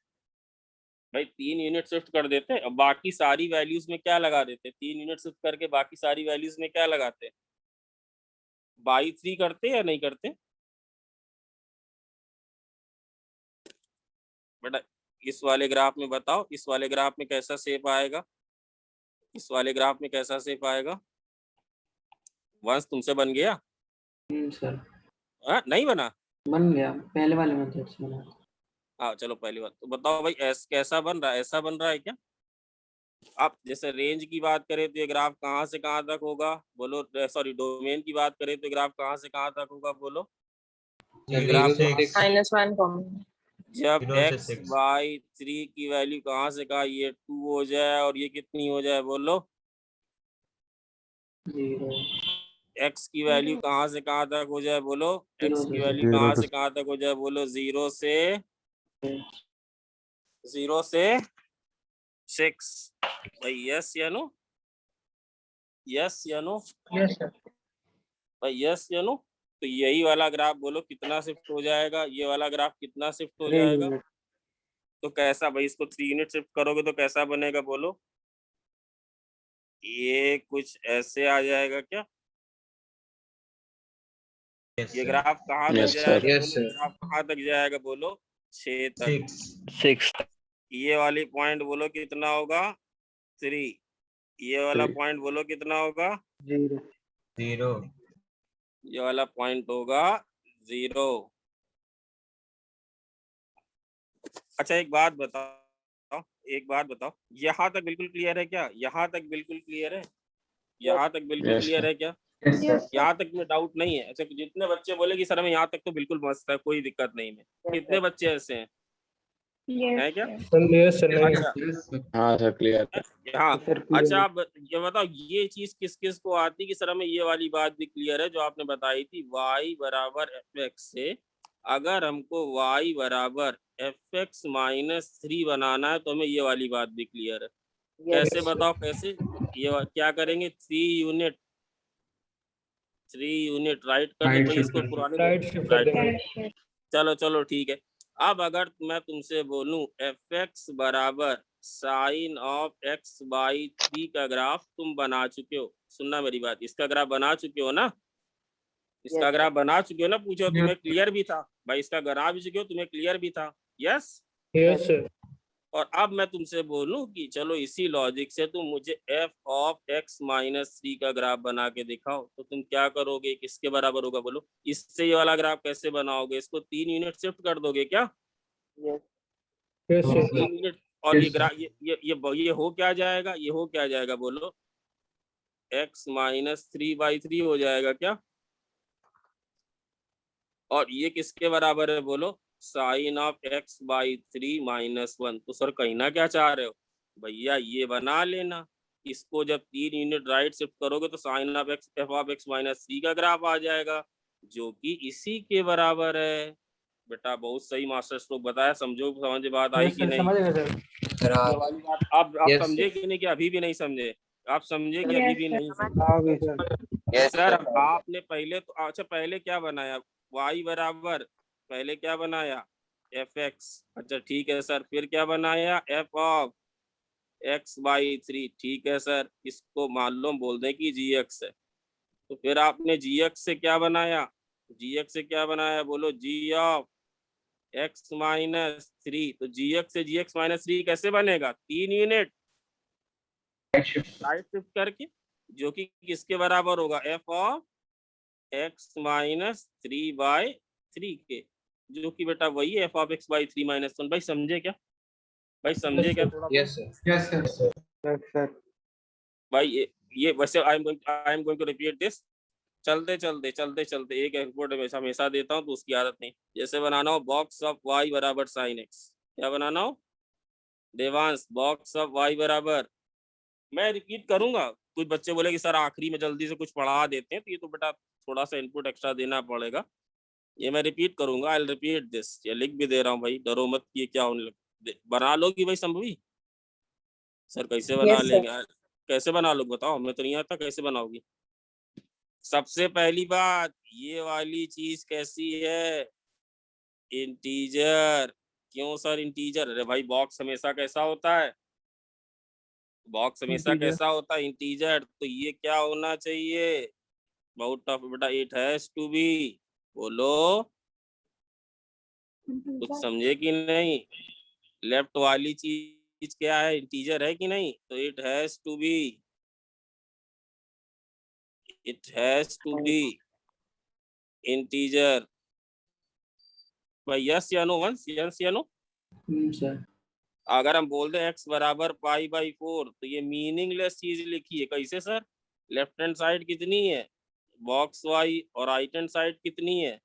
S1: भाई? 3 यूनिट शिफ्ट कर देते। अब बाकी सारी वैल्यूज में क्या लगा देते? 3 यूनिट शिफ्ट करके बाकी सारी वैल्यूज में क्या लगाते? बाई 3 करते या नहीं करते बेटा? इस वाले ग्राफ में बताओ, इस वाले ग्राफ में कैसा शेप आएगा, इस वाले ग्राफ में कैसा शेप आएगा? वंश तुमसे बन गया?
S4: सर
S1: हाँ नहीं बना?
S4: बन गया, पहले वाले मेथड से बना।
S1: हाँ चलो पहली बात तो बताओ भाई, कैसा बन रहा है? ऐसा बन रहा है क्या? आप जैसे रेंज की बात करें तो ये ग्राफ कहाँ से कहाँ तक होगा बोलो? सॉरी, डोमेन की बात करें तो ग्राफ कहाँ से कहाँ तक होगा बोलो? ग्राफ
S6: -1,
S1: जब x/3 की वैल्यू कहाँ से कहाँ, ये 2 हो जाए और ये कितनी हो जाए बोलो?
S4: 0
S1: x की वैल्यू कहाँ से कहाँ तक हो जाए बोलो? x की वैल्यू कहाँ से कहाँ तक हो जाए बोलो? 0 से 6 भाई, यस या नो? यस या नो
S4: Yes, sir.
S1: भाई? यस या नो? तो यही वाला ग्राफ बोलो कितना शिफ्ट हो जाएगा, ये वाला ग्राफ कितना शिफ्ट हो
S4: 3
S1: जाएगा?
S4: यूनिट।
S1: तो कैसा भाई, इसको 3 यूनिट शिफ्ट करोगे तो कैसा बनेगा बोलो? ये कुछ ऐसे आ जाएगा क्या? ये ग्राफ कहाँ तक
S11: Yes, sir.
S1: जाएगा
S8: Yes,
S1: बोलो?
S8: sir.
S1: ग्राफ कहाँ तक जाएगा बोलो? 6 तक।
S5: 6
S1: ये वाली पॉइंट बोलो कितना होगा? 3। ये वाला
S4: 3
S1: पॉइंट बोलो कितना होगा?
S4: 0
S1: ये वाला पॉइंट होगा 0। अच्छा एक बात बताओ, एक बात बताओ, यहाँ तक बिल्कुल क्लियर है क्या? यहाँ तक बिल्कुल क्लियर है? यहाँ तक बिल्कुल
S11: Yes,
S1: क्लियर
S11: sir.
S1: है क्या?
S4: Yes, sir.
S1: यहाँ तक में डाउट नहीं है? अच्छा जितने बच्चे बोले कि सर हमें यहाँ तक तो बिल्कुल मस्त है, कोई दिक्कत नहीं है, कितने बच्चे ऐसे हैं? है क्या?
S4: Yes, sir.
S1: अच्छा
S11: हाँ सर, क्लियर है।
S1: हाँ
S4: Sir, clear
S1: अच्छा
S4: है।
S1: आप ये बताओ, ये चीज किस किस को आती कि सर हमें ये वाली बात भी क्लियर है जो आपने बताई थी, y बराबर fx से अगर हमको y बराबर fx -3 बनाना है तो हमें ये वाली बात भी क्लियर है। कैसे बताओ कैसे? ये क्या करेंगे? 3 यूनिट राइट कर
S3: Right
S1: दे
S3: shift
S1: इसको
S3: कर
S1: पुराने
S4: Right shift कर देंगे।
S6: Right.
S1: चलो ठीक है। अब अगर मैं तुमसे बोलूं fx बराबर साइन ऑफ x/3 का ग्राफ तुम बना चुके हो, सुनना मेरी बात, इसका ग्राफ बना चुके हो ना? इसका
S7: Yes,
S1: ग्राफ बना चुके हो ना? पूछो
S4: Yes,
S1: तुम्हें
S4: sir.
S1: क्लियर भी था भाई, इसका बना भी चुके हो, तुम्हें क्लियर भी था? यस।
S4: Yes, sir.
S1: और अब मैं तुमसे बोलूं कि चलो इसी लॉजिक से तुम मुझे f ऑफ x -3 का ग्राफ बना के दिखाओ, तो तुम क्या करोगे? किसके बराबर होगा बोलो? इससे ये वाला ग्राफ कैसे बनाओगे? इसको 3 यूनिट शिफ्ट कर दोगे क्या?
S7: yes,
S4: Yes, sir.
S1: 3 यूनिट। और ये
S3: Yes,
S1: ग्राफ ये हो क्या जाएगा? ये हो क्या जाएगा बोलो? x -3/3 हो जाएगा क्या? और ये किसके बराबर है बोलो? Sine of x/3 -1। तो सर कहना क्या चाह रहे हो भैया? ये बना लेना, इसको जब 3 यूनिट राइट शिफ्ट करोगे तो sine of x f of x -3 का ग्राफ आ जाएगा जो कि इसी के बराबर है। बेटा बहुत सही मास्टर स्ट्रोक बताया, समझ बात आई
S4: Yes,
S1: कि
S4: sir.
S1: नहीं?
S4: समझ गए सर।
S1: ये वाली बात आप
S8: Yes,
S1: समझे
S8: sir.
S1: कि नहीं, कि अभी भी नहीं समझे? आप समझे कि
S6: Yes,
S1: अभी भी
S6: sir.
S1: नहीं समझे?
S4: हाँ भी सर।
S7: yes,
S1: sir
S7: sir.
S1: आपने पहले तो अच्छा पहले क्या बनाया? y बराबर पहले क्या बनाया एफ एक्स, अच्छा ठीक है सर, फिर क्या बनाया एफ ऑफ एक्स बाई 3, ठीक है सर, इसको मालूम बोल दें कि जी एक्स है। तो फिर आपने जी एक्स से क्या बनाया, जी एक्स से क्या बनाया बोलो, जी ऑफ एक्स माइनस 3, तो जी एक्स से जी एक्स माइनस 3 कैसे बनेगा, 3 यूनिट राइट शिफ्ट करके, जो कि किसके बराबर होगा, F of x minus 3 by 3 के, जो कि बेटा वही F of x by 3 minus 1। भाई समझे क्या, भाई समझे क्या थोड़ा
S8: यस सर।
S4: Yes sir.
S1: भाई ये वैसे I am going to repeat this, चलते एक एक्सपोर्ट हमेशा देता हूँ तो उसकी आदत नहीं। जैसे बनाना हो बॉक्स ऑफ वाई बराबर साइन एक्स, क्या बनाना हो देवांश, बॉक्स ऑफ वाई बराबर, मैं रिपीट करूंगा, कुछ बच्चे बोले कि सर आखिरी में जल्दी से कुछ पढ़ा देते हैं, तो ये तो बेटा थोड़ा सा इनपुट एक्स्ट्रा देना पड़ेगा, ये मैं रिपीट करूंगा, आई विल रिपीट दिस, ये लिख भी दे रहा हूँ भाई, डरो मत, ये क्या होने लग, बना लोगी भाई संभवी, सर कैसे बना लेंगे, कैसे बना लोग बताओ, हमें तो नहीं आता, कैसे बनाओगी। सबसे पहली बात, ये वाली चीज कैसी है, इंटीजर, क्यों सर इंटीजर, अरे भाई बॉक्स हमेशा कैसा होता है, बॉक्स हमेशा
S4: Integer.
S1: कैसा होता है इंटीजर, तो ये क्या होना चाहिए, बहुत टफ बेटा, इट हैज टू बी, बोलो कुछ समझे कि नहीं, लेफ्ट वाली चीज क्या है, इंटीजर है कि नहीं, तो it has to be, it has to be integer. भाई यस या नो, वंस यस या नो,
S4: सर
S1: अगर हम बोल दें x बराबर पाई बाई 4, तो ये मीनिंगलेस चीज लिखी है, कैसे सर, लेफ्ट हैंड साइड कितनी है बॉक्स y और राइट हैंड साइड कितनी है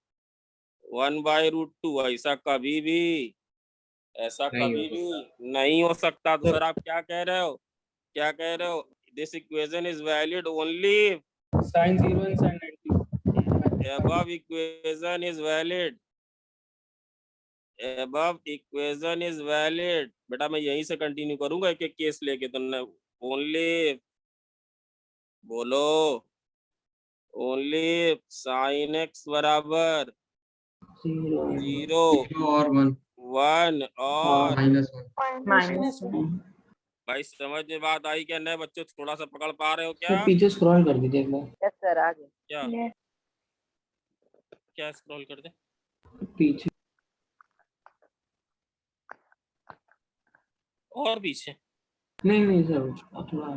S1: 1/√2, ऐसा कभी भी नहीं हो सकता। तो सर आप क्या कह रहे हो, क्या कह रहे हो, this equation is valid only
S4: sin 0 and sin 90.
S1: above equation is valid, above equation is valid। बेटा मैं यहीं से कंटिन्यू करूंगा एक एक केस लेके, तो ओनली बोलो, ओनली साइन एक्स बराबर 0
S3: और 1
S1: 1 और
S3: -1
S1: भाई समझ में बात आई क्या, नए बच्चों थोड़ा सा पकड़ पा रहे हो क्या,
S4: पीछे स्क्रॉल कर दीजिए एक बार
S7: यस सर आगे।
S1: क्या
S6: Yes.
S1: क्या स्क्रॉल कर दे,
S4: पीछे
S1: और पीछे,
S4: नहीं सर थोड़ा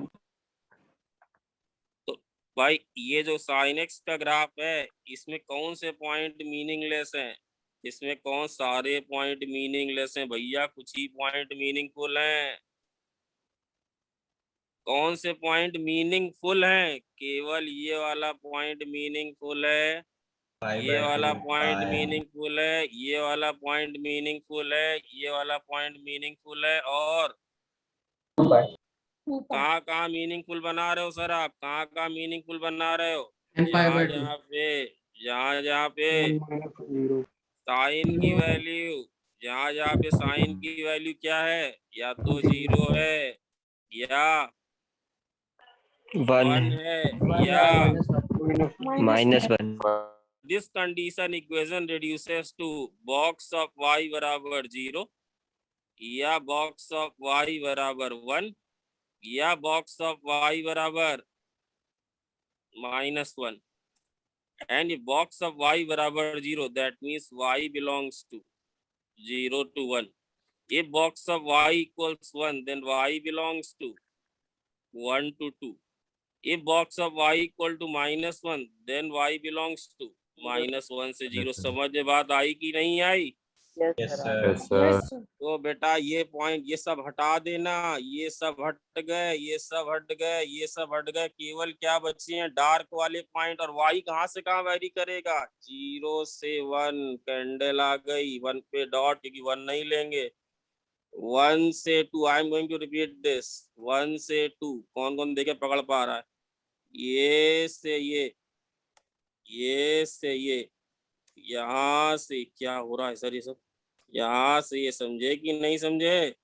S1: तो भाई ये जो साइन एक्स का ग्राफ है, इसमें कौन से पॉइंट मीनिंगलेस हैं, इसमें कौन सारे पॉइंट मीनिंगलेस हैं भैया, कुछ ही पॉइंट मीनिंगफुल हैं, कौन से पॉइंट मीनिंगफुल हैं, केवल ये वाला पॉइंट मीनिंगफुल है, ये वाला पॉइंट मीनिंगफुल है, ये वाला पॉइंट मीनिंगफुल है, ये वाला पॉइंट मीनिंगफुल है, और कहाँ कहाँ मीनिंगफुल बना रहे हो सर आप, कहाँ कहाँ मीनिंगफुल बना रहे हो, जहाँ जहाँ पे साइन की वैल्यू, जहाँ पे साइन की वैल्यू क्या है, या तो 0 है या 1 है या
S5: -1
S1: this condition equation reduces to box of y बराबर 0 या box of y बराबर 1 या box of y बराबर -1, and if box of y बराबर 0, that means y belongs to 0 to 1। if box of y equals 1, then y belongs to 1 to 2। if box of y equal to -1, then y belongs to -1 से 0। समझ में बात आई कि नहीं आई,
S7: yes sir
S1: तो बेटा ये पॉइंट ये सब हटा देना, ये सब हट गए, ये सब हट गए, ये सब हट गए, केवल क्या बचे हैं डार्क वाले पॉइंट, और y कहाँ से कहाँ वैरी करेगा, 0 से 1, कैंडल आ गई 1 पे डॉट, क्योंकि 1 नहीं लेंगे, 1 से 2, I am going to repeat this, 1 से 2, कौन कौन देखे पकड़ पा रहा है, ये से ये से ये, यहाँ से क्या हो रहा है सर, ये सब यहाँ से ये, समझे कि नहीं समझे,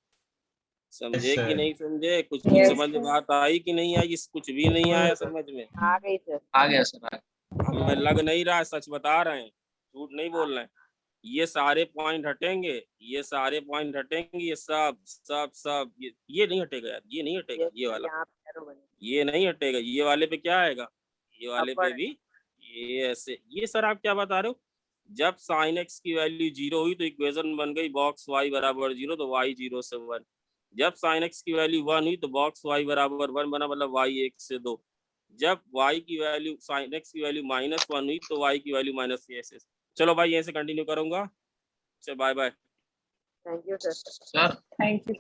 S1: समझे कि नहीं समझे, कुछ भी समझ में बात आई कि नहीं आई, कुछ भी नहीं आया समझ में,
S7: आ गई सर।
S3: आ गया सर।
S1: हमें लग नहीं रहा है, सच बता रहे हैं, झूठ नहीं बोल रहे हैं, ये सारे पॉइंट हटेंगे, ये सारे पॉइंट हटेंगे, ये सब ये नहीं हटेगा यार, ये नहीं हटेगा, ये वाला
S7: यहाँ पे arrow बने।
S1: ये नहीं हटेगा। ये वाले पे क्या आएगा, ये वाले पे
S7: Upward।
S1: भी ये ऐसे। ये सर आप क्या बता रहे हो, जब साइन एक्स की वैल्यू 0 हुई तो इक्वेशन बन गई बॉक्स y बराबर 0, तो y 0 से 1। जब साइन एक्स की वैल्यू 1 हुई तो बॉक्स y बराबर 1 बना, मतलब y 1 से 2। जब y की वैल्यू साइन एक्स की वैल्यू -1 हुई तो y की वैल्यू -a। चलो भाई यहीं से कंटिन्यू करूंगा। चलो bye bye.
S7: Thank you sir.
S3: Sir
S2: thank you.